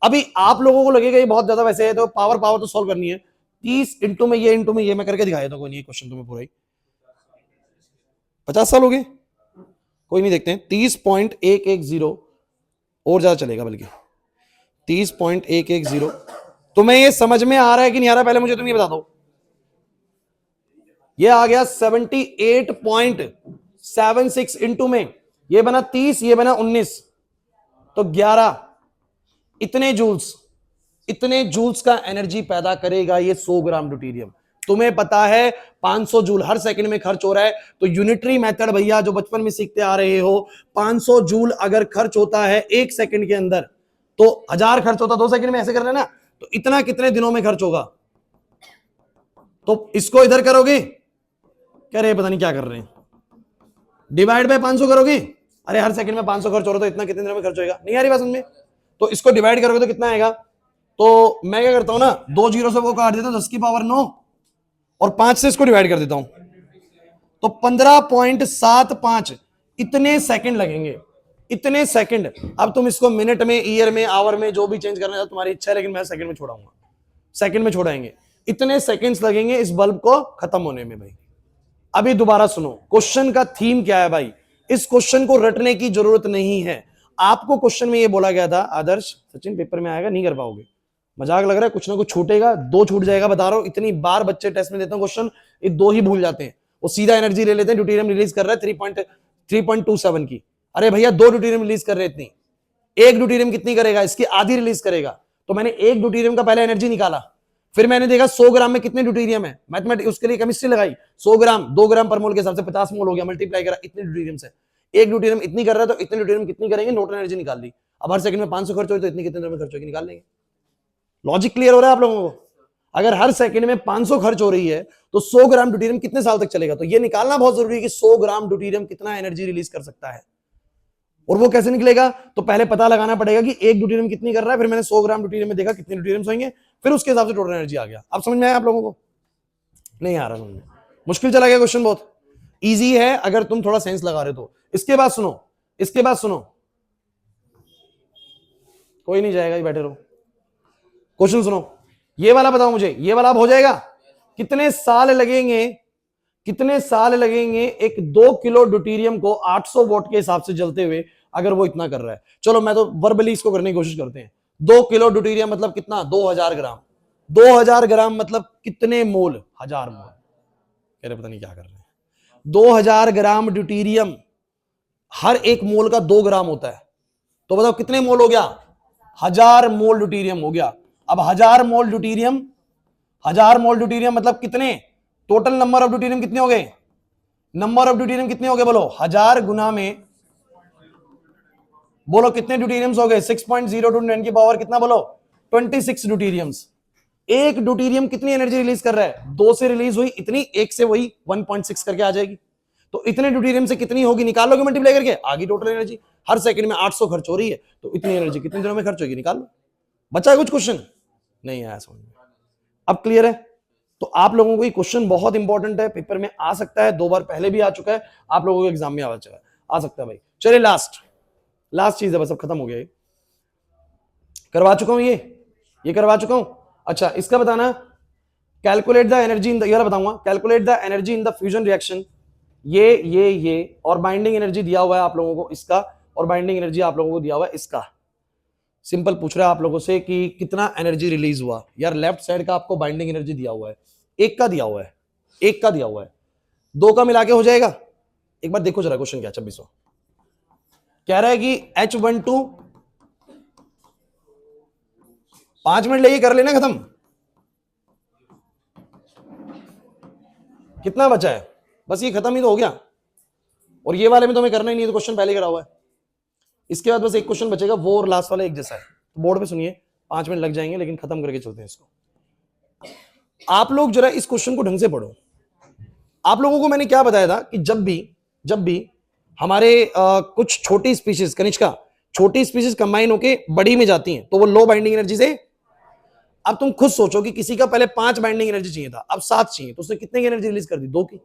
अभी आप लोगों को लगेगा ये बहुत ज्यादा, वैसे है तो पावर तो सॉल्व करनी है। 30 इंटू में ये मैं करके दिखाया था, कोई नहीं क्वेश्चन तुम्हें पूरा ही 50 साल हो गए, कोई नहीं देखते हैं। 30.110 और ज्यादा चलेगा, बल्कि 30.110। तुम्हें ये समझ में आ रहा है कि नहीं आ रहा? पहले मुझे तुम ये बता दो। ये आ गया 78.76 इंटू में ये बना 30, ये बना 19, तो 11। इतने जूल्स का एनर्जी पैदा करेगा ये 100 ग्राम ड्यूटेरियम। तुम्हें पता है 500 जूल हर सेकंड में खर्च हो रहा है, तो यूनिटरी मेथड भैया जो बचपन में सीखते आ रहे हो, 500 जूल अगर खर्च होता है 1 सेकंड के अंदर, तो 1000 खर्च होता 2 सेकंड में, ऐसे कर रहे ना, तो इतना कितने दिनों में खर्च होगा? तो इसको इधर करोगे, कह रहे पता नहीं क्या कर रहे हैं, डिवाइड बाय 500 करोगे, अरे हर सेकंड में 500 खर्च हो रहा है तो इतना कितने दिनों में खर्च होगा? नहीं आ रही बात समझ में? तो इसको डिवाइड करोगे तो कितना आएगा? तो मैं क्या करता हूं ना, 2 जीरो से वो काट देता हूं 10 की पावर 9 और 5 से इसको डिवाइड कर देता हूं, तो 15.75 इतने सेकंड लगेंगे, इतने सेकंड। अब तुम इसको मिनट में, ईयर में, आवर में जो भी चेंज करना है तुम्हारी इच्छा है, लेकिन मैं सेकंड में छोड़ाऊंगा, सेकंड में छोड़ाएंगे। इतने सेकंड्स लगेंगे इस बल्ब को खत्म होने में भाई। अभी दोबारा सुनो, क्वेश्चन का थीम क्या है भाई? इस क्वेश्चन को रटने की जरूरत नहीं है। आपको क्वेश्चन में ये बोला गया था, आदर्श सचिन पेपर में आएगा, नहीं कर पाओगे, मजाक लग रहा है, कुछ ना कुछ छूटेगा, 2 छूट जाएगा, बता रहा हूं। इतनी बार बच्चे टेस्ट में देते हैं क्वेश्चन, ये 2 ही भूल जाते हैं, वो सीधा एनर्जी ले लेते हैं। ड्यूटेरियम रिलीज कर रहा है 3.27 की, अरे भैया 2 ड्यूटेरियम रिलीज कर रहे इतनी, 1 ड्यूटेरियम कितनी करेगा? इसकी आधी रिलीज करेगा। तो मैंने 1 ड्यूटेरियम का पहले एनर्जी निकाला, फिर मैंने देखा 100 ग्राम में कितने ड्यूटेरियम है, मैथमेटिक्स उसके लिए केमिस्ट्री लगाई, 100 ग्राम 2 ग्राम पर मोल के हिसाब से 50 मोल हो गया, मल्टीप्लाई करा, इतने ड्यूटेरियम से 1 ड्यूटेरियम इतनी कर रहा है, तो इतने ड्यूटेरियम कितनी करेंगे? नोट एनर्जी निकाल दी। अब हर सेकंड में 500 खर्च हो तो इतनी कितने दिनों में खर्च होगी, निकाल लेंगे। लॉजिक क्लियर हो रहा है आप लोगों को? अगर हर सेकंड में 500 खर्च हो रही है तो 100 ग्राम ड्यूटेरियम कितने साल तक चलेगा? तो ये निकालना बहुत जरूरी है कि 100 ग्राम ड्यूटेरियम कितना एनर्जी रिलीज कर सकता है, और वो कैसे निकलेगा? तो पहले पता लगाना पड़ेगा कि 1 ड्यूटेरियम कितनी कर रहा है, फिर मैंने 100 ग्राम ड्यूटेरियम में देखा कितने ड्यूटेरियम होंगे, फिर उसके हिसाब से टोटल एनर्जी आ गया। अब समझ में आया आप लोगों को? नहीं आ रहा समझ में? मुश्किल चला गया क्वेश्चन? बहुत इजी है अगर तुम थोड़ा सेंस लगा रहे तो। इसके बाद सुनो, इसके बाद सुनो, कोई नहीं जाएगा, बैठे रहो। क्वेश्चन सुनो, ये वाला बताओ मुझे, ये वाला अब हो जाएगा? कितने साल लगेंगे, कितने साल लगेंगे एक 2 किलो ड्यूटेरियम को 800 वोल्ट के हिसाब से जलते हुए, अगर वो इतना कर रहा है? चलो मैं तो वर्बली इसको करने की कोशिश करते हैं। 2 किलो ड्यूटेरियम मतलब कितना? 2000 ग्राम। 2000 ग्राम मतलब कितने मोल? 1000 मोल। कह रहे पता नहीं क्या कर रहे हैं। 2000 ग्राम ड्यूटेरियम, हर एक मोल का 2 ग्राम होता है, तो बताओ कितने मोल हो गया? 1000 मोल ड्यूटेरियम हो गया। अब 1000 मोल ड्यूटेरियम, 1000 मोल ड्यूटेरियम मतलब कितने? टोटल नंबर ऑफ ड्यूटेरियम कितने हो गए? नंबर ऑफ ड्यूटेरियम कितने हो गए बोलो? 1000 गुना में, बोलो कितने ड्यूटेरियम्स हो गए? 6.02 10 की पावर कितना बोलो? 26 ड्यूटेरियम्स। एक ड्यूटेरियम कितनी एनर्जी रिलीज कर रहा है? 2 से रिलीज हुई इतनी, 1 से वही 1.6 करके आ जाएगी। तो इतने ड्यूटेरियम से कितनी होगी? निकाल लोगे मल्टीप्लाई करके, आगे टोटल एनर्जी। हर सेकंड में 800 खर्च हो रही है, तो इतनी एनर्जी कितने दिनों में खर्च होगी? निकाल लो। बचा है कुछ क्वेश्चन? नहीं आया समझ में? अब क्लियर है? तो आप लोगों को ये क्वेश्चन बहुत इंपॉर्टेंट है, पेपर में आ सकता है, 2 बार पहले भी आ चुका है, आप लोगों को एग्जाम में आ सकता है भाई। चलिए लास्ट चीज है, बस अब खत्म हो गया। ये करवा चुका हूं, ये करवा चुका हूं। अच्छा, इसका बताना, calculate the energy in the, ये बताऊंगा, calculate the energy in the fusion reaction. ये और बाइंडिंग एनर्जी दिया हुआ है आप लोगों को इसका, और बाइंडिंग एनर्जी आप लोगों को दिया हुआ है इसका। सिंपल पूछ रहा है आप लोगों से कि कितना एनर्जी रिलीज हुआ। यार लेफ्ट साइड का आपको बाइंडिंग एनर्जी दिया हुआ है, 1 का दिया हुआ है, 1 का दिया हुआ है, 2 का मिला के हो जाएगा। एक बार देखो जरा क्वेश्चन क्या, 2600 कह रहा है कि H12 5 मिनट लेके कर लेना खत्म। कितना बचा है? बस ये खत्म ही तो हो गया, और ये वाले में तो हमें करना ही नहीं है, तो क्वेश्चन पहले करा हुआ है। इसके बाद बस एक क्वेश्चन बचेगा, वो और लास्ट वाला एक जैसा है। तो बोर्ड पे सुनिए, 5 मिनट लग जाएंगे, लेकिन खत्म करके चलते हैं इसको। आप लोग जरा इस क्वेश्चन को ढंग से पढ़ो। आप लोगों को मैंने क्या बताया था कि जब भी हमारे कुछ छोटी स्पीशीज, कनिष्का, छोटी स्पीशीज कंबाइन होके बड़ी में जाती हैं, तो वो लो बाइंडिंग एनर्जी से। अब तुम खुद सोचो कि किसी का पहले 5 बाइंडिंग एनर्जी चाहिए था, अब 7 चाहिए, तो उसने कितने की एनर्जी रिलीज कर दी? 2 की।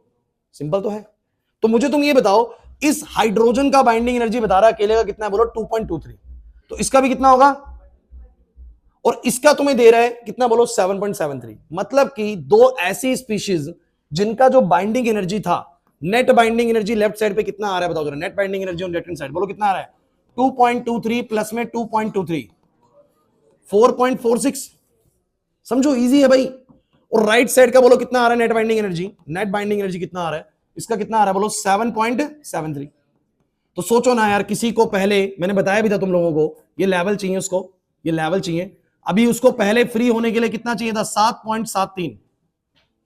सिंपल तो है। तो मुझे तुम ये बताओ, इस हाइड्रोजन का बाइंडिंग एनर्जी बता रहा है अकेले का कितना है, बोलो 2.23। तो इसका भी कितना होगा? और इसका तुम्हें दे रहा है कितना, बोलो 7.73। मतलब कि 2 ऐसी स्पीशीज जिनका जो बाइंडिंग एनर्जी था, net binding energy left side पे कितना आ रहा है बताओ जरा? Net binding energy on left hand side बोलो कितना आ रहा है? 2.23 प्लस में 2.23, 4.46। समझो इजी है भाई। और राइट साइड का बोलो कितना आ रहा है net binding energy? Net binding energy कितना आ रहा है? इसका कितना आ रहा है बोलो? 7.73। तो सोचो ना यार, किसी को पहले मैंने बताया भी था तुम लोगों को, ये लेवल चाहिए उसको, ये लेवल चाहिए। अभी उसको पहले फ्री होने के लिए कितना चाहिए था? 7.73।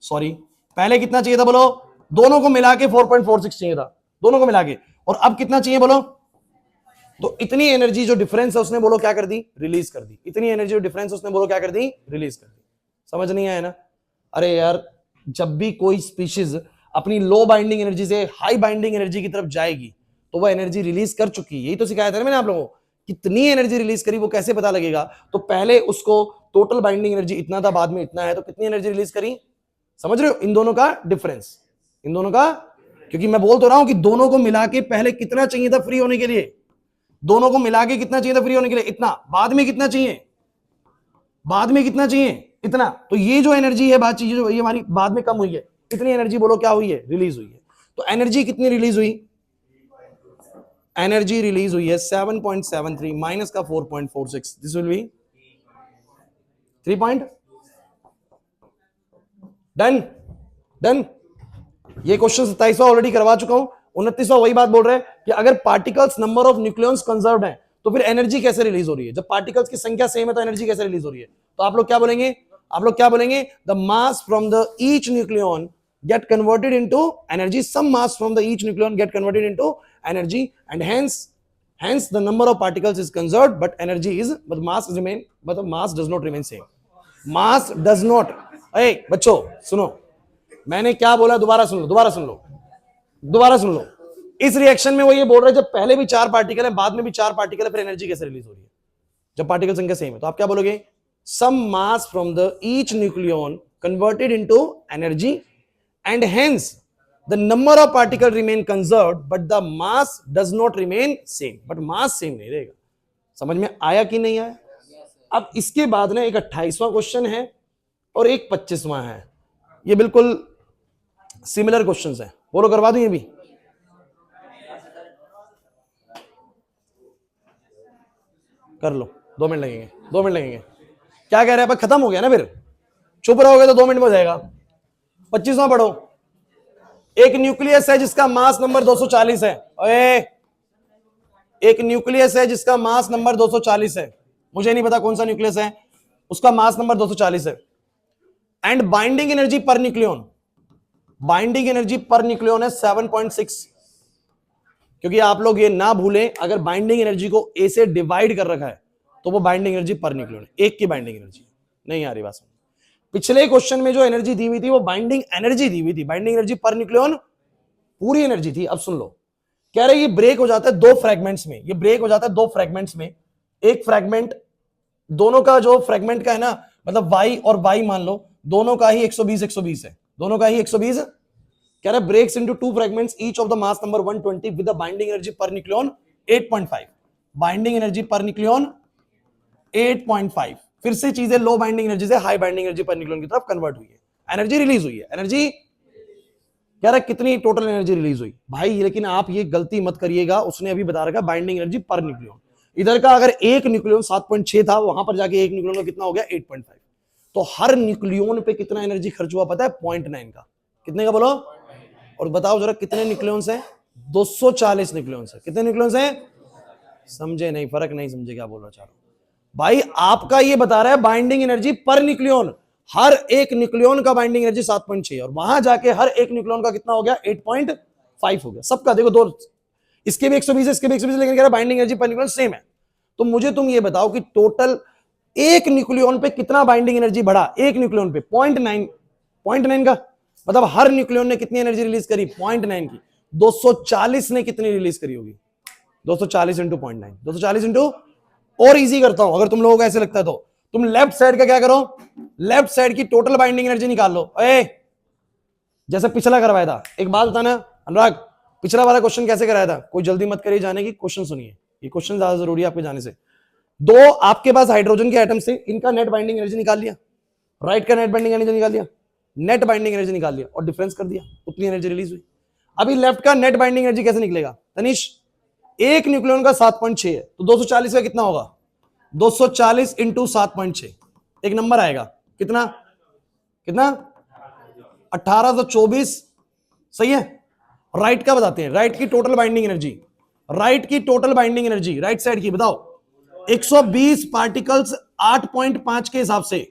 सॉरी, पहले कितना चाहिए था बोलो, दोनों को मिला के 4.46 चाहिए था, दोनों को मिला के, और अब कितना चाहिए बोलो, तो इतनी एनर्जी जो डिफरेंस है उसने बोलो क्या कर दी, रिलीज कर दी, इतनी एनर्जी जो डिफरेंस उसने बोलो क्या कर दी, रिलीज कर दी। समझ नहीं आया ना? अरे यार, जब भी कोई स्पीशीज अपनी लो बाइंडिंग एनर्जी से हाई बाइंडिंग एनर्जी की तरफ जाएगी तो वह एनर्जी रिलीज कर चुकी है, यही तो सिखाया था ना मैंने आप लोगों को, कितनी एनर्जी रिलीज करी वो कैसे पता लगेगा, तो पहले उसको टोटल बाइंडिंग एनर्जी इतना था, बाद में इतना है, तो कितनी एनर्जी रिलीज करी, समझ रहे हो इन दोनों का डिफरेंस, इन दोनों का, क्योंकि मैं बोल तो रहा हूं कि दोनों को मिला के पहले कितना चाहिए था फ्री होने के लिए, दोनों को मिला के कितना चाहिए था फ्री होने के लिए, इतना, बाद में कितना चाहिए, बाद में कितना चाहिए, इतना, तो ये जो एनर्जी है बात चीज जो ये हमारी बाद में कम हुई है, इतनी एनर्जी बोलो क्या हुई है, रिलीज हुई है। तो एनर्जी कितनी रिलीज हुई, एनर्जी रिलीज हुई है 7.73 माइनस का 4.46, this will be 3 point, done done. ये क्वेश्चन 27वां ऑलरेडी करवा चुका हूं, 29वां वही बात बोल रहे हैं कि अगर particles number of nucleons conserved है तो फिर एनर्जी कैसे रिलीज हो रही है, जब पार्टिकल्स की संख्या सेम है तो एनर्जी कैसे रिलीज हो रही है, तो आप लोग क्या बोलेंगे, आप लोग क्या बोलेंगे, the mass from the each nucleon get converted into energy, some mass from the each nucleon get converted into energy, and hence the number of particles is conserved, but energy is, but mass remain, but the mass does not remain same, mass does not, hey बच्चों सुनो, मैंने क्या बोला, दोबारा सुन लो, दोबारा सुन लो, दोबारा सुन लो, इस reaction में वो ये बोल रहे हैं जब पहले भी 4 पार्टिकल है बाद में भी 4 पार्टिकल है, फिर एनर्जी कैसे रिलीज हो रही है, जब पार्टिकल संख्या सेम है, तो आप क्या बोलोगे, some mass from the each nucleon converted into energy, and hence the number of particles remain conserved but the mass does not remain same, but mass same नहीं रहेगा। समझ में आया कि नहीं आया? अब इसके बाद ना एक 28वां क्वेश्चन है और एक 25वां है, ये बिल्कुल सिमिलर क्वेश्चंस हैं, बोलो करवा दूं ये भी, कर लो, 2 मिनट लगेंगे, 2 मिनट लगेंगे, क्या कह रहे हैं, खत्म हो गया ना, फिर चुप रहोगे तो 2 मिनट में हो जाएगा। 25वां पढ़ो, एक न्यूक्लियस है जिसका मास नंबर 240 है, ओए एक न्यूक्लियस है जिसका मास नंबर 240 है, मुझे नहीं पता कौन सा न्यूक्लियस है, उसका मास नंबर 240 है, and binding energy per nucleon, binding energy per nucleon है 7.6, क्योंकि आप लोग ये ना भूलें अगर बाइंडिंग एनर्जी को ए से डिवाइड कर रखा है तो वो बाइंडिंग एनर्जी पर न्यूक्लियन है, एक की बाइंडिंग एनर्जी नहीं आ रही बात। पिछले क्वेश्चन में जो एनर्जी दी हुई थी वो बाइंडिंग एनर्जी दी हुई थी, बाइंडिंग एनर्जी पर न्यूक्लियन पूरी एनर्जी थी। अब सुन लो, कह रहे ये ब्रेक हो जाता है 2 फ्रैगमेंट्स में, ये ब्रेक हो जाता है 2 फ्रैगमेंट्स में, एक फ्रैगमेंट दोनों का जो फ्रैगमेंट का है ना, मतलब y और y मान लो दोनों का ही 120 है, दोनों का ही 120, कह रहे breaks into 2 fragments each of the mass number 120 with the binding energy per nucleon 8.5, binding energy per nucleon 8.5, फिर से चीजें लो बाइंडिंग एनर्जी से high binding energy per nucleon की तरफ कन्वर्ट हुई है, एनर्जी रिलीज हुई है, एनर्जी कह रहा कितनी टोटल एनर्जी रिलीज हुई भाई, लेकिन आप ये गलती मत करिएगा, उसने अभी बता रखा बाइंडिंग एनर्जी पर न्यूक्लियन, इधर का अगर एक न्यूक्लियन 7.6 था, वहां पर जाके एक न्यूक्लियन का कितना हो गया 8.5, तो हर न्यूक्लियन पे कितना एनर्जी खर्च हुआ पता है, 0.9 का, कितने का बोलो, और बताओ जरा कितने न्यूक्लियंस हैं, 240 न्यूक्लियंस है, कितने न्यूक्लियंस हैं, समझे नहीं, फर्क नहीं समझे क्या बोल रहा चाह रहा भाई, आपका ये बता रहा है बाइंडिंग एनर्जी पर न्यूक्लियन, हर एक न्यूक्लियन का बाइंडिंग एनर्जी 7.6 और वहां जाके हर एक न्यूक्लियन का कितना हो गया 8.5 हो गया, सबका देखो दो, इसके भी 120 है, इसके भी 120, लेकिन कह रहा binding energy per nucleon same है, तो मुझे तुम ये बताओ कि टोटल एक न्यूक्लियन पे कितना बाइंडिंग एनर्जी बढ़ा, एक न्यूक्लियन पे 0.9 का, मतलब हर न्यूक्लियन ने कितनी एनर्जी रिलीज करी 0.9 की, 240 ने कितनी रिलीज करी होगी, 240 इंटू 0.9, 240 इंटू, और इजी करता हूं अगर तुम लोगों को ऐसे लगता है तो तुम लेफ्ट साइड का क्या करो, लेफ्ट साइड की टोटल बाइंडिंग एनर्जी निकाल लो, जैसे पिछला करवाया था। एक बात बताना अनुराग, पिछला वाला क्वेश्चन कैसे कराया था, कोई जल्दी मत करिए जाने की, क्वेश्चन सुनिए, ये क्वेश्चन ज्यादा जरूरी है आपके जाने से। 2 आपके पास हाइड्रोजन के एटम से इनका नेट बाइंडिंग एनर्जी निकाल लिया, राइट का नेट बाइंडिंग एनर्जी निकाल लिया, नेट बाइंडिंग एनर्जी निकाल लिया और डिफरेंस कर दिया, उतनी एनर्जी रिलीज हुई। अभी लेफ्ट का नेट बाइंडिंग एनर्जी कैसे निकलेगा तनिष, एक न्यूक्लियन का 7.6 है तो 240 का कितना होगा, 240 इंटू 7.6, एक नंबर आएगा कितना, कितना 1824, सही है। राइट का बताते हैं, राइट की टोटल बाइंडिंग एनर्जी, राइट की total binding energy right side की बताओ, 120 पार्टिकल्स 8.5 के हिसाब से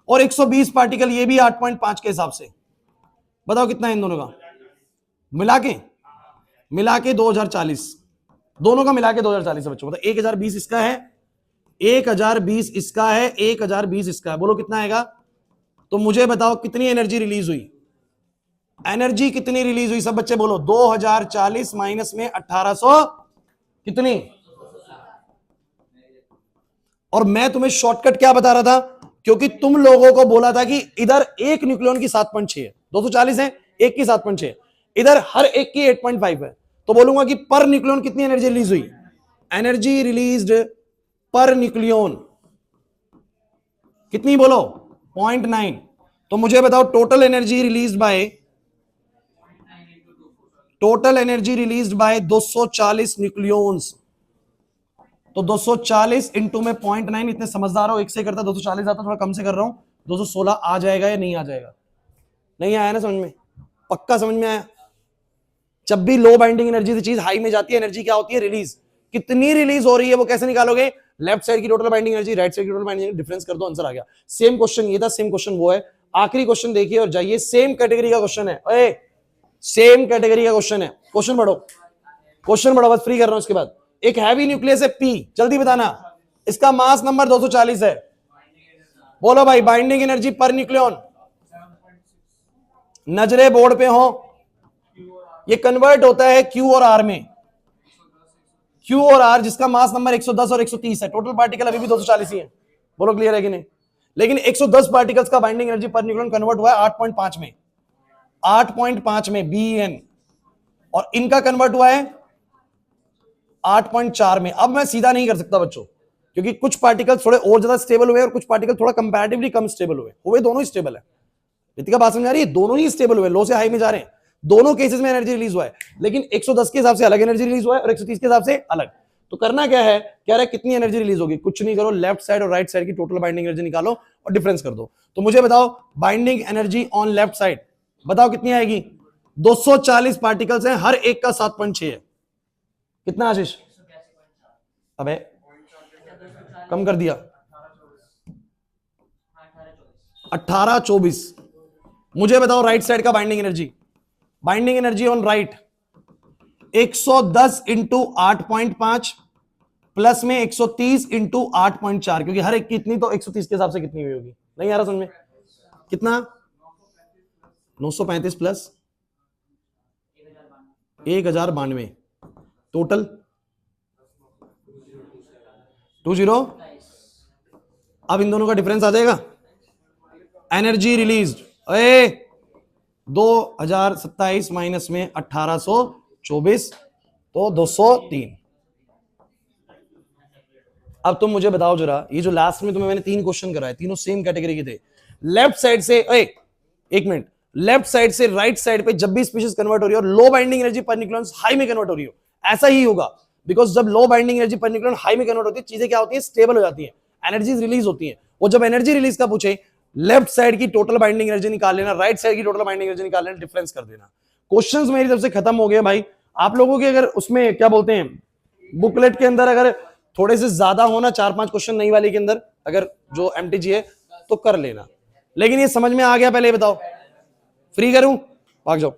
और 120 पार्टिकल ये भी 8.5 के हिसाब से। बताओ कितना है इन दोनों का मिला के 2040, दोनों का मिला के 2040 है बच्चों। मतलब 1020 इसका है, 1020 इसका है, 1020 इसका है। बोलो कितना आएगा? तो मुझे बताओ कितनी एनर्जी रिलीज हुई, एनर्जी कितनी रिलीज हुई? सब बच्चे बोलो। 2040 माइनस में 1800 कितनी? और मैं तुम्हें शॉर्टकट क्या बता रहा था, क्योंकि तुम लोगों को बोला था कि इधर एक न्यूक्लियन की 7.6 है, 240 है, एक की 7.6, इधर हर एक की 8.5 है। तो बोलूंगा कि पर न्यूक्लियन कितनी एनर्जी रिलीज हुई? एनर्जी रिलीज्ड पर न्यूक्लियन कितनी? बोलो 0.9। तो मुझे बताओ total energy released by 240 nucleons. तो 240 इंटू में 0.9, इतने समझदार हो, एक से करता 240 आता, थोड़ा कम से कर रहा हूं, 216 आ जाएगा या नहीं आ जाएगा? नहीं आया ना समझ में? पक्का समझ में आया? जब भी लो बाइंडिंग एनर्जी से चीज हाई में जाती है, एनर्जी क्या होती है? रिलीज। कितनी रिलीज हो रही है वो कैसे निकालोगे? लेफ्ट साइड की total binding energy, right side की टोटल बाइंडिंग एनर्जी, डिफरेंस कर दो, आंसर आ गया। सेम क्वेश्चन ये था, सेम क्वेश्चन वो है। आखिरी क्वेश्चन देखिए और जाइए, सेम कैटेगरी का क्वेश्चन है, सेम कैटेगरी का क्वेश्चन है। क्वेश्चन पढ़ो, बस फ्री कर रहा हूं। इसके बाद एक हैवी न्यूक्लियस है पी, जल्दी बताना, इसका मास नंबर 240 है। बोलो भाई बाइंडिंग एनर्जी पर न्यूक्लियन, नजरे बोर्ड पे हो। ये कन्वर्ट होता है क्यू और आर में, क्यू और आर, जिसका मास नंबर 110 और 130 है। टोटल पार्टिकल अभी भी 240 ही है। बोलो क्लियर है कि नहीं? लेकिन 110 पार्टिकल्स का binding energy per nucleon convert हुआ है 8.5 में, 8.5 में BN, और इनका कन्वर्ट हुआ है 8.4 में। अब मैं सीधा नहीं कर सकता बच्चों, क्योंकि कुछ पार्टिकल थोड़े और ज्यादा स्टेबल हुए और कुछ पार्टिकल थोड़ा कंपैरेटिवली कम स्टेबल हुए दोनों ही स्टेबल है। रितिका बात समझ आ रही है? दोनों ही स्टेबल हुए, लो से हाई में जा रहे हैं। दोनों केसेस में एनर्जी रिलीज हुआ है, लेकिन 110 के हिसाब से अलग एनर्जी रिलीज हुआ है और 130 के हिसाब से अलग। तो करना क्या है, कह रहा है कितनी एनर्जी रिलीज होगी? कुछ नहीं करो, लेफ्ट साइड और राइट साइड की टोटल बाइंडिंग एनर्जी निकालो और डिफरेंस कर दो। तो मुझे बताओ binding energy on left side बताओ कितनी आएगी? 240 पार्टिकल्स हैं, हर एक का 7.6 है। कितना आशीष? अबे कम कर दिया, 1824। मुझे बताओ राइट साइड का binding energy on right 110 into 8.5 plus में 130 इंटू 8.4, क्योंकि हर एक की इतनी, तो 130 के हिसाब से कितनी हुई होगी? नहीं आ रहा समझ में? कितना? 935 प्लस 1092 टोटल 20। अब इन दोनों का डिफरेंस आ जाएगा। एनर्जी रिलीज्ड 2027 माइनस में 1824, तो 203। अब तुम मुझे बताओ जरा, ये जो लास्ट में तुम्हें मैंने 3 क्वेश्चन कराए, तीनों सेम कैटेगरी के थे। लेफ्ट साइड से एक मिनट, लेफ्ट साइड से राइट साइड पे जब भी स्पीशीज कन्वर्ट हो रही है और low binding energy per nucleon high में कन्वर्ट हो रही हो, ऐसा ही होगा। बिकॉज जब low binding energy per nucleon high में कन्वर्ट होती है, चीजें क्या होती है? स्टेबल हो जाती है, एनर्जी रिलीज होती है। और जब एनर्जी रिलीज का पूछे, लेफ्ट साइड की टोटल बाइंडिंग एनर्जी निकाल लेना, राइट साइड की टोटल बाइंडिंग एनर्जी निकाल लेना, डिफरेंस कर देना। क्वेश्चंस मेरी तरफ से खत्म हो गए भाई। आप लोगों के अगर उसमें क्या बोलते हैं, बुकलेट के अंदर अगर थोड़े से ज्यादा होना, 4-5 क्वेश्चन नई वाली के अंदर अगर जो MTG है तो कर लेना। लेकिन ये समझ में आ गया? पहले बताओ, फ्री करूं? भाग जाओ।